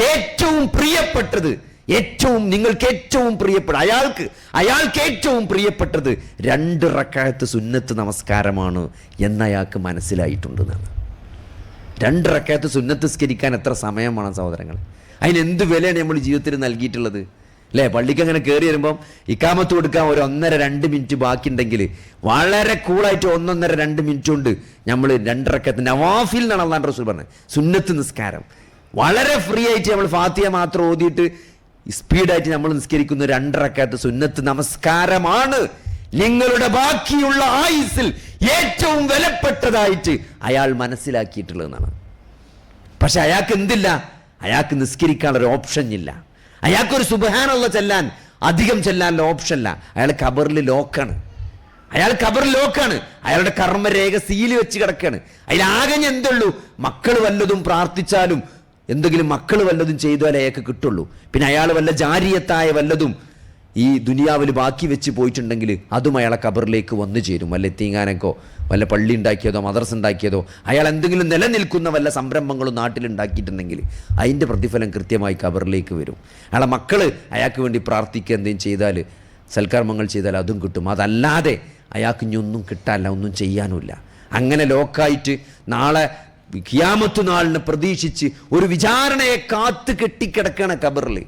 ഏറ്റവും പ്രിയപ്പെട്ടത്, നിങ്ങൾക്ക് ഏറ്റവും പ്രിയപ്പെട്ട അയാൾക്ക് ഏറ്റവും പ്രിയപ്പെട്ടത് 2 റക്അത്ത് സുന്നത്ത് നമസ്കാരമാണ് എന്ന് അയാൾക്ക് മനസ്സിലായിട്ടുണ്ടെന്നാണ്. 2 റക്അത്ത് സുന്നത്ത് നിസ്കരിക്കാൻ എത്ര സമയമാണ് സഹോദരങ്ങൾ? അതിനെന്ത് വിലയാണ് നമ്മൾ ജീവിതത്തിൽ നൽകിയിട്ടുള്ളത് അല്ലേ? പള്ളിക്ക് അങ്ങനെ കയറി വരുമ്പം ഇക്കാമത്ത് കൊടുക്കാൻ ഒരു 1.5-2 മിനിറ്റ് ബാക്കിയുണ്ടെങ്കിൽ വളരെ കൂളായിട്ട് 1-1.5-2 മിനിറ്റ് കൊണ്ട് നമ്മൾ 2 റക്അത്ത് നവാഫിൽ എന്നാണ് അല്ലാഹു റസൂൽ പറഞ്ഞത്, സുന്നത്ത് നിസ്കാരം വളരെ ഫ്രീ ആയിട്ട് നമ്മൾ ഫാത്തിഹ മാത്രം ഓതിയിട്ട് സ്പീഡായിട്ട് നമ്മൾ നിസ്കരിക്കുന്ന 2 റക്അത്ത് സുന്നത്ത് നമസ്കാരമാണ് നിങ്ങളുടെ ബാക്കിയുള്ള ആയുസ്സിൽ ഏറ്റവും വിലപ്പെട്ടതായിട്ട് അയാൾ മനസ്സിലാക്കിയിട്ടുള്ളതെന്നാണ്. പക്ഷെ അയാൾക്ക് എന്തില്ല? അയാൾക്ക് നിസ്കരിക്കാനുള്ള ഓപ്ഷൻ ഇല്ല. അയാൾക്കൊരു സുബ്ഹാനല്ലാഹ് ചെല്ലാൻ, അധികം ചെല്ലാനുള്ള ഓപ്ഷൻ ഇല്ല. അയാൾ ഖബറിൽ ലോക്കാണ്. അയാളുടെ കർമ്മരേഖ സീല് വെച്ച് കിടക്കാണ്. അതിലാകെ എന്തുള്ളൂ? മക്കൾ വല്ലതും പ്രാർത്ഥിച്ചാലും എന്തെങ്കിലും മക്കൾ വല്ലതും ചെയ്താലേ അയാൾക്ക് കിട്ടുള്ളൂ. പിന്നെ അയാൾ വല്ല ജാരിയത്തായ വല്ലതും ഈ ദുനിയാവിൽ ബാക്കി വെച്ച് പോയിട്ടുണ്ടെങ്കിൽ അതും അയാളെ ഖബറിലേക്ക് വന്നു ചേരും. വല്ല എത്തീങ്ങാനൊക്കെ വല്ല പള്ളി ഉണ്ടാക്കിയതോ മദ്രസ ഉണ്ടാക്കിയതോ അയാൾ എന്തെങ്കിലും നിലനിൽക്കുന്ന വല്ല സംരംഭങ്ങളും നാട്ടിലുണ്ടാക്കിയിട്ടുണ്ടെങ്കിൽ അതിൻ്റെ പ്രതിഫലം കൃത്യമായി ഖബറിലേക്ക് വരും. അയാളെ മക്കൾ അയാൾക്ക് വേണ്ടി പ്രാർത്ഥിക്കുക എന്തെങ്കിലും ചെയ്താൽ, സൽക്കർമ്മങ്ങൾ ചെയ്താൽ അതും കിട്ടും. അതല്ലാതെ അയാൾക്ക് ഇനി ഒന്നും കിട്ടാനില്ല, ഒന്നും ചെയ്യാനുമില്ല. അങ്ങനെ ലോക്കായിട്ട് നാളെ ഖിയാമത്ത് നാളിനെ പ്രതീക്ഷിച്ച് ഒരു വിചാരണയെ കാത്ത് കെട്ടിക്കിടക്കണ ഖബറിൽ.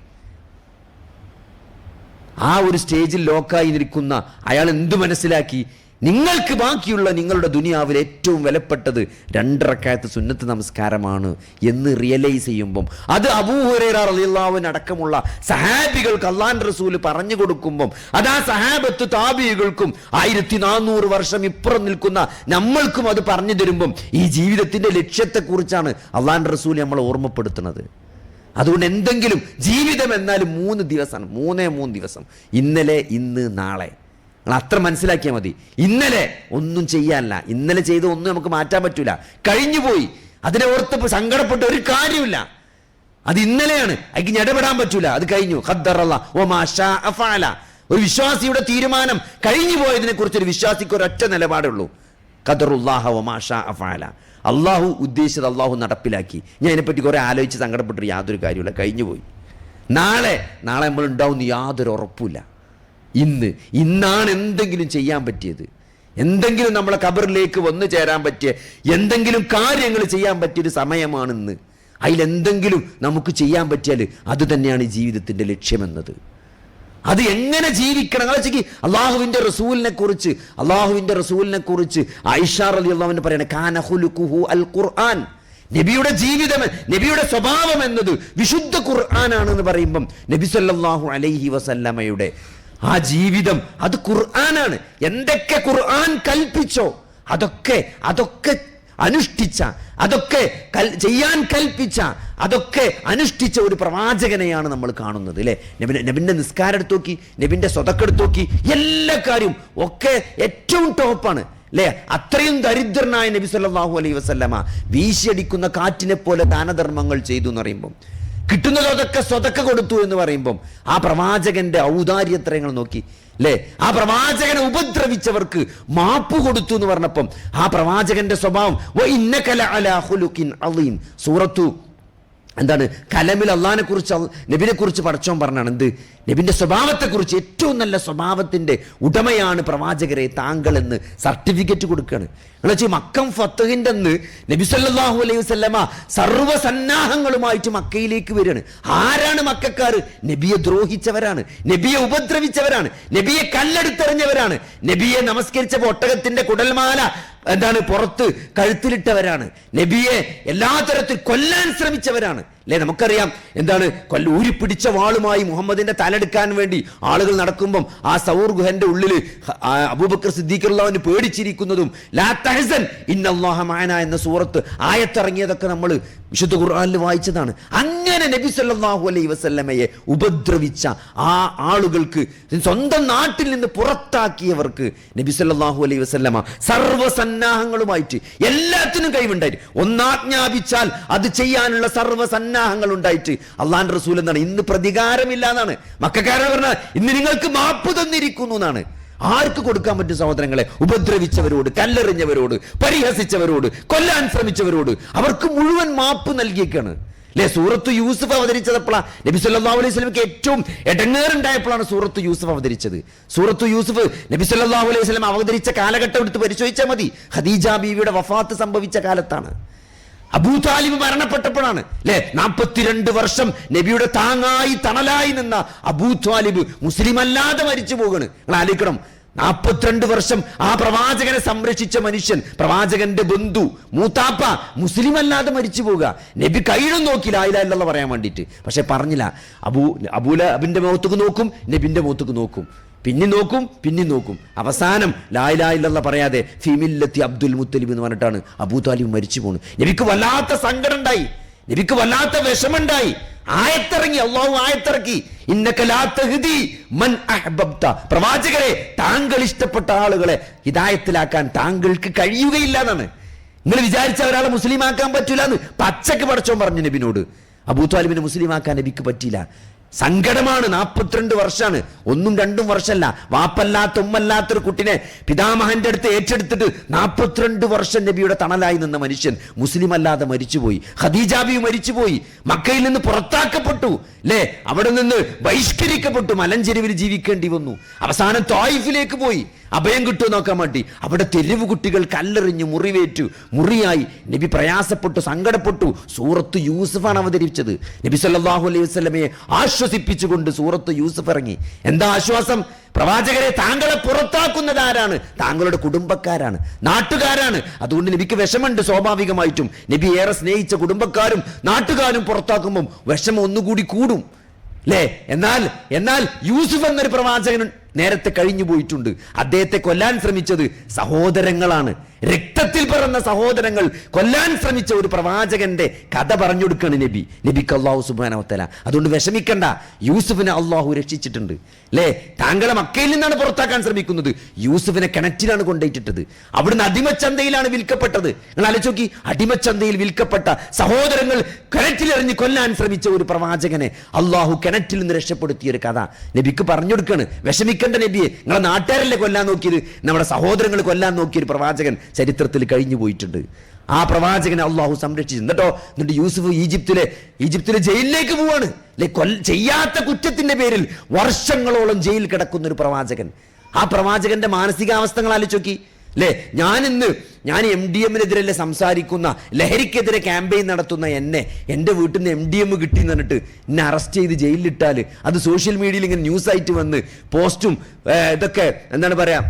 ആ ഒരു സ്റ്റേജിൽ ലോക്കായി നിൽക്കുന്ന അയാൾ എന്തു മനസ്സിലാക്കി? നിങ്ങൾക്ക് ബാക്കിയുള്ള നിങ്ങളുടെ ദുനിയാവിൽ ഏറ്റവും വിലപ്പെട്ടത് 2 റക്അത്ത് സുന്നത്ത് നമസ്കാരമാണ് എന്ന് റിയലൈസ് ചെയ്യുമ്പം, അത് അബൂ ഹുറൈറ റളിയല്ലാഹു അൻഹു അടക്കമുള്ള സഹാബികൾക്ക് അല്ലാഹുവിന്റെ റസൂൽ പറഞ്ഞു കൊടുക്കുമ്പം, അത് ആ സഹാബത്ത് താബിഈകൾക്കും 1400 വർഷം ഇപ്പുറം നിൽക്കുന്ന നമ്മൾക്കും അത് പറഞ്ഞു തരുമ്പം ഈ ജീവിതത്തിന്റെ ലക്ഷ്യത്തെക്കുറിച്ചാണ് അല്ലാഹുവിന്റെ റസൂൽ നമ്മളെ ഓർമ്മപ്പെടുത്തുന്നത്. അതുകൊണ്ട് എന്തെങ്കിലും ജീവിതം എന്നാലും 3 ദിവസമാണ്, 3 ദിവസം, ഇന്നലെ, ഇന്ന്, നാളെ. നിങ്ങൾ അത്ര മനസ്സിലാക്കിയാൽ മതി. ഇന്നലെ ഒന്നും ചെയ്യാനില്ല, ഇന്നലെ ചെയ്ത് ഒന്നും നമുക്ക് മാറ്റാൻ പറ്റൂല, കഴിഞ്ഞുപോയി. അതിനെ ഓർത്തപ്പോൾ സങ്കടപ്പെട്ട ഒരു കാര്യമില്ല. അത് ഇന്നലെയാണ്, അതിന് ഇടപെടാൻ പറ്റൂല, അത് കഴിഞ്ഞു. ഖദ്ദറല്ലാഹ് വമാ ശാഅ ഫഅല. ഒരു വിശ്വാസിയുടെ തീരുമാനം കഴിഞ്ഞു പോയതിനെ കുറിച്ച് ഒരു വിശ്വാസിക്ക് ഒരൊറ്റ നിലപാടുള്ളൂ, ഖദറുല്ലാഹ വമാ ശാഅ ഫഅല. അള്ളാഹു ഉദ്ദേശിച്ചത് അള്ളാഹു നടപ്പിലാക്കി. ഞാൻ അതിനെപ്പറ്റി കുറെ ആലോചിച്ച് സങ്കടപ്പെട്ടൊരു യാതൊരു കാര്യമില്ല, കഴിഞ്ഞുപോയി. നാളെ നമ്മൾ ഉണ്ടാവും യാതൊരു ഉറപ്പില്ല. ഇന്നാണ് എന്തെങ്കിലും ചെയ്യാൻ പറ്റിയത്, എന്തെങ്കിലും നമ്മളെ ഖബറിലേക്ക് വന്നു ചേരാൻ പറ്റിയ എന്തെങ്കിലും കാര്യങ്ങൾ ചെയ്യാൻ പറ്റിയൊരു സമയമാണിന്ന്. അതിലെന്തെങ്കിലും നമുക്ക് ചെയ്യാൻ പറ്റിയാൽ അത് തന്നെയാണ് ജീവിതത്തിന്റെ ലക്ഷ്യമെന്നത്. അത് എങ്ങനെ ജീവിക്കണം? അള്ളാഹുവിന്റെ റസൂലിനെ കുറിച്ച് ആയിഷ റളിയല്ലാഹു അൻഹ പറയണേ, കാന ഖുലുഖുഹു അൽ ഖുർആൻ. നബിയുടെ ജീവിതം, നബിയുടെ സ്വഭാവം എന്നത് വിശുദ്ധ ഖുർആനാണെന്ന് പറയുമ്പം നബി സല്ലല്ലാഹു അലൈഹി വസല്ലമയുടെ ആ ജീവിതം അത് ഖുർആനാണ്. എന്തൊക്കെ ഖുർആൻ കൽപ്പിച്ചോ അതൊക്കെ അനുഷ്ഠിച്ച, അതൊക്കെ ചെയ്യാൻ കൽപ്പിച്ച, അതൊക്കെ അനുഷ്ഠിച്ച ഒരു പ്രവാചകനെയാണ് നമ്മൾ കാണുന്നത്, അല്ലേ? നബിന്റെ നിസ്കാരം എടുത്ത് നോക്കി, നബിന്റെ സ്വതക്ക എടുത്ത് നോക്കി, എല്ലാ കാര്യവും ഒക്കെ ഏറ്റവും ടോപ്പാണ്, അല്ലേ? അത്രയും ദരിദ്രനായ നബി സല്ലല്ലാഹു അലൈഹി വസല്ലമ വീശിയടിക്കുന്ന കാറ്റിനെ പോലെ ദാനധർമ്മങ്ങൾ ചെയ്തു എന്ന് പറയുമ്പം, കിട്ടുന്നതൊക്കെ സ്വതക്ക കൊടുത്തു എന്ന് പറയുമ്പം, ആ പ്രവാചകന്റെ ഔദാര്യത്രയങ്ങൾ നോക്കി, അല്ലേ? ആ പ്രവാചകനെ ഉപദ്രവിച്ചവർക്ക് മാപ്പ് കൊടുത്തു എന്ന് പറഞ്ഞപ്പം ആ പ്രവാചകന്റെ സ്വഭാവം വഇന്നക ലഅലാ ഖുലുഖിൻ അളീം. സൂറത്തു എന്താണ് കലമിൽ അള്ളാഹിനെ കുറിച്ച്, നബിനെ കുറിച്ച് പടച്ചോൻ പറഞ്ഞാണ് എന്ത്? നബിന്റെ സ്വഭാവത്തെക്കുറിച്ച് ഏറ്റവും നല്ല സ്വഭാവത്തിന്റെ ഉടമയാണ് പ്രവാചകരെ താങ്കൾ എന്ന് സർട്ടിഫിക്കറ്റ് കൊടുക്കുകയാണ്. മക്കം ഫത്തഹിന്റെ അന്ന് നബി സല്ലല്ലാഹു അലൈഹി വസല്ലമ സർവ്വസന്നാഹങ്ങളുമായിട്ട് മക്കയിലേക്ക് വരികയാണ്. ആരാണ് മക്കക്കാർ? നബിയെ ദ്രോഹിച്ചവരാണ്, നബിയെ ഉപദ്രവിച്ചവരാണ്, നബിയെ കല്ലെടുത്തെറിഞ്ഞവരാണ്, നബിയെ നമസ്കരിച്ച ഒട്ടകത്തിന്റെ കുടൽമാല പുറത്ത് കഴുത്തിലിട്ടവരാണ്, നബിയെ എല്ലാ തരത്തിൽ കൊല്ലാൻ ശ്രമിച്ചവരാണ്, അല്ലെ? നമുക്കറിയാം ഊരിപ്പിടിച്ച വാളുമായി മുഹമ്മദിന്റെ തലെടുക്കാൻ വേണ്ടി ആളുകൾ നടക്കുമ്പം ആ സൗർ ഗുഹന്റെ ഉള്ളിൽ അബൂബക്കർ സിദ്ദീഖ് റളിയല്ലാഹു അൻഹു പേടിച്ചിരിക്കുന്നതും ലാ തഹ്സൻ ഇന്നല്ലാഹ മഅനാ എന്ന സൂറത്ത് ആയത്തിറങ്ങിയതൊക്കെ നമ്മൾ വിശുദ്ധ ഖുർആനിൽ വായിച്ചതാണ്. അങ്ങനെ നബി സല്ലല്ലാഹു അലൈഹി വസല്ലമയെ ഉപദ്രവിച്ച ആ ആളുകൾക്ക്, സ്വന്തം നാട്ടിൽ നിന്ന് പുറത്താക്കിയവർക്ക് നബി സല്ലല്ലാഹു അലൈഹി വസല്ലമ സർവ്വസന്നാഹങ്ങളുമായിട്ട് എല്ലാത്തിനും കഴിവുണ്ടായി. ഒന്നാജ്ഞാപിച്ചാൽ അത് ചെയ്യാനുള്ള സർവ്വസന്നാഹങ്ങൾ ഉണ്ടായിട്ട് അള്ളാഹുവിന്റെ റസൂൽ എന്താണ്? ഇന്ന് പ്രതികാരമില്ല എന്നാണ് മക്കക്കാരോട് പറഞ്ഞാൽ, ഇന്ന് നിങ്ങൾക്ക് മാപ്പ് തന്നിരിക്കുന്നു എന്നാണ്. ആർക്ക് കൊടുക്കാൻ പറ്റും സഹോദരങ്ങളെ? ഉപദ്രവിച്ചവരോട്, കല്ലെറിഞ്ഞവരോട്, പരിഹസിച്ചവരോട്, കൊല്ലാൻ ശ്രമിച്ചവരോട് അവർക്ക് മുഴുവൻ മാപ്പ് നൽകിയേക്കാണ്, അല്ലെ? സൂറത്ത് യൂസുഫ് അവതരിച്ചപ്പോഴാണ് നബി സല്ലല്ലാഹു അലൈഹി വസല്ലമയ്ക്ക് ഏറ്റവും ഇടങ്ങേറുണ്ടായപ്പോഴാണ് സൂറത്ത് യൂസുഫ് അവതരിച്ചത്. സൂറത്ത് യൂസുഫ് നബി സല്ലല്ലാഹു അലൈഹി വസല്ലം അവതരിച്ച കാലഘട്ടം എടുത്ത് പരിശോധിച്ചാൽ മതി. ഖദീജ ബീവിയുടെ വഫാത്ത് സംഭവിച്ച കാലത്താണ്. അബൂ താലിബ് മരണപ്പെട്ടപ്പോഴാണ്, അല്ലെ? 42 വർഷം നബിയുടെ താങ്ങായി തണലായി നിന്ന അബൂ താലിബ് മുസ്ലിം അല്ലാതെ മരിച്ചു പോവുകയാണ്. നിങ്ങൾ ആലോചിക്കണം, 42 വർഷം ആ പ്രവാചകനെ സംരക്ഷിച്ച മനുഷ്യൻ, പ്രവാചകന്റെ ബന്ധു, മൂത്താപ്പ മുസ്ലിം അല്ലാതെ മരിച്ചു പോവുക. നബി കൈഴും നോക്കി ലാ ഇലാഹ ഇല്ലല്ലാഹ് പറയാൻ വേണ്ടിയിട്ട്, പക്ഷെ പറഞ്ഞില്ല. അബൂലഹബിന്റെ മുഖത്തേക്ക് നോക്കും, നബിന്റെ മുഖത്തേക്ക് നോക്കും, പിന്നെ നോക്കും. അവസാനം ലാ ഇലാഹ ഇല്ലല്ലാഹ് പറയാതെ ഫീ മില്ലത്തി അബ്ദുൽ മുത്തലിബ് എന്ന് പറഞ്ഞിട്ടാണ് അബൂ താലിബ് മരിച്ചു പോകുന്നത്. നബിക്ക് വല്ലാത്ത സങ്കടം ഉണ്ടായി, നബിക്ക് വല്ലാത്ത വിഷമുണ്ടായി. ആയത്തിറങ്ങി, അള്ളാഹു ആയത്തിറക്കി, ഇന്നക ലാ തഹ്ദി മൻ അഹ്ബബ്ത. പ്രവാചകരെ, താങ്കൾ ഇഷ്ടപ്പെട്ട ആളുകളെ ഹിദായത്തിലാക്കാൻ താങ്കൾക്ക് കഴിയുകയില്ല എന്നാണ്. നിങ്ങൾ വിചാരിച്ച ഒരാളെ മുസ്ലിമാക്കാൻ പറ്റൂല എന്ന് പച്ചക്ക് പടച്ചോൻ പറഞ്ഞു നബിനോട്. അബൂ താലിബിനെ മുസ്ലിമാക്കാൻ നബിക്ക് പറ്റിയില്ല. സങ്കടമാണ്. 42 വർഷമാണ്, 1-2 വർഷമല്ല. വാപ്പല്ലാത്ത ഉമ്മല്ലാത്തൊരു കുട്ടിനെ പിതാമഹന്റെ അടുത്ത് ഏറ്റെടുത്തിട്ട് 42 വർഷം നബിയുടെ തണലായി നിന്ന മനുഷ്യൻ മുസ്ലിം അല്ലാതെ മരിച്ചുപോയി. ഖദീജ ബീവി മരിച്ചുപോയി, മക്കയിൽ നിന്ന് പുറത്താക്കപ്പെട്ടു, അല്ലേ? അവിടെ നിന്ന് ബഹിഷ്കരിക്കപ്പെട്ടു, മലഞ്ചെരുവിൽ ജീവിക്കേണ്ടി വന്നു. അവസാനം ത്വായിഫിലേക്ക് പോയി. അഭയം കിട്ടുമോ നോക്കാൻ വേണ്ടി അവിടെ തെരുവ് കുട്ടികൾ കല്ലെറിഞ്ഞ് മുറിയായി നബി പ്രയാസപ്പെട്ടു, സങ്കടപ്പെട്ടു. സൂറത്ത് യൂസുഫാണ് അവതരിപ്പിച്ചത്. നബി സല്ലല്ലാഹു അലൈഹി വസല്ലമയെ ആശ്വസിപ്പിച്ചുകൊണ്ട് സൂറത്ത് യൂസുഫ് ഇറങ്ങി. എന്താ ആശ്വാസം? പ്രവാചകരെ, താങ്കളെ പുറത്താക്കുന്നത് ആരാണ്? താങ്കളുടെ കുടുംബക്കാരാണ്, നാട്ടുകാരാണ്. അതുകൊണ്ട് നബിക്ക് വിഷമുണ്ട് സ്വാഭാവികമായിട്ടും. നബി ഏറെ സ്നേഹിച്ച കുടുംബക്കാരും നാട്ടുകാരും പുറത്താക്കുമ്പോൾ വിഷമം ഒന്നുകൂടി കൂടും അല്ലേ? എന്നാൽ യൂസുഫ് എന്നൊരു പ്രവാചകൻ നേരത്തെ കഴിഞ്ഞു പോയിട്ടുണ്ട്. അദ്ദേഹത്തെ കൊല്ലാൻ ശ്രമിച്ചത് സഹോദരങ്ങളാണ്. രക്തത്തിൽ പിറന്ന സഹോദരങ്ങൾ കൊല്ലാൻ ശ്രമിച്ച ഒരു പ്രവാചകന്റെ കഥ പറഞ്ഞു കൊടുക്കാണ് നബിക്ക് അല്ലാഹു സുബ്ഹാനഹു വ തആല. അതുകൊണ്ട് വിഷമിക്കണ്ട, യൂസുഫിനെ അല്ലാഹു രക്ഷിച്ചിട്ടുണ്ട് അല്ലേ? താങ്കളെ മക്കയിൽ നിന്നാണ് പുറത്താക്കാൻ ശ്രമിക്കുന്നത്, യൂസുഫിനെ കിണറ്റിലാണ് കൊണ്ടുപോയിട്ടിട്ടത്. അവിടുന്ന് അടിമച്ചന്തയിലാണ് വിൽക്കപ്പെട്ടത്. നിങ്ങൾ ആലോചിച്ച് നോക്കി, അടിമച്ചന്തയിൽ വിൽക്കപ്പെട്ട സഹോദരങ്ങൾ കിണറ്റിലെറിഞ്ഞ് കൊല്ലാൻ ശ്രമിച്ച ഒരു പ്രവാചകനെ അല്ലാഹു കിണറ്റിൽ നിന്ന് രക്ഷപ്പെടുത്തിയ ഒരു കഥ നബിക്ക് പറഞ്ഞു കൊടുക്കാണ്. വിഷമിക്കണ്ട നബിയെ, നിങ്ങളെ നാട്ടുകാരല്ലേ കൊല്ലാൻ നോക്കിയത്, നമ്മുടെ സഹോദരങ്ങൾ കൊല്ലാൻ നോക്കിയ ഒരു പ്രവാചകൻ ചരിത്രത്തിൽ കഴിഞ്ഞു പോയിട്ടുണ്ട്. ആ പ്രവാചകനെ അള്ളാഹു സംരക്ഷിച്ചു. എന്നിട്ട് യൂസുഫ് ഈജിപ്തിലെ ജയിലിലേക്ക് പോവാണ് അല്ലെ? ചെയ്യാത്ത കുറ്റത്തിന്റെ പേരിൽ വർഷങ്ങളോളം ജയിൽ കിടക്കുന്ന ഒരു പ്രവാചകൻ. ആ പ്രവാചകന്റെ മാനസികാവസ്ഥകൾ ആലോചിച്ച് നോക്കി അല്ലേ? ഞാൻ MDM-നെതിരെ സംസാരിക്കുന്ന, ലഹരിക്കെതിരെ ക്യാമ്പയിൻ നടത്തുന്ന എൻ്റെ വീട്ടിൽ നിന്ന് MDM കിട്ടി എന്ന് പറഞ്ഞിട്ട് എന്നെ അറസ്റ്റ് ചെയ്ത് ജയിലിലിട്ടാൽ അത് സോഷ്യൽ മീഡിയയിൽ ഇങ്ങനെ ന്യൂസ് ആയിട്ട് വന്ന് പോസ്റ്റും ഇതൊക്കെ എന്താണ് പറയാ,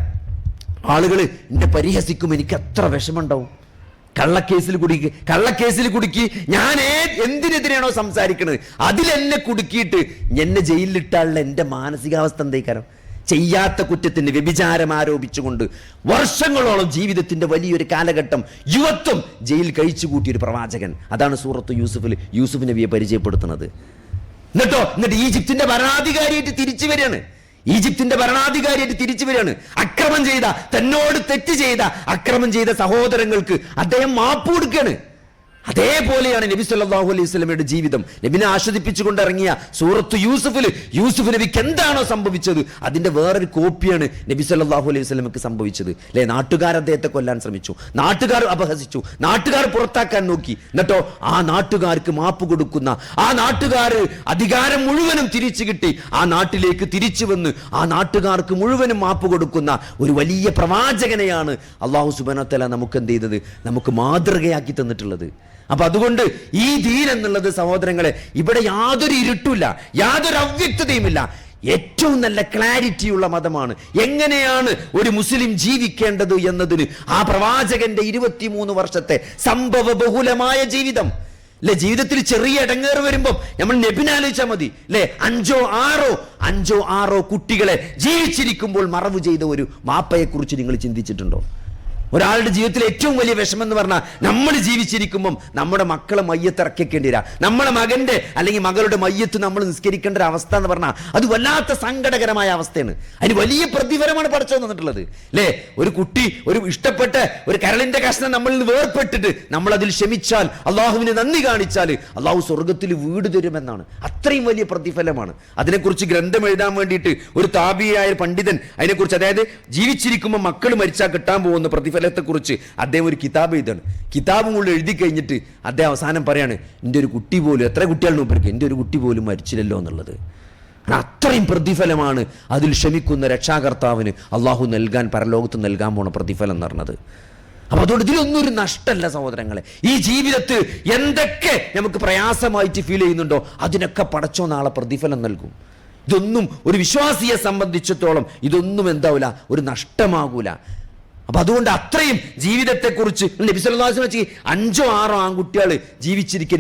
ആളുകൾ എന്നെ പരിഹസിക്കും. എനിക്ക് എത്ര വിഷമമുണ്ടാവും. കള്ളക്കേസിൽ കുടുക്കി ഞാൻ എന്തിനെതിരെയാണോ സംസാരിക്കുന്നത് അതിലെന്നെ കുടുക്കിയിട്ട് എന്നെ ജയിലിലിട്ടാലുള്ള എൻ്റെ മാനസികാവസ്ഥ എന്തേക്കാരം? ചെയ്യാത്ത കുറ്റത്തിന് വ്യഭിചാരം ആരോപിച്ചുകൊണ്ട് വർഷങ്ങളോളം ജീവിതത്തിന്റെ വലിയൊരു കാലഘട്ടം യുവത്വം ജയിൽ കഴിച്ചു കൂട്ടിയൊരു പ്രവാചകൻ. അതാണ് സൂറത്ത് യൂസുഫ് നബിയെ പരിചയപ്പെടുത്തുന്നത്. എന്നിട്ട് ഈജിപ്തിന്റെ ഭരണാധികാരിയായിട്ട് തിരിച്ചു വരികയാണ്. തന്നോട് തെറ്റ് ചെയ്ത അക്രമം ചെയ്ത സഹോദരങ്ങൾക്ക് അദ്ദേഹം മാപ്പ് കൊടുക്കുകയാണ്. അതേപോലെയാണ് നബി സല്ലല്ലാഹു അലൈഹി വസല്ലമയുടെ ജീവിതം. നബിനെ ആശ്വസിപ്പിച്ചുകൊണ്ട് ഇറങ്ങിയ സൂറത്ത് യൂസുഫ് നബിക്ക് എന്താണോ സംഭവിച്ചത് അതിന്റെ വേറൊരു കോപ്പിയാണ് നബി സല്ലല്ലാഹു അലൈഹി വസല്ലമക്ക് സംഭവിച്ചത് അല്ലേ? നാട്ടുകാർ അദ്ദേഹത്തെ കൊല്ലാൻ ശ്രമിച്ചു, നാട്ടുകാർ അപഹസിച്ചു, നാട്ടുകാർ പുറത്താക്കാൻ നോക്കി. എന്നിട്ടോ ആ നാട്ടുകാർക്ക് മാപ്പ് കൊടുക്കുന്ന, ആ നാട്ടുകാർ അധികാരം മുഴുവനും തിരിച്ചു കിട്ടി ആ നാട്ടിലേക്ക് തിരിച്ചു വന്ന് ആ നാട്ടുകാർക്ക് മുഴുവനും മാപ്പ് കൊടുക്കുന്ന ഒരു വലിയ പ്രവാചകനെയാണ് അല്ലാഹു സുബ്ഹാനഹു വ തആല നമുക്ക് എന്ത് ചെയ്തത്, നമുക്ക് മാതൃകയാക്കി തന്നിട്ടുള്ളത്. അപ്പൊ അതുകൊണ്ട് ഈ ദീൻ എന്നുള്ളത് സഹോദരങ്ങളെ, ഇവിടെ യാതൊരു ഇരുട്ടില്ല, യാതൊരു അവ്യക്തതയുമില്ല. ഏറ്റവും നല്ല ക്ലാരിറ്റിയുള്ള മതമാണ്. എങ്ങനെയാണ് ഒരു മുസ്ലിം ജീവിക്കേണ്ടത് എന്നതിന് ആ പ്രവാചകന്റെ 23 വർഷത്തെ സംഭവ ബഹുലമായ ജീവിതം അല്ലെ? ജീവിതത്തിൽ ചെറിയ ഇടങ്ങേറ് വരുമ്പോൾ നമ്മൾ നബിനെ ആലോചിച്ചാൽ മതി അല്ലെ? അഞ്ചോ ആറോ കുട്ടികളെ ജീവിച്ചിരിക്കുമ്പോൾ മറവ് ചെയ്ത ഒരു മാപ്പയെ കുറിച്ച് നിങ്ങൾ ചിന്തിച്ചിട്ടുണ്ടോ? ഒരാളുടെ ജീവിതത്തിൽ ഏറ്റവും വലിയ വിഷമം എന്ന് പറഞ്ഞാൽ നമ്മൾ ജീവിച്ചിരിക്കുമ്പം നമ്മുടെ മക്കളെ മയ്യത്ത് ഇറക്കിക്കേണ്ടി വരാ, നമ്മളെ മകന്റെ അല്ലെങ്കിൽ മകളുടെ മയ്യത്ത് നമ്മൾ നിസ്കരിക്കേണ്ട ഒരു അവസ്ഥ എന്ന് പറഞ്ഞാൽ അത് വല്ലാത്ത സങ്കടകരമായ അവസ്ഥയാണ്. അതിന് വലിയ പ്രതിഫലമാണ് പഠിച്ചു തന്നിട്ടുള്ളത് അല്ലേ? ഒരു കുട്ടി ഒരു ഇഷ്ടപ്പെട്ട ഒരു കരളിന്റെ കഷ്ണം നമ്മളിൽ നിന്ന് വേർപ്പെട്ടിട്ട് നമ്മൾ അതിൽ ക്ഷമിച്ചാൽ, അള്ളാഹുവിന് നന്ദി കാണിച്ചാൽ അള്ളാഹു സ്വർഗത്തിൽ വീട് തരുമെന്നാണ്. അത്രയും വലിയ പ്രതിഫലമാണ്. അതിനെക്കുറിച്ച് ഗ്രന്ഥം എഴുതാൻ വേണ്ടിയിട്ട് ഒരു താബിയായ പണ്ഡിതൻ അതിനെക്കുറിച്ച്, അതായത് ജീവിച്ചിരിക്കുമ്പോൾ മക്കൾ മരിച്ചാൽ കിട്ടാൻ പോകുന്ന പ്രതിഫലത്തെ കുറിച്ച് അദ്ദേഹം ഒരു കിതാബ് എഴുതാണ്. കിതാബ് മുകളിൽ എഴുതി കഴിഞ്ഞിട്ട് അദ്ദേഹം അവസാനം പറയാണ്, എൻ്റെ ഒരു കുട്ടി പോലും, എത്ര കുട്ടികൾ നോക്കി, എൻ്റെ ഒരു കുട്ടി പോലും മരിച്ചില്ലല്ലോ എന്നുള്ളത്. അത്രയും പ്രതിഫലമാണ് അതിൽ ക്ഷമിക്കുന്ന രക്ഷാകർത്താവിന് അള്ളാഹു പരലോകത്ത് നൽകാൻ പോണ പ്രതിഫലം എന്ന് പറഞ്ഞത്. അപ്പൊ അതുകൊണ്ട് ഇതിലൊന്നും ഒരു നഷ്ടമല്ല സഹോദരങ്ങളെ. ഈ ജീവിതത്തിൽ എന്തൊക്കെ നമുക്ക് പ്രയാസമായിട്ട് ഫീൽ ചെയ്യുന്നുണ്ടോ അതിനൊക്കെ പടച്ചോ നാളെ പ്രതിഫലം നൽകും. ഇതൊന്നും ഒരു വിശ്വാസിയെ സംബന്ധിച്ചിടത്തോളം ഇതൊന്നും എന്താവൂല, ഒരു നഷ്ടമാകൂല. അപ്പൊ അതുകൊണ്ട് അത്രയും ജീവിതത്തെക്കുറിച്ച് നബി സല്ലല്ലാഹു അലൈഹി വസല്ലം 5-6 ആൺകുട്ടികൾ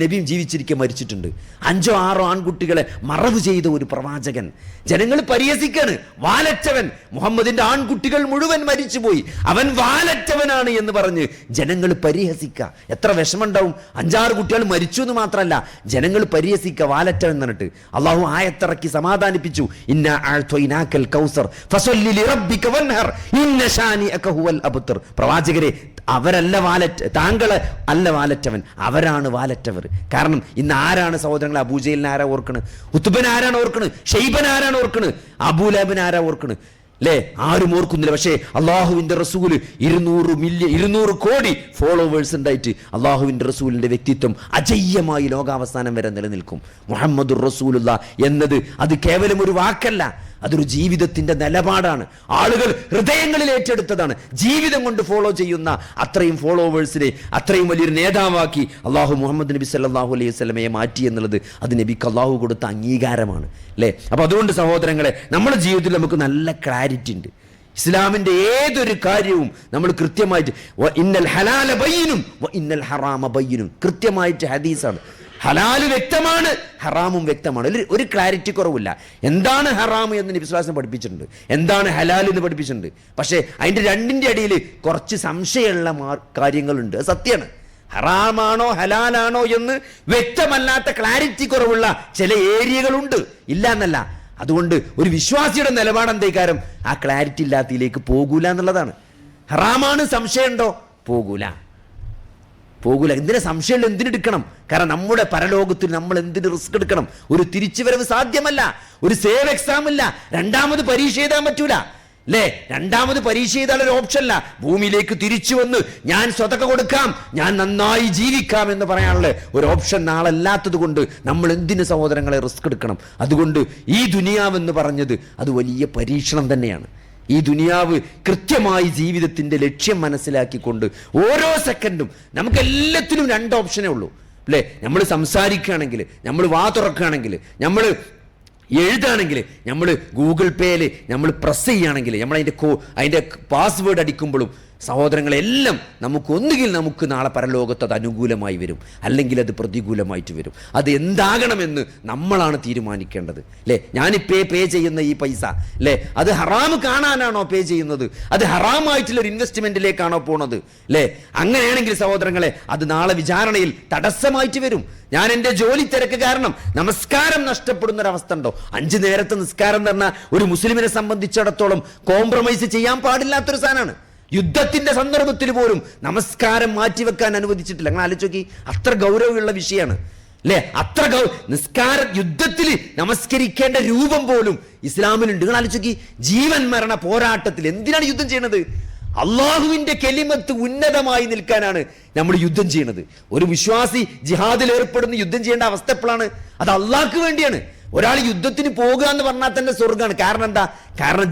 നബിയും ജീവിച്ചിരിക്കെ മരിച്ചിട്ടുണ്ട്. 5-6 ആൺകുട്ടികളെ മറവ് ചെയ്ത ഒരു പ്രവാചകൻ. ജനങ്ങൾ പരിഹസിക്കാണ്, വാലറ്റവൻ, മുഹമ്മദിന്റെ ആൺകുട്ടികൾ മുഴുവൻ മരിച്ചുപോയി, അവൻ വാലറ്റവനാണ് എന്ന് പറഞ്ഞ് ജനങ്ങൾ പരിഹസിക്കുക. എത്ര വിഷമമുണ്ടാവും. 5-6 കുട്ടികൾ മരിച്ചു എന്ന് മാത്രമല്ല, ജനങ്ങൾ പരിഹസിക്കുക, വാലറ്റവൻ എന്നിട്ട് അള്ളാഹു ആയത്തിറക്കി സമാധാനിപ്പിച്ചു. ഇന്നാ അഅ്തൈനാകൽ കൗസർ ഫസല്ലി ലിറബ്ബിക വൻഹർ ഇന്ന ശാനിഅക ഹുവൽ അബ്തർ. പ്രവാചകരെ, അവരല്ല താങ്കൾ അല്ല വാലറ്റവൻ, അവരാണ് വാലറ്റവർ. കാരണം ഇന്ന് ആരാണ് സഹോദരങ്ങളെ അബൂജഹലിനെ ആരാ ഓർക്കണ്, ഉത്ബൻ ആരാണ് ഓർക്കണ്, ഷൈബൻ ആരാണ് ഓർക്കണ്, അബൂലഹബിൻ ആരാ ഓർക്കണ് അല്ലേ? ആരും ഓർക്കുന്നില്ല. പക്ഷേ അള്ളാഹുവിന്റെ റസൂല് 200 കോടി ഫോളോവേഴ്സ് ഉണ്ടായിട്ട് അള്ളാഹുവിന്റെ റസൂലിന്റെ വ്യക്തിത്വം അജയ്യമായി ലോകാവസാനം വരെ നിലനിൽക്കും. മുഹമ്മദുർ റസൂലുള്ളാഹ് എന്നത് അത് കേവലം ഒരു വാക്കല്ല, അതൊരു ജീവിതത്തിന്റെ നിലപാടാണ്. ആളുകൾ ഹൃദയങ്ങളിൽ ഏറ്റെടുത്തതാണ്. ജീവിതം കൊണ്ട് ഫോളോ ചെയ്യുന്ന അത്രയും ഫോളോവേഴ്സിനെ അത്രയും വലിയൊരു നേതാവാക്കി അള്ളാഹു മുഹമ്മദ് നബി സല്ലല്ലാഹു അലൈഹി വസല്ലമയെ മാറ്റി എന്നുള്ളത് അത് നബിക്ക് അള്ളാഹു കൊടുത്ത അംഗീകാരമാണ് അല്ലേ. അപ്പൊ അതുകൊണ്ട് സഹോദരങ്ങളെ, നമ്മുടെ ജീവിതത്തിൽ നമുക്ക് നല്ല ക്ലാരിറ്റി ഉണ്ട്. ഇസ്ലാമിന്റെ ഏതൊരു കാര്യവും നമ്മൾ കൃത്യമായിട്ട് ഇന്നൽ ഹലാല ബയ്യിനും ഇന്നൽ ഹറാമ ബയ്യിനും കൃത്യമായിട്ട് ഹദീസാണ്. ഹലാല് വ്യക്തമാണ്, ഹറാമും വ്യക്തമാണ്. ഒരു ക്ലാരിറ്റി കുറവില്ല. എന്താണ് ഹറാം എന്ന് നബി സ്വല്ലല്ലാഹു അലൈഹി വസല്ലം പഠിപ്പിച്ചിട്ടുണ്ട്, എന്താണ് ഹലാൽ എന്ന് പഠിപ്പിച്ചിട്ടുണ്ട്. പക്ഷേ അതിന്റെ രണ്ടിന്റെ അടിയിൽ കുറച്ച് സംശയമുള്ള കാര്യങ്ങളുണ്ട്. സത്യമാണ്. ഹറാമാണോ ഹലാലാണോ എന്ന് വ്യക്തമല്ലാത്ത ക്ലാരിറ്റി കുറവുള്ള ചില ഏരിയകളുണ്ട്, ഇല്ല എന്നല്ല. അതുകൊണ്ട് ഒരു വിശ്വാസിയുടെ നിലപാട് എന്തേക്കാരം ആ ക്ലാരിറ്റി ഇല്ലാത്തതിലേക്ക് പോകൂല എന്നുള്ളതാണ്. ഹറാമാണ്, സംശയമുണ്ടോ? പോകൂല. എന്തിനാ സംശയമുള്ള, എന്തിനെടുക്കണം? കാരണം നമ്മുടെ പരലോകത്തിൽ നമ്മൾ എന്തിന് റിസ്ക് എടുക്കണം? ഒരു തിരിച്ചുവരവ് സാധ്യമല്ല, ഒരു സേവ് എക്സാം ഇല്ല, രണ്ടാമത് പരീക്ഷ എഴുതാൻ പറ്റൂല അല്ലേ. രണ്ടാമത് പരീക്ഷ ചെയ്താൽ ഒരു ഓപ്ഷൻ അല്ല. ഭൂമിയിലേക്ക് തിരിച്ചു വന്ന് ഞാൻ സ്വതക്ക കൊടുക്കാം, ഞാൻ നന്നായി ജീവിക്കാം എന്ന് പറയാനുള്ള ഒരു ഓപ്ഷൻ നാളല്ലാത്തത് കൊണ്ട് നമ്മൾ എന്തിന് സഹോദരങ്ങളെ റിസ്ക് എടുക്കണം? അതുകൊണ്ട് ഈ ദുനിയാവെന്ന് പറഞ്ഞത് അത് വലിയ പരീക്ഷണം തന്നെയാണ്. ഈ ദുനിയാവ് കൃത്യമായി ജീവിതത്തിന്റെ ലക്ഷ്യം മനസ്സിലാക്കിക്കൊണ്ട് ഓരോ സെക്കൻഡും നമുക്ക് എല്ലാത്തിനും രണ്ട് ഓപ്ഷനേ ഉള്ളൂ അല്ലേ. നമ്മൾ സംസാരിക്കുകയാണെങ്കിൽ, നമ്മൾ വാ തുറക്കുകയാണെങ്കിൽ, നമ്മൾ എഴുതാണെങ്കിൽ, നമ്മൾ ഗൂഗിൾ പേയിൽ നമ്മൾ പ്രസ് ചെയ്യുകയാണെങ്കിൽ, നമ്മൾ അതിൻ്റെ പാസ്വേഡ് അടിക്കുമ്പോഴും സഹോദരങ്ങളെല്ലാം ഒന്നുകിൽ നമുക്ക് നാളെ പരലോകത്ത് അത് അനുകൂലമായി വരും, അല്ലെങ്കിൽ അത് പ്രതികൂലമായിട്ട് വരും. അത് എന്താകണമെന്ന് നമ്മളാണ് തീരുമാനിക്കേണ്ടത് അല്ലേ. ഞാനിപ്പോ പേ ചെയ്യുന്ന ഈ പൈസ അല്ലേ, അത് ഹറാം കാണാനാണോ പേ ചെയ്യുന്നത്? അത് ഹറാമായിട്ടുള്ളൊരു ഇൻവെസ്റ്റ്മെന്റിലേക്കാണോ പോണത് അല്ലേ? അങ്ങനെയാണെങ്കിൽ സഹോദരങ്ങളെ, അത് നാളെ വിചാരണയിൽ തടസ്സമായിട്ട് വരും. ഞാൻ എൻ്റെ ജോലി തിരക്ക് കാരണം നമസ്കാരം നഷ്ടപ്പെടുന്ന ഒരവസ്ഥ ഉണ്ടോ? 5 നേരത്തെ നിസ്കാരം എന്ന് പറഞ്ഞാൽ ഒരു മുസ്ലിമിനെ സംബന്ധിച്ചിടത്തോളം കോംപ്രമൈസ് ചെയ്യാൻ പാടില്ലാത്തൊരു സാധനമാണ്. യുദ്ധത്തിന്റെ സന്ദർഭത്തിൽ പോലും നമസ്കാരം മാറ്റിവെക്കാൻ അനുവദിച്ചിട്ടില്ല. അങ്ങനെ ആലോചിച്ച് നോക്കി, അത്ര ഗൗരവമുള്ള വിഷയമാണ് അല്ലേ. അത്ര നിസ്കാരം, യുദ്ധത്തിൽ നമസ്കരിക്കേണ്ട രൂപം പോലും ഇസ്ലാമിലുണ്ട്. നിങ്ങൾ ആലോചിച്ച് നോക്കി, ജീവൻ മരണ പോരാട്ടത്തിൽ എന്തിനാണ് യുദ്ധം ചെയ്യുന്നത്? അള്ളാഹുവിന്റെ കെലിമത്ത് ഉന്നതമായി നിൽക്കാനാണ് നമ്മൾ യുദ്ധം ചെയ്യുന്നത്. ഒരു വിശ്വാസി ജിഹാദിൽ ഏർപ്പെടുന്ന യുദ്ധം ചെയ്യേണ്ട അവസ്ഥ എപ്പോഴാണ്? അത് അള്ളാഹ്ക്ക് വേണ്ടിയാണ്. ഒരാൾ യുദ്ധത്തിന് പോകുക എന്ന് പറഞ്ഞാൽ തന്നെ സ്വർഗ്ഗമാണ്. കാരണം എന്താ? കാരണം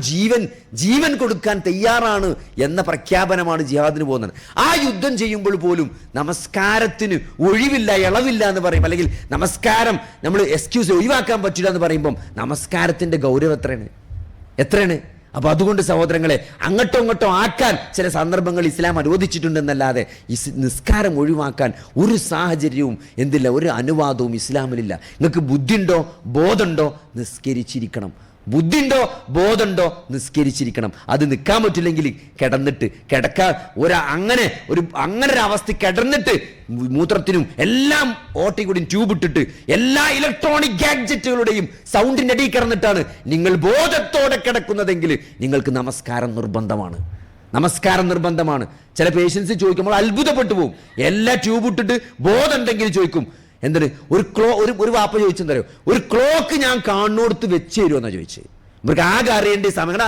ജീവൻ കൊടുക്കാൻ തയ്യാറാണ് എന്ന പ്രഖ്യാപനമാണ് ജിഹാദിന് പോകുന്നത്. ആ യുദ്ധം ചെയ്യുമ്പോൾ പോലും നമസ്കാരത്തിന് ഒഴിവില്ല, ഇളവില്ല എന്ന് പറയും, അല്ലെങ്കിൽ നമസ്കാരം നമ്മൾ എക്സ്ക്യൂസ് ഒഴിവാക്കാൻ പറ്റില്ല എന്ന് പറയുമ്പം നമസ്കാരത്തിന്റെ ഗൗരവം എത്രയാണ്? അപ്പൊ അതുകൊണ്ട് സഹോദരങ്ങളെ, അങ്ങോട്ടോ ആക്കാൻ ചില സന്ദർഭങ്ങൾ ഇസ്ലാം അനുവദിച്ചിട്ടുണ്ടെന്നല്ലാതെ നിസ്കാരം ഒഴിവാക്കാൻ ഒരു സാഹചര്യവും എന്തില്ല, ഒരു അനുവാദവും ഇസ്ലാമിലില്ല. നിങ്ങൾക്ക് ബുദ്ധിയുണ്ടോ, ബോധമുണ്ടോ, നിസ്കരിച്ചിരിക്കണം. ബുദ്ധിയുണ്ടോ, ബോധമുണ്ടോ, നിസ്കരിച്ചിരിക്കണം. അത് നിൽക്കാൻ പറ്റില്ലെങ്കിൽ അങ്ങനെ ഒരു അവസ്ഥ കിടന്നിട്ട് മൂത്രത്തിനും എല്ലാം ഓട്ടിക്കൂടി ട്യൂബ് ഇട്ടിട്ട് എല്ലാ ഇലക്ട്രോണിക് ഗാഡ്ജറ്റുകളുടെയും സൗണ്ടിന്റെ അടിയിൽ കിടന്നിട്ടാണ് നിങ്ങൾ ബോധത്തോടെ കിടക്കുന്നതെങ്കിൽ നിങ്ങൾക്ക് നമസ്കാരം നിർബന്ധമാണ്. ചില പേഷ്യൻസ് ചോദിക്കുമ്പോൾ അത്ഭുതപ്പെട്ടു പോകും. എല്ലാ ട്യൂബ് ഇട്ടിട്ട് ബോധം ഉണ്ടെങ്കിൽ ചോദിക്കും, എന്തിന് ഒരു വാപ്പ ചോദിച്ചെന്തറിയോ, ഒരു ക്ലോക്ക് ഞാൻ കാണുന്നിടത്ത് വെച്ച് തരുമെന്നാ ചോദിച്ചത്. ഇവർക്ക് ആകെ അറിയേണ്ട സമയം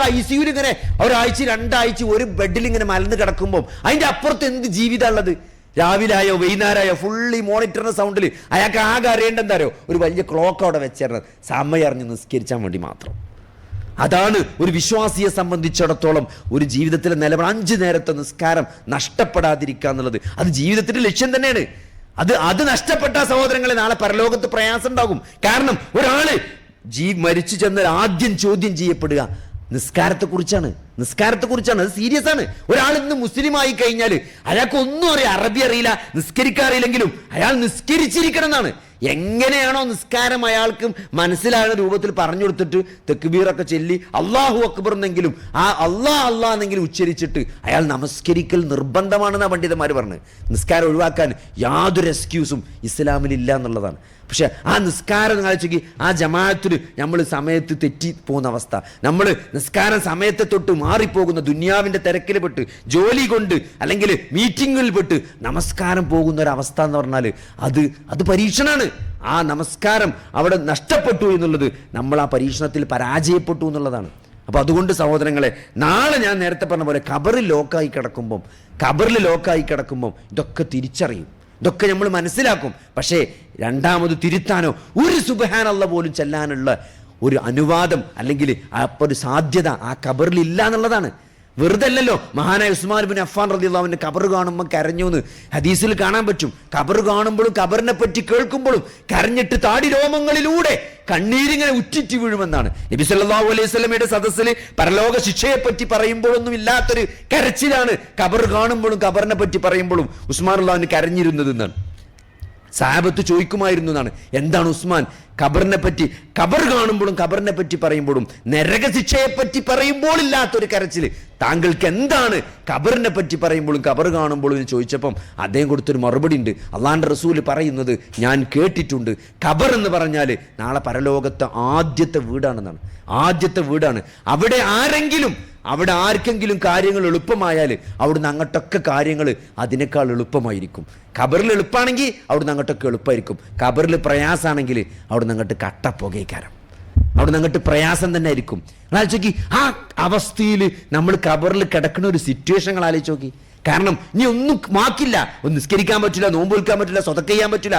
ICU ഇങ്ങനെ ഒരാഴ്ച 2 ആഴ്ച ഒരു ബെഡിൽ ഇങ്ങനെ മലന്ന് കിടക്കുമ്പോൾ അതിന്റെ അപ്പുറത്ത് എന്ത് ജീവിതം ഉള്ളത്? രാവിലായോ വൈകുന്നേരമായോ ഫുള്ളി മോണിറ്ററിന്റെ സൗണ്ടിൽ അയാൾക്ക് ആകെ അറിയേണ്ട എന്താരോ, ഒരു വലിയ ക്ലോക്ക് അവിടെ വെച്ചിരുന്നത് സമയം അറിഞ്ഞ് നിസ്കരിച്ചാൻ വേണ്ടി മാത്രം. അതാണ് ഒരു വിശ്വാസിയെ സംബന്ധിച്ചിടത്തോളം ഒരു ജീവിതത്തിലെ നിലപാട്. 5 നേരത്തെ നിസ്കാരം നഷ്ടപ്പെടാതിരിക്കുക എന്നുള്ളത് അത് ജീവിതത്തിന്റെ ലക്ഷ്യം തന്നെയാണ്. അത് നഷ്ടപ്പെട്ട സഹോദരങ്ങളെ നാളെ പരലോകത്ത് പ്രയാസം ഉണ്ടാകും. കാരണം ഒരാള് മരിച്ചു ചെന്നാൽ ആദ്യം ചോദ്യം ചെയ്യപ്പെടുക നിസ്കാരത്തെക്കുറിച്ചാണ്. അത് സീരിയസ് ആണ്. ഒരാൾ ഇന്ന് മുസ്ലിം ആയി കഴിഞ്ഞാൽ അയാൾക്ക് ഒന്നും അറബി അറിയില്ല, നിസ്കരിക്കാറില്ലെങ്കിലും അയാൾ നിസ്കരിച്ചിരിക്കണം എന്നാണ്. എങ്ങനെയാണോ നിസ്കാരം അയാൾക്ക് മനസ്സിലാകുന്ന രൂപത്തിൽ പറഞ്ഞു കൊടുത്തിട്ട് തക്ബീറൊക്കെ ചൊല്ലി അല്ലാഹു അക്ബർ എന്നെങ്കിലും ആ അല്ലാ എന്നെങ്കിലും ഉച്ചരിച്ചിട്ട് അയാൾ നമസ്കരിക്കൽ നിർബന്ധമാണെന്നാണ് പണ്ഡിതന്മാർ പറഞ്ഞത്. നിസ്കാരം ഒഴിവാക്കാൻ യാതൊരു എക്സ്ക്യൂസും ഇസ്ലാമിലില്ല എന്നുള്ളതാണ്. പക്ഷെ ആ നിസ്കാരം ആലോചിക്ക്, ആ ജമാഅത്തിൽ നമ്മൾ സമയത്ത് തെറ്റി പോകുന്ന അവസ്ഥ, നമ്മൾ നിസ്കാരം സമയത്തെ തൊട്ട് മാറിപ്പോകുന്ന ദുനിയാവിന്റെ തിരക്കിൽ പെട്ട്, ജോലി കൊണ്ട് അല്ലെങ്കിൽ മീറ്റിങ്ങിൽ പെട്ട് നമസ്കാരം പോകുന്ന ഒരവസ്ഥ എന്ന് പറഞ്ഞാൽ അത് പരീക്ഷണമാണ്. ആ നമസ്കാരം അവിടെ നഷ്ടപ്പെട്ടു എന്നുള്ളത് നമ്മൾ ആ പരീക്ഷണത്തിൽ പരാജയപ്പെട്ടു എന്നുള്ളതാണ്. അപ്പൊ അതുകൊണ്ട് സഹോദരങ്ങളെ, നാളെ ഞാൻ നേരത്തെ പറഞ്ഞ പോലെ ഖബറിൽ ലോക്കായി കിടക്കുമ്പം ഇതൊക്കെ തിരിച്ചറിയും, ഇതൊക്കെ നമ്മൾ മനസ്സിലാക്കും. പക്ഷേ രണ്ടാമത് തിരുത്താനോ ഒരു സുബ്ഹാനല്ലാഹ് പോലും ചെല്ലാനുള്ള ഒരു അനുവാദം അല്ലെങ്കിൽ ഒരു സാധ്യത ആ ഖബറിൽ ഇല്ല എന്നുള്ളതാണ്. വെറുതെ അല്ലല്ലോ മഹാനായ ഉസ്മാൻ ഇബ്നു അഫ്ഫാൻ റളിയല്ലാഹു അൻഹു ഖബർ കാണുമ്പോൾ കരഞ്ഞു എന്ന് ഹദീസിൽ കാണാൻ പറ്റും. ഖബർ കാണുമ്പോഴും ഖബറിനെ പറ്റി കേൾക്കുമ്പോഴും കരഞ്ഞിട്ട് താടി രോമങ്ങളിലൂടെ കണ്ണീരിങ്ങനെ ഉറ്റിറ്റ് വീഴുമെന്നാണ്. നബി സല്ലല്ലാഹു അലൈഹി വസല്ലമയുടെ സദസ്സിൽ പരലോക ശിക്ഷയെ പറ്റി പറയുമ്പോഴൊന്നും ഇല്ലാത്തൊരു കരച്ചിലാണ് ഖബർ കാണുമ്പോഴും ഖബറിനെ പറ്റി പറയുമ്പോഴും ഉസ്മാൻ റളിയല്ലാഹു അൻഹു കരഞ്ഞിരുന്നത് എന്നാണ്. സഹാബത്ത് ചോദിക്കുമായിരുന്നു എന്നാണ്, എന്താണ് ഉസ്മാൻ ഖബറിനെ പറ്റി, ഖബർ കാണുമ്പോഴും ഖബറിനെ പറ്റി പറയുമ്പോഴും നരകശിക്ഷയെ പറ്റി പറയുമ്പോൾ ഇല്ലാത്തൊരു കരച്ചിൽ താങ്കൾക്ക് എന്താണ് ഖബറിനെ പറ്റി പറയുമ്പോഴും ഖബർ കാണുമ്പോഴും എന്ന് ചോദിച്ചപ്പം അദ്ദേഹം കൊടുത്തൊരു മറുപടി ഉണ്ട്. അള്ളാഹുവിൻ്റെ റസൂൽ പറയുന്നത് ഞാൻ കേട്ടിട്ടുണ്ട്, ഖബർ എന്ന് പറഞ്ഞാൽ നാളെ പരലോകത്തെ ആദ്യത്തെ വീടാണെന്നാണ്. ആദ്യത്തെ വീടാണ്. അവിടെ ആർക്കെങ്കിലും കാര്യങ്ങൾ എളുപ്പമായാൽ അവിടുന്ന് അങ്ങോട്ടൊക്കെ കാര്യങ്ങൾ അതിനേക്കാൾ എളുപ്പമായിരിക്കും. ഖബറിൽ എളുപ്പമാണെങ്കിൽ അവിടുന്ന് അങ്ങോട്ടൊക്കെ എളുപ്പമായിരിക്കും. ഖബറിൽ പ്രയാസമാണെങ്കിൽ അവിടുന്ന് അങ്ങോട്ട് കട്ടപ്പുകയ്ക്കാരം, അവിടുന്ന് അങ്ങോട്ട് പ്രയാസം തന്നെ ആയിരിക്കും. ആലോചിച്ച് നോക്കി, ആ അവസ്ഥയിൽ നമ്മൾ ഖബറിൽ കിടക്കുന്ന ഒരു സിറ്റുവേഷൻ ആലോചിച്ച് നോക്കി. കാരണം ഇനി ഒന്നും മാക്കില്ല, ഒന്ന് നിസ്കരിക്കാൻ പറ്റില്ല, നോമ്പ് വിൽക്കാൻ പറ്റില്ല, സ്വതക്ക ചെയ്യാൻ പറ്റില്ല,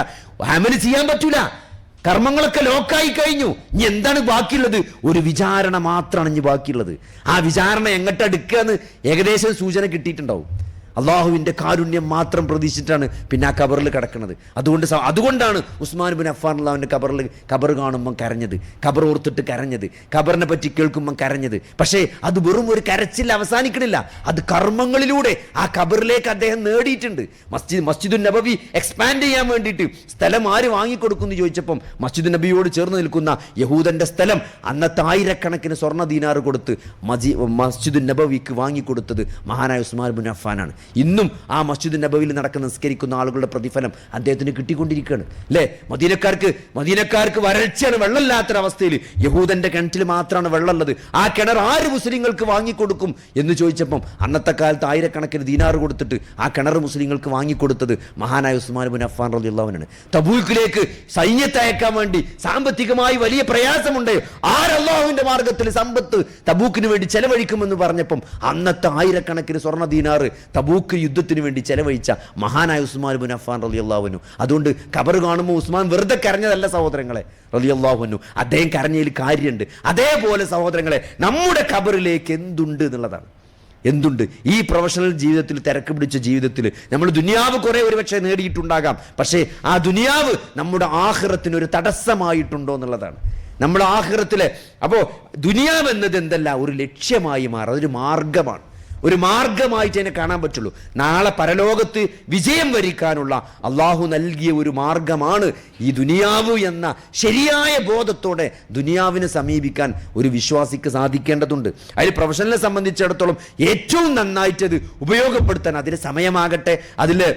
അമല് ചെയ്യാൻ പറ്റില്ല, കർമ്മങ്ങളൊക്കെ ലോക്കായി കഴിഞ്ഞു. ഇനി എന്താണ് ബാക്കിയുള്ളത്? ഒരു വിചാരണ മാത്രമാണ് ഇനി ബാക്കിയുള്ളത്. ആ വിചാരണ എങ്ങോട്ടെടുക്കുക എന്ന് ഏകദേശം സൂചന കിട്ടിയിട്ടുണ്ടാവും. അള്ളാഹുവിൻ്റെ കാരുണ്യം മാത്രം പ്രതീക്ഷിച്ചിട്ടാണ് പിന്നെ ആ ഖബറിൽ കിടക്കുന്നത്. അതുകൊണ്ടാണ് ഉസ്മാൻ ഇബ്നു അഫ്ഫാൻ അള്ളാഹുവിൻ്റെ ഖബർ കാണുമ്പം കരഞ്ഞത്, ഖബർ ഓർത്തിട്ട് കരഞ്ഞത്, ഖബറിനെ പറ്റി കേൾക്കുമ്പം കരഞ്ഞത്. പക്ഷേ അത് വെറും ഒരു കരച്ചിൽ അവസാനിക്കണില്ല, അത് കർമ്മങ്ങളിലൂടെ ആ ഖബറിലേക്ക് അദ്ദേഹം നേടിയിട്ടുണ്ട്. മസ്ജിദുൻ നബവി എക്സ്പാൻഡ് ചെയ്യാൻ വേണ്ടിയിട്ട് സ്ഥലം ആര് വാങ്ങിക്കൊടുക്കുമെന്ന് ചോദിച്ചപ്പം മസ്ജിദുൻ നബിയോട് ചേർന്ന് നിൽക്കുന്ന യഹൂദൻ്റെ സ്ഥലം അന്നത്തെ ആയിരക്കണക്കിന് സ്വർണ്ണ ദീനാർ കൊടുത്ത് മസ്ജിദുൻ നബവിക്ക് വാങ്ങിക്കൊടുത്തത് മഹാനായ ഉസ്മാൻ ഇബ്നു അഫ്ഫാനാണ്. ഇന്നും ആ മസ്ജിദ് നബവിയിൽ നടക്കുന്ന നിസ്കരിക്കുന്ന ആളുകളുടെ പ്രതിഫലം അദ്ദേഹത്തിന് കിട്ടിക്കൊണ്ടിരിക്കുകയാണ് അല്ലേ. മദീനക്കാർക്ക് വരൾച്ചയാണ്, വെള്ളമില്ലാത്തൊരവസ്ഥയിൽ യഹൂദന്റെ കിണറ്റിൽ മാത്രമാണ് വെള്ളമുള്ളത്. ആ കിണർ ആര് മുസ്ലിങ്ങൾക്ക് വാങ്ങിക്കൊടുക്കും എന്ന് ചോദിച്ചപ്പം അന്നത്തെ കാലത്ത് ആയിരക്കണക്കിന് ദീനാർ കൊടുത്തിട്ട് ആ കിണർ മുസ്ലിങ്ങൾക്ക് വാങ്ങിക്കൊടുത്തത് മഹാനായ ഉസ്മാൻ ഇബ്നു അഫ്ഫാൻ റളിയല്ലാഹു അൻഹു. തബൂക്കിലേക്ക് സൈന്യത്തെ അയക്കാൻ വേണ്ടി സാമ്പത്തികമായി വലിയ പ്രയാസമുണ്ട്. അല്ലാഹുവിന്റെ മാർഗത്തിൽ സമ്പത്ത് തബൂക്കിന് വേണ്ടി ചെലവഴിക്കുമെന്ന് പറഞ്ഞപ്പം അന്നത്തെ ആയിരക്കണക്കിന് സ്വർണ്ണ ദീനാർ തബൂക്ക് യുദ്ധത്തിന് വേണ്ടി ചെലവഴിച്ച മഹാനായ ഉസ്മാൻ ഇബ്നു അഫ്ഫാൻ റളിയല്ലാഹു അൻഹു. അതുകൊണ്ട് ഖബർ കാണുമ്പോൾ ഉസ്മാൻ വെറുതെ കരഞ്ഞതല്ല സഹോദരങ്ങളെ റളിയല്ലാഹു അൻഹു, അദ്ദേഹം കരഞ്ഞതിൽ കാര്യമുണ്ട്. അതേപോലെ സഹോദരങ്ങളെ നമ്മുടെ ഖബറിലേക്ക് എന്തുണ്ട് എന്നുള്ളതാണ്. എന്തുണ്ട് ഈ പ്രൊഫഷണൽ ജീവിതത്തിൽ, തിരക്ക് പിടിച്ച ജീവിതത്തിൽ നമ്മൾ ദുനിയാവ് കുറെ ഒരുപക്ഷെ നേടിയിട്ടുണ്ടാകാം, പക്ഷേ ആ ദുനിയാവ് നമ്മുടെ ആഖിറത്തിന് ഒരു തടസ്സമായിട്ടുണ്ടോ എന്നുള്ളതാണ്. നമ്മുടെ ആഖിറത്തിലെ അപ്പോൾ ദുനിയാവ് എന്നത് എന്തല്ല, ഒരു ലക്ഷ്യമായി മാറും, അതൊരു മാർഗമാണ്. ഒരു മാർഗമായിട്ട് അതിനെ കാണാൻ പറ്റുള്ളൂ. നാളെ പരലോകത്ത് വിജയം വരിക്കാനുള്ള അള്ളാഹു നൽകിയ ഒരു മാർഗമാണ് ഈ ദുനിയാവ് എന്ന ശരിയായ ബോധത്തോടെ ദുനിയാവിനെ സമീപിക്കാൻ ഒരു വിശ്വാസിക്ക് സാധിക്കേണ്ടതുണ്ട്. അതിൽ പ്രൊഫഷണലിനെ സംബന്ധിച്ചിടത്തോളം ഏറ്റവും നന്നായിട്ടത് ഉപയോഗപ്പെടുത്താൻ അതിന് സമയമാകട്ടെ, അതിലെ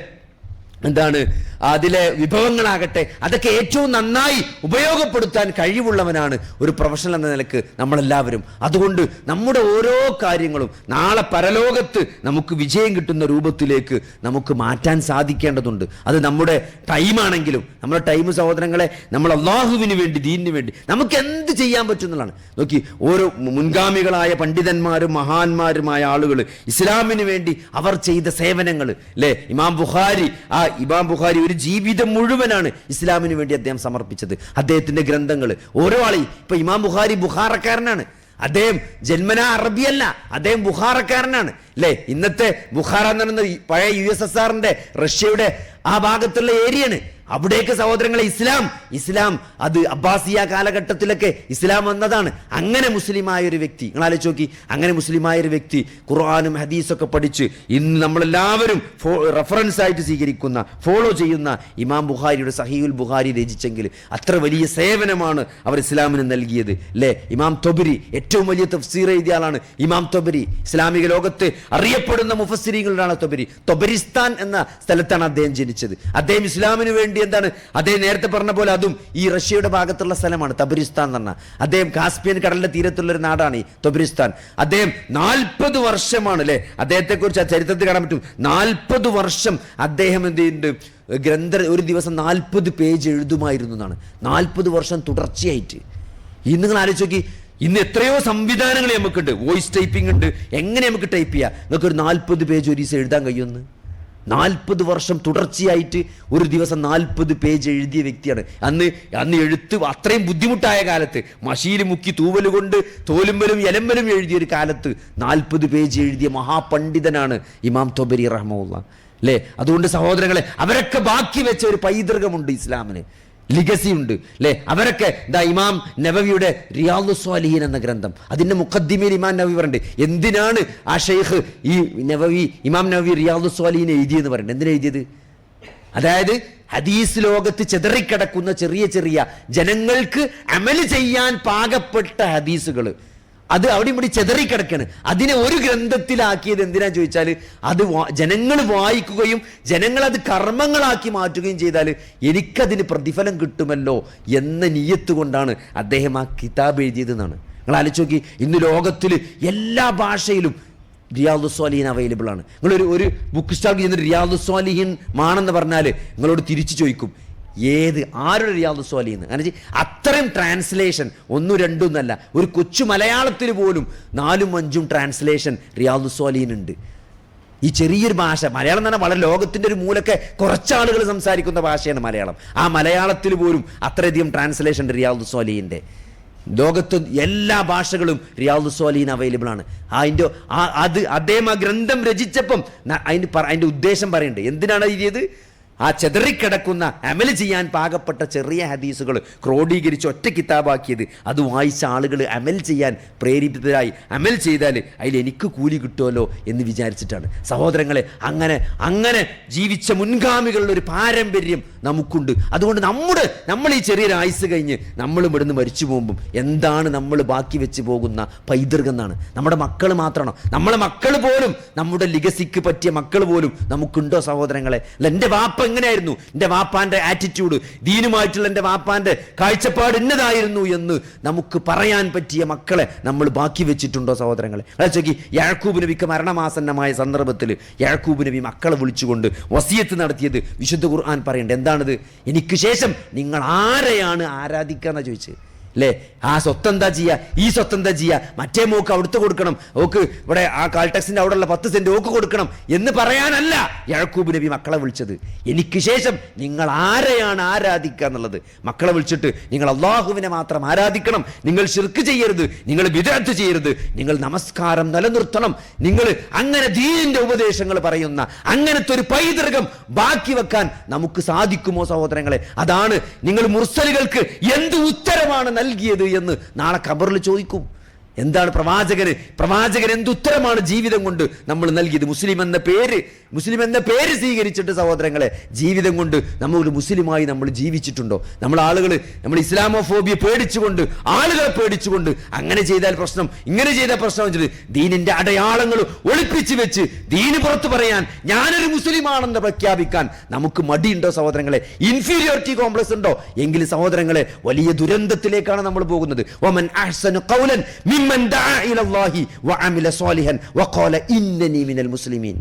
വിഭവങ്ങളാകട്ടെ, അതൊക്കെ ഏറ്റവും നന്നായി ഉപയോഗപ്പെടുത്താൻ കഴിവുള്ളവനാണ് ഒരു പ്രൊഫഷണൽ എന്ന നിലക്ക് നമ്മളെല്ലാവരും. അതുകൊണ്ട് നമ്മുടെ ഓരോ കാര്യങ്ങളും നാളെ പരലോകത്ത് നമുക്ക് വിജയം കിട്ടുന്ന രൂപത്തിലേക്ക് നമുക്ക് മാറ്റാൻ സാധിക്കേണ്ടതുണ്ട്. അത് നമ്മുടെ ടൈമാണെങ്കിലും, നമ്മുടെ ടൈം സഹോദരങ്ങളെ നമ്മൾ അള്ളാഹുവിന് വേണ്ടി, ദീനിന് വേണ്ടി നമുക്ക് എന്ത് ചെയ്യാൻ പറ്റുന്നതാണ്. നോക്കി, ഓരോ മുൻഗാമികളായ പണ്ഡിതന്മാരും മഹാന്മാരുമായ ആളുകൾ ഇസ്ലാമിന് വേണ്ടി അവർ ചെയ്ത സേവനങ്ങൾ അല്ലേ. ഇമാം ബുഖാരി ഒരു ജീവിതം മുഴുവനാണ് ഇസ്ലാമിന് വേണ്ടി അദ്ദേഹം സമർപ്പിച്ചത്. അദ്ദേഹത്തിന്റെ ഗ്രന്ഥങ്ങൾ ഓരോ ആളെയും, ഇപ്പൊ ഇമാം ബുഖാരി ബുഖാറക്കാരനാണ്, അദ്ദേഹം ജന്മനാ അറബിയല്ല, അദ്ദേഹം ബുഖാറക്കാരനാണ് അല്ലേ. ഇന്നത്തെ ബുഖാറ എന്ന് പറയുന്നത് പഴയ USSR റഷ്യയുടെ ആ ഭാഗത്തുള്ള ഏരിയയാണ്. അവിടേക്ക് സഹോദരങ്ങളെ ഇസ്ലാം അത് അബ്ബാസിയ കാലഘട്ടത്തിലൊക്കെ ഇസ്ലാം വന്നതാണ്. അങ്ങനെ മുസ്ലിമായ ഒരു വ്യക്തി, നിങ്ങൾ ആലോചിച്ച് നോക്കി, അങ്ങനെ മുസ്ലിമായ ഒരു വ്യക്തി ഖുർആനും ഹദീസൊക്കെ പഠിച്ച് ഇന്ന് നമ്മളെല്ലാവരും റെഫറൻസ് ആയിട്ട് സ്വീകരിക്കുന്ന, ഫോളോ ചെയ്യുന്ന ഇമാം ബുഖാരിയുടെ സഹീഹുൽ ബുഖാരി രചിച്ചെങ്കിൽ അത്ര വലിയ സേവനമാണ് അവർ ഇസ്ലാമിന് നൽകിയത് അല്ലേ. ഇമാം തൊബരി ഏറ്റവും വലിയ തഫ്സീർ എഴുതിയ ആളാണ് ഇമാം തൊബരി. ഇസ്ലാമിക ലോകത്ത് അറിയപ്പെടുന്ന മുഫസ്സിരീങ്ങളിലാണ് തൊബരി. തൊബരിസ്ഥാൻ എന്ന സ്ഥലത്താണ് അദ്ദേഹം ജനിച്ചത്. അദ്ദേഹം ഇസ്ലാമിന് വേണ്ടി അദ്ദേഹം നേരത്തെ പറഞ്ഞ പോലെ അതും ഈ റഷ്യയുടെ ഭാഗത്തുള്ള സ്ഥലമാണ് തബരിസ്ഥാൻ എന്ന് പറഞ്ഞാൽ. അദ്ദേഹം കാസ്പിയൻ കടലിന്റെ തീരത്തുള്ള ഒരു നാടാണ് ഈ തബരിസ്ഥാൻ. അദ്ദേഹം 40 വർഷമാണ് അല്ലെ, അദ്ദേഹത്തെ കുറിച്ച് ആ ചരിത്രത്തിൽ കാണാൻ പറ്റും. 40 വർഷം അദ്ദേഹം എന്ത് ചെയ്യുന്നുണ്ട്, ഒരു ദിവസം 40 പേജ് എഴുതുമായിരുന്നു എന്നാണ്. 40 വർഷം തുടർച്ചയായിട്ട്. ഇന്ന് നിങ്ങൾ ആലോചിച്ച് നോക്കി, ഇന്ന് എത്രയോ സംവിധാനങ്ങൾ നമുക്കുണ്ട്, വോയിസ് ടൈപ്പിംഗ് ഉണ്ട്, എങ്ങനെ നമുക്ക് ടൈപ്പ് ചെയ്യാം. നിങ്ങൾക്ക് ഒരു 40 പേജ് ഒരു ദിവസം എഴുതാൻ കഴിയുമെന്ന്? 40 വർഷം തുടർച്ചയായിട്ട് ഒരു ദിവസം 40 പേജ് എഴുതിയ വ്യക്തിയാണ്. അന്ന് എഴുത്ത് അത്രയും ബുദ്ധിമുട്ടായ കാലത്ത് മഷീൽ മുക്കി തൂവല് കൊണ്ട് തോലുമ്പലും എലമ്പലും എഴുതിയ ഒരു കാലത്ത് 40 പേജ് എഴുതിയ മഹാപണ്ഡിതനാണ് ഇമാം തൊബരി റഹ്മത്തുള്ളാഹി അല്ലേ. അതുകൊണ്ട് സഹോദരങ്ങളെ, അവരൊക്കെ ബാക്കി വെച്ച ഒരു പൈതൃകമുണ്ട്, ഇസ്ലാമിന് ലിഗസി ഉണ്ട് അല്ലേ. അവരൊക്കെ ഇമാം നവവിയുടെ റിയാദുസ് സ്വാലിഹീൻ എന്ന ഗ്രന്ഥം, അതിന്റെ മുഖദ്ദിമയിൽ ഇമാം നവവി പറയുന്നുണ്ട് എന്തിനാണ് ആ ഷെയ്ഖ് ഇമാം നവവി റിയാദുസ് സ്വാലിഹീൻ എഴുതിയെന്ന് പറയുന്നത്. എന്തിനാ എഴുതിയത്? അതായത് ഹദീസ് ലോകത്ത് ചെതറിക്കിടക്കുന്ന ചെറിയ ചെറിയ ജനങ്ങൾക്ക് അമല് ചെയ്യാൻ പാകപ്പെട്ട ഹദീസുകൾ, അത് അവിടെ ഇവിടെ ചെതറിക്കിടക്കാണ്. അതിനെ ഒരു ഗ്രന്ഥത്തിലാക്കിയത് എന്തിനാ ചോദിച്ചാൽ, അത് ജനങ്ങൾ വായിക്കുകയും ജനങ്ങൾ അത് കർമ്മങ്ങളാക്കി മാറ്റുകയും ചെയ്താൽ എനിക്കതിന് പ്രതിഫലം കിട്ടുമല്ലോ എന്ന നിയ്യത്ത് കൊണ്ടാണ് അദ്ദേഹം ആ കിതാബ് എഴുതിയതെന്നാണ്. നിങ്ങൾ ആലോചിച്ച് നോക്കി, ഇന്ന് ലോകത്തിൽ എല്ലാ ഭാഷയിലും റിയാദുസ് സ്വാലിഹീൻ അവൈലബിൾ ആണ്. നിങ്ങളൊരു ബുക്ക് സ്റ്റാളിൽ ചെന്നിട്ട് റിയാദുസ് സ്വാലിഹീൻ ആണെന്ന് പറഞ്ഞാൽ നിങ്ങളോട് തിരിച്ചു ചോദിക്കും ആരുടെ റിയാദുസ് സ്വാലിഹീൻ. കാരണം അത്രയും ട്രാൻസ്ലേഷൻ 1, 2 എന്നല്ല, ഒരു കൊച്ചു മലയാളത്തിൽ പോലും 4, 5 ട്രാൻസ്ലേഷൻ റിയാദുസ് സ്വാലിഹീൻ ഉണ്ട്. ഈ ചെറിയൊരു ഭാഷ മലയാളം എന്ന് പറഞ്ഞാൽ വളരെ ലോകത്തിൻ്റെ ഒരു മൂലൊക്കെ കുറച്ചാളുകൾ സംസാരിക്കുന്ന ഭാഷയാണ് മലയാളം. ആ മലയാളത്തിൽ പോലും അത്രയധികം ട്രാൻസ്ലേഷൻ ഉണ്ട് റിയാദുസ് സ്വാലിഹീൻ്റെ. ലോകത്ത് എല്ലാ ഭാഷകളും റിയാദുസ് സ്വാലിഹീൻ അവൈലബിൾ ആണ്. അദ്ദേഹം ആ ഗ്രന്ഥം രചിച്ചപ്പം അതിൻ്റെ ഉദ്ദേശം പറയുന്നുണ്ട്. എന്തിനാണ് എഴുതിയത്? ആ ചെതറിക്കിടക്കുന്ന അമല് ചെയ്യാൻ പാകപ്പെട്ട ചെറിയ ഹദീസുകൾ ക്രോഡീകരിച്ച് ഒറ്റ കിതാബാക്കിയത്, അത് വായിച്ച ആളുകൾ അമൽ ചെയ്യാൻ പ്രേരിപ്പിതരായി അമൽ ചെയ്താൽ അതിൽ എനിക്ക് കൂലി കിട്ടുമല്ലോ എന്ന് വിചാരിച്ചിട്ടാണ്. സഹോദരങ്ങളെ, അങ്ങനെ ജീവിച്ച മുൻഗാമികളുടെ ഒരു പാരമ്പര്യം നമുക്കുണ്ട്. അതുകൊണ്ട് നമ്മൾ ഈ ചെറിയൊരു ആയുസ് കഴിഞ്ഞ് നമ്മൾ ഇവിടുന്ന് മരിച്ചു പോകുമ്പം എന്താണ് നമ്മൾ ബാക്കി വെച്ച് പോകുന്ന പൈതൃകം എന്നാണ്. നമ്മുടെ മക്കൾ മാത്രമാണോ? നമ്മളെ മക്കൾ പോലും, നമ്മുടെ ലിഗസിക്ക് പറ്റിയ മക്കൾ പോലും നമുക്കുണ്ടോ സഹോദരങ്ങളെ? അല്ല, എൻ്റെ വാപ്പ എങ്ങനെയായിരുന്നു, എൻ്റെ വാപ്പാന്റെ ആറ്റിറ്റ്യൂഡ്, ദീനുമായിട്ടുള്ള എൻ്റെ വാപ്പാന്റെ കാഴ്ചപ്പാട് എന്നതായിരുന്നു എന്ന് നമുക്ക് പറയാൻ പറ്റിയ മക്കളെ നമ്മൾ ബാക്കി വെച്ചിട്ടുണ്ടോ സഹോദരങ്ങളെ? അതൊക്കെ യാക്കൂബ് നബിക്ക് മരണമാസന്നമായ സന്ദർഭത്തിൽ യാക്കൂബ് നബി മക്കളെ വിളിച്ചുകൊണ്ട് വസിയത്ത് നടത്തിയത് വിശുദ്ധ ഖുർആൻ പറയുന്നുണ്ട്. എന്താണിത്? എനിക്ക് ശേഷം നിങ്ങൾ ആരെയാണ് ആരാധിക്കാന്നാ ചോദിച്ചത് അല്ലേ? ആ സ്വത്തെന്താ ചെയ്യുക, ഈ സ്വത്തെന്താ ചെയ്യുക, മറ്റേ മോക്ക് അവിടുത്തെ കൊടുക്കണം, ഓക്ക് ഇവിടെ ആ കാൾടെക്സിന്റെ അവിടെയുള്ള 10 സെന്റ് ഓക്ക് കൊടുക്കണം എന്ന് പറയാനല്ല യാക്കൂബ് നബി മക്കളെ വിളിച്ചത്. എനിക്ക് ശേഷം നിങ്ങൾ ആരെയാണ് ആരാധിക്കുക എന്നുള്ളത്. മക്കളെ വിളിച്ചിട്ട് നിങ്ങൾ അള്ളാഹുവിനെ മാത്രം ആരാധിക്കണം, നിങ്ങൾ ശിർക്ക് ചെയ്യരുത്, നിങ്ങൾ ബിദ്അത്ത് ചെയ്യരുത്, നിങ്ങൾ നമസ്കാരം നിലനിർത്തണം, നിങ്ങൾ അങ്ങനെ ദീനിന്റെ ഉപദേശങ്ങൾ പറയുന്ന അങ്ങനത്തെ ഒരു പൈതൃകം ബാക്കി വെക്കാൻ നമുക്ക് സാധിക്കുമോ സഹോദരങ്ങളെ? അതാണ് നിങ്ങൾ മുർസലുകൾക്ക് എന്ത് ഉത്തരമാണ് നൽകിയത് എന്ന് നാളെ ഖബറിൽ ചോദിക്കും. എന്താണ് പ്രവാചകൻ എന്തുത്തരമാണ് ജീവിതം കൊണ്ട് നമ്മൾ നൽകിയത്? മുസ്ലിം എന്ന പേര് സ്വീകരിച്ചിട്ട് സഹോദരങ്ങളെ ജീവിതം കൊണ്ട് നമ്മൾ ഒരു മുസ്ലിമായി നമ്മൾ ജീവിച്ചിട്ടുണ്ടോ? നമ്മൾ ഇസ്ലാമോഫോബിയ പേടിച്ചുകൊണ്ട്, ആളുകളെ പേടിച്ചുകൊണ്ട് അങ്ങനെ ചെയ്താൽ പ്രശ്നം, ഇങ്ങനെ ചെയ്താൽ പ്രശ്നം വെച്ചിട്ട് ദീനിന്റെ അടയാളങ്ങൾ ഒളിപ്പിച്ച് വെച്ച് ദീന് പുറത്ത് പറയാൻ, ഞാനൊരു മുസ്ലിമാണെന്ന് പ്രഖ്യാപിക്കാൻ നമുക്ക് മടിയുണ്ടോ സഹോദരങ്ങളെ? ഇൻഫീരിയോറിറ്റി കോംപ്ലക്സ് ഉണ്ടോ? എങ്കിൽ സഹോദരങ്ങളെ വലിയ ദുരന്തത്തിലേക്കാണ് നമ്മൾ പോകുന്നത്. വമൻ അഹ്സനു ഖൗലൻ മിമ്മൻ ദഅ ഇലല്ലാഹി വഅമില സ്വാലിഹൻ വഖാല ഇന്നനി മിനൽ മുസ്ലിമീൻ.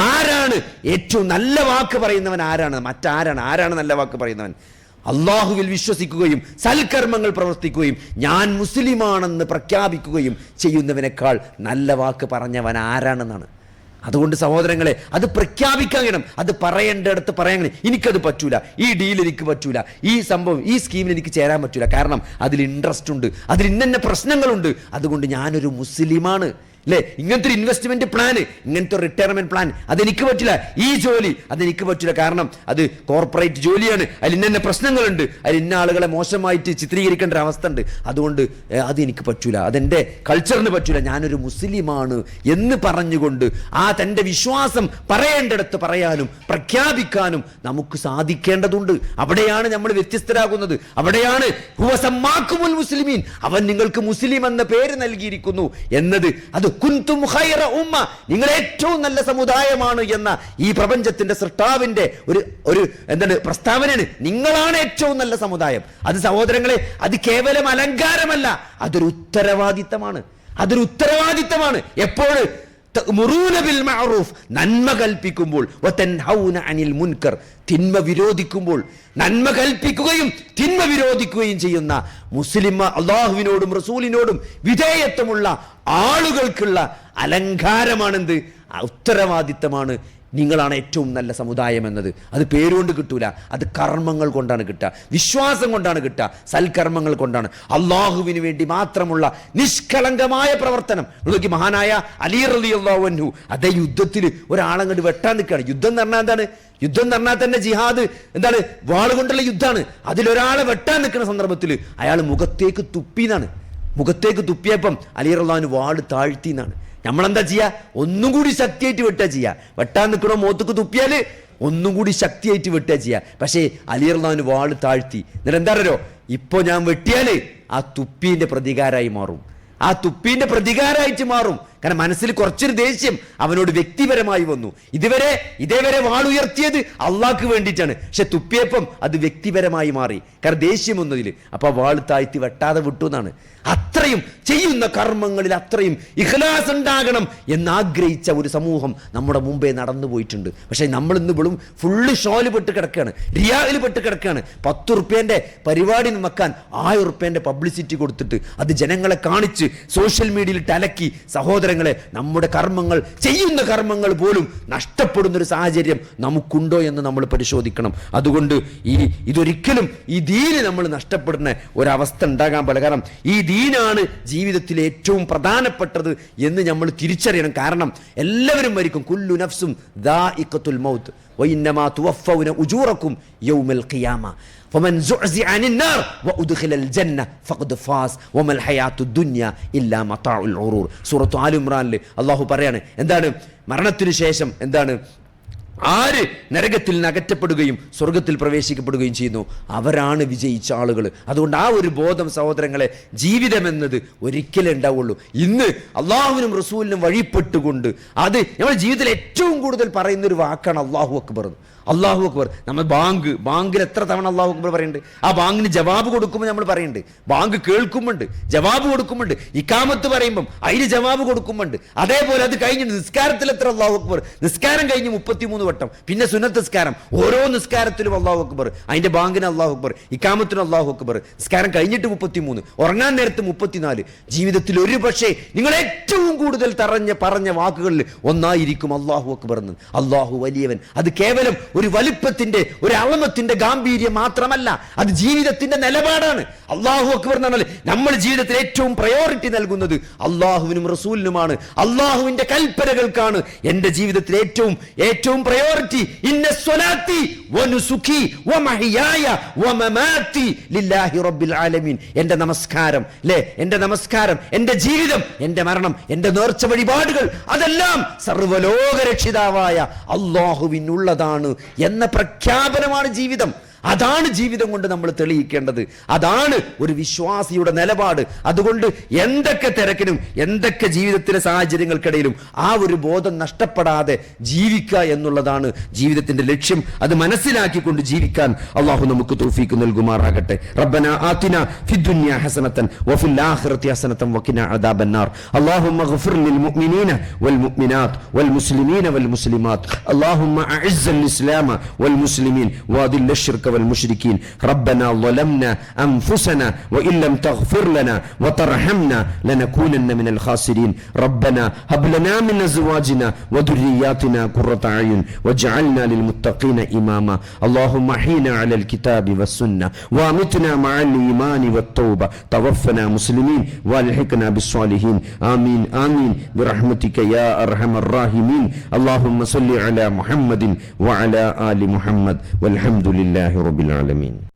ആരാണ് ഏറ്റവും നല്ല വാക്ക് പറയുന്നവൻ? ആരാണ് നല്ല വാക്ക് പറയുന്നവൻ? അള്ളാഹുവിൽ വിശ്വസിക്കുകയും സൽക്കർമ്മങ്ങൾ പ്രവർത്തിക്കുകയും ഞാൻ മുസ്ലിമാണെന്ന് പ്രഖ്യാപിക്കുകയും ചെയ്യുന്നവനേക്കാൾ നല്ല വാക്ക് പറഞ്ഞവൻ ആരാണെന്നാണ്. അതുകൊണ്ട് സഹോദരങ്ങളെ, അത് പ്രഖ്യാപിക്കാൻ കഴിയണം, അത് പറയേണ്ടടുത്ത് പറയാൻ. എനിക്കത് പറ്റൂല, ഈ ഡീൽ എനിക്ക് പറ്റൂല, ഈ സംഭവം, ഈ സ്കീമിൽ എനിക്ക് ചേരാൻ പറ്റൂല, കാരണം അതിൽ ഇൻട്രസ്റ്റ് ഉണ്ട്, അതിൽ ഇന്ന പ്രശ്നങ്ങളുണ്ട്, അതുകൊണ്ട് ഞാനൊരു മുസ്ലിമാണ് അല്ലേ? ഇങ്ങനത്തെ ഒരു ഇൻവെസ്റ്റ്മെന്റ് പ്ലാൻ, ഇങ്ങനത്തെ ഒരു റിട്ടയർമെന്റ് പ്ലാൻ അതെനിക്ക് പറ്റില്ല, ഈ ജോലി അതെനിക്ക് പറ്റില്ല, കാരണം അത് കോർപ്പറേറ്റ് ജോലിയാണ്, അതിൽ ഇന്ന പ്രശ്നങ്ങളുണ്ട്, അതിൽ ഇന്ന ആളുകളെ മോശമായിട്ട് ചിത്രീകരിക്കേണ്ട ഒരു അവസ്ഥ ഉണ്ട്, അതുകൊണ്ട് അതെനിക്ക് പറ്റൂല, അതെൻ്റെ കൾച്ചറിന് പറ്റൂല, ഞാനൊരു മുസ്ലിമാണ് എന്ന് പറഞ്ഞുകൊണ്ട് ആ തൻ്റെ വിശ്വാസം പറയേണ്ടടുത്ത് പറയാനും പ്രഖ്യാപിക്കാനും നമുക്ക് സാധിക്കേണ്ടതുണ്ട്. അവിടെയാണ് നമ്മൾ വ്യത്യസ്തരാകുന്നത്. അവിടെയാണ് ഹുവസമ്മാക്കുമുൽ മുസ്ലിമീൻ, അവൻ നിങ്ങൾക്ക് മുസ്ലിം എന്ന പേര് നൽകിയിരിക്കുന്നു എന്നത്. അത് കുന്തും ഖൈറ ഉമ്മ, നിങ്ങൾ ഏറ്റവും നല്ല സമുദായമാണ് എന്ന ഈ പ്രപഞ്ചത്തിന്റെ സൃഷ്ടാവിന്റെ ഒരു പ്രസ്താവനയാണ്. നിങ്ങളാണ് ഏറ്റവും നല്ല സമുദായം. അത് സഹോദരങ്ങളെ, അത് കേവലം അലങ്കാരമല്ല, അതൊരു ഉത്തരവാദിത്തമാണ്. എപ്പോൾ ബിൽ മഅറൂഫ്, നന്മ കൽപ്പിക്കുമ്പോൾ, വതൻഹൗന അനിൽ മുൻകർ, തിന്മ വിരോധിക്കുമ്പോൾ. നന്മ കൽപ്പിക്കുകയും തിന്മ വിരോധിക്കുകയും ചെയ്യുന്ന മുസ്ലിം, അള്ളാഹുവിനോടും റസൂലിനോടും വിധേയത്വമുള്ള ആളുകൾക്കുള്ള അലങ്കാരമാണെന്ത്? ഉത്തരവാദിത്തമാണ് നിങ്ങളാണ് ഏറ്റവും നല്ല സമുദായം എന്നത്. അത് പേരുകൊണ്ട് കിട്ടൂല, അത് കർമ്മങ്ങൾ കൊണ്ടാണ് കിട്ടുക, വിശ്വാസം കൊണ്ടാണ് കിട്ടുക, സൽക്കർമ്മങ്ങൾ കൊണ്ടാണ്, അള്ളാഹുവിന് വേണ്ടി മാത്രമുള്ള നിഷ്കളങ്കമായ പ്രവർത്തനം. നോക്കി മഹാനായ അലി റളിയല്ലാഹു അൻഹു അതേ യുദ്ധത്തിൽ ഒരാളങ്ങോട്ട് വെട്ടാൻ നിൽക്കുകയാണ്. യുദ്ധം എന്ന് പറഞ്ഞാൽ എന്താണ്? യുദ്ധം എന്ന് പറഞ്ഞാൽ തന്നെ ജിഹാദ് എന്താണ്? വാളുകൊണ്ടുള്ള യുദ്ധമാണ്. അതിലൊരാളെ വെട്ടാൻ നിൽക്കുന്ന സന്ദർഭത്തിൽ അയാൾ മുഖത്തേക്ക് തുപ്പിന്നാണ്. മുഖത്തേക്ക് തുപ്പിയപ്പം അലി റളിയല്ലാഹു അൻഹു വാള് താഴ്ത്തിന്നാണ്. നമ്മളെന്താ ചെയ്യുക? ഒന്നും കൂടി ശക്തിയായിട്ട് വെട്ടുക ചെയ്യുക. വെട്ടാൻ നിൽക്കണോ മുഖത്തേക്ക് തുപ്പിയാൽ ഒന്നും കൂടി ശക്തിയായിട്ട് വെട്ടുക ചെയ്യുക. പക്ഷേ അലി റളിയല്ലാഹു അൻഹു വാള് താഴ്ത്തി. എന്നിട്ട് എന്താ അറിയോ? ഇപ്പോൾ ഞാൻ വെട്ടിയാൽ ആ തുപ്പീൻ്റെ പ്രതികാരമായി മാറും, ആ തുപ്പീൻ്റെ പ്രതികാരമായിട്ട് മാറും. കാരണം മനസ്സിൽ കുറച്ചൊരു ദേഷ്യം അവനോട് വ്യക്തിപരമായി വന്നു. ഇതേവരെ വാളുയർത്തിയത് അള്ളാഹ്ക്ക് വേണ്ടിയിട്ടാണ്, പക്ഷെ തുപ്പിയപ്പം അത് വ്യക്തിപരമായി മാറി. കാരണം ദേഷ്യം ഒന്നതിൽ. അപ്പൊ വാള് താഴ്ത്തി വെട്ടാതെ വിട്ടു എന്നാണ്. അത്രയും ചെയ്യുന്ന കർമ്മങ്ങളിൽ അത്രയും ഇഖ്ലാസ് ഉണ്ടാകണം എന്നാഗ്രഹിച്ച ഒരു സമൂഹം നമ്മുടെ മുമ്പേ നടന്നു പോയിട്ടുണ്ട്. പക്ഷെ നമ്മൾ ഇന്ന് ഇപ്പോഴും ഫുള്ള് ഷോല് പെട്ട് കിടക്കുകയാണ്, റിയായിൽ പെട്ട് കിടക്കുകയാണ്. 10 ഉറുപ്പ്യൻ്റെ പരിപാടി വെക്കാൻ 1000 ഉറുപ്പ്യൻ്റെ പബ്ലിസിറ്റി കൊടുത്തിട്ട് അത് ജനങ്ങളെ കാണിച്ച് സോഷ്യൽ മീഡിയയിൽ അലക്കി. സഹോദരങ്ങളെ, നമ്മുടെ കർമ്മങ്ങൾ, ചെയ്യുന്ന കർമ്മങ്ങൾ പോലും നഷ്ടപ്പെടുന്നൊരു സാഹചര്യം നമുക്കുണ്ടോ എന്ന് നമ്മൾ പരിശോധിക്കണം. അതുകൊണ്ട് ഇതൊരിക്കലും ഈ ദീന് നമ്മൾ നഷ്ടപ്പെടുന്ന ഒരവസ്ഥ ഉണ്ടാകാൻ പാടില്ല. കാരണം ഈ ദീനാണ് ജീവിതത്തിലെ ഏറ്റവും പ്രധാനപ്പെട്ടത് എന്ന് നമ്മൾ തിരിച്ചറിയണം. കാരണം എല്ലാവരും മരിക്കും. കുല്ലു നഫ്സും ദാഇഖത്തുൽ മൗത്ത് വഇന്നമാ തുവഫൗന ഉജൂറക്കും യൗമൽ ഖിയാമ ഫമൻ സുഅ്സിഅ അനിൻ നാർ വഉദ്ഖിലൽ ജന്ന ഫഖദ് ഫാസ് വമൽ ഹയാത്തുദ് ദുനിയ ഇല്ലാ മതാഉൽ ഉറൂർ. സൂറത്ത് ആൽ ഇംറാനിൽ അല്ലാഹു പറയാണ്, എന്താണ് മരണത്തിനു ശേഷം എന്താണ്? ആര് നരകത്തിൽ നിന്ന് അകറ്റപ്പെടുകയും സ്വർഗത്തിൽ പ്രവേശിക്കപ്പെടുകയും ചെയ്യുന്നു, അവരാണ് വിജയിച്ച ആളുകൾ. അതുകൊണ്ട് ആ ഒരു ബോധം സഹോദരങ്ങളെ, ജീവിതമെന്നത് ഒരിക്കലേ ഉണ്ടാവുള്ളൂ. ഇന്ന് അള്ളാഹുവിനും റസൂലിനും വഴിപ്പെട്ടുകൊണ്ട് അത് നമ്മുടെ ജീവിതത്തിൽ ഏറ്റവും കൂടുതൽ പറയുന്നൊരു വാക്കാണ് അല്ലാഹു അക്ബർ. അല്ലാഹു അക്ബർ. നമ്മൾ ബാങ്കിൽ എത്ര തവണ അല്ലാഹു അക്ബർ പറയുന്നുണ്ട്? ആ ബാങ്കിന് ജവാബ് കൊടുക്കുമ്പോൾ നമ്മൾ പറയുന്നുണ്ട്, ബാങ്ക് കേൾക്കുമ്പോണ്ട് ജവാബ് കൊടുക്കുമ്പോണ്ട്, ഇക്കാമത്ത് പറയുമ്പം അതിന് ജവാബ് കൊടുക്കുമ്പോണ്ട്. അതേപോലെ അത് കഴിഞ്ഞ് നിസ്കാരത്തിൽ എത്ര അല്ലാഹു അക്ബർ? നിസ്കാരം കഴിഞ്ഞ് 33 വട്ടം, പിന്നെ സുന്നത്ത് നിസ്കാരം, ഓരോ നിസ്കാരത്തിലും അല്ലാഹു അക്ബർ. അതിന്റെ ബാങ്കിന് അല്ലാഹു അക്ബർ, ഇക്കാമത്തിന് അല്ലാഹു അക്ബർ, നിസ്കാരം കഴിഞ്ഞിട്ട് 33, ഉറങ്ങാൻ നേരത്ത് 34. ജീവിതത്തിൽ ഒരു പക്ഷേ നിങ്ങൾ ഏറ്റവും കൂടുതൽ പറഞ്ഞ വാക്കുകളിൽ ഒന്നായിരിക്കും അല്ലാഹു അക്ബർ എന്ന്. അല്ലാഹു വലിയവൻ. അത് കേവലം ഒരു വലിപ്പത്തിന്റെ, ഒരു അളമത്തിന്റെ ഗാംഭീര്യം മാത്രമല്ല, അത് ജീവിതത്തിന്റെ നിലപാടാണ്. അല്ലാഹു അക്ബർ എന്ന് പറഞ്ഞാൽ നമ്മൾ ജീവിതത്തിൽ ഏറ്റവും പ്രയോറിറ്റി നൽകുന്നത് അല്ലാഹുവിനും റസൂലിനുമാണ്, അല്ലാഹുവിന്റെ കൽപ്പനകൾക്കാണ്. എന്റെ ജീവിതത്തിൽ ഏറ്റവും പ്രയോറിറ്റി ഇന്ന സ്വലാത്തി വനുസുഖി വമഹിയായ വമമാതി ലില്ലാഹി റബ്ബിൽ ആലമീൻ. എന്റെ നമസ്കാരം, അല്ലേ, എന്റെ നമസ്കാരം, എന്റെ ജീവിതം, എന്റെ മരണം, എന്റെ നേർച്ച വഴിപാടുകൾ, അതെല്ലാം സർവ്വലോക രക്ഷിതാവായ അല്ലാഹുവിനുള്ളതാണ് എന്ന പ്രഖ്യാപനമാണ് ജീവിതം. അതാണ് ജീവിതം കൊണ്ട് നമ്മൾ തെളിയിക്കേണ്ടത്. അതാണ് ഒരു വിശ്വാസിയുടെ നിലപാട്. അതുകൊണ്ട് എന്തൊക്കെ തിരക്കിനും എന്തൊക്കെ ജീവിതത്തിലെ സാഹചര്യങ്ങൾക്കിടയിലും ആ ഒരു ബോധം നഷ്ടപ്പെടാതെ ജീവിക്കുക എന്നുള്ളതാണ് ജീവിതത്തിന്റെ ലക്ഷ്യം. അത് മനസ്സിലാക്കിക്കൊണ്ട് ജീവിക്കാൻ അള്ളാഹു നമുക്ക് തൗഫീഖ് നൽകുമാറാകട്ടെ. റബ്ബനാ ആതിനാ ഫിദ്ദുനിയ ഹസനതൻ വഫിൽ ആഖിറതി ഹസനതൻ വഖിനാ അദാബന്നാർ. അല്ലാഹുമ്മ ഗ്ഫിർ ലിൽ മുഅ്മിനീന വൽ മുഅ്മിനാത്ത് വൽ മുസ്ലിമീന വൽ മുസ്ലിമാത്ത്. അല്ലാഹുമ്മ അഇസ്സൽ ഇസ്ലാമ വൽ മുസ്ലിമീൻ വഅദിൽ الشرك والمشركين. ربنا ظلمنا أنفسنا وإن لم تغفر لنا وترحمنا لنكونن من الخاسرين. ربنا هب لنا من أزواجنا وذرياتنا قرة أعين واجعلنا للمتقين إماما. اللهم أحينا على الكتاب والسنة وأمتنا مع الإيمان والتوبة. توفنا مسلمين والحقنا بالصالحين. آمين آمين برحمتك يا أرحم الراحمين. اللهم صل على محمد وعلى آل محمد والحمد لله رب العالمين.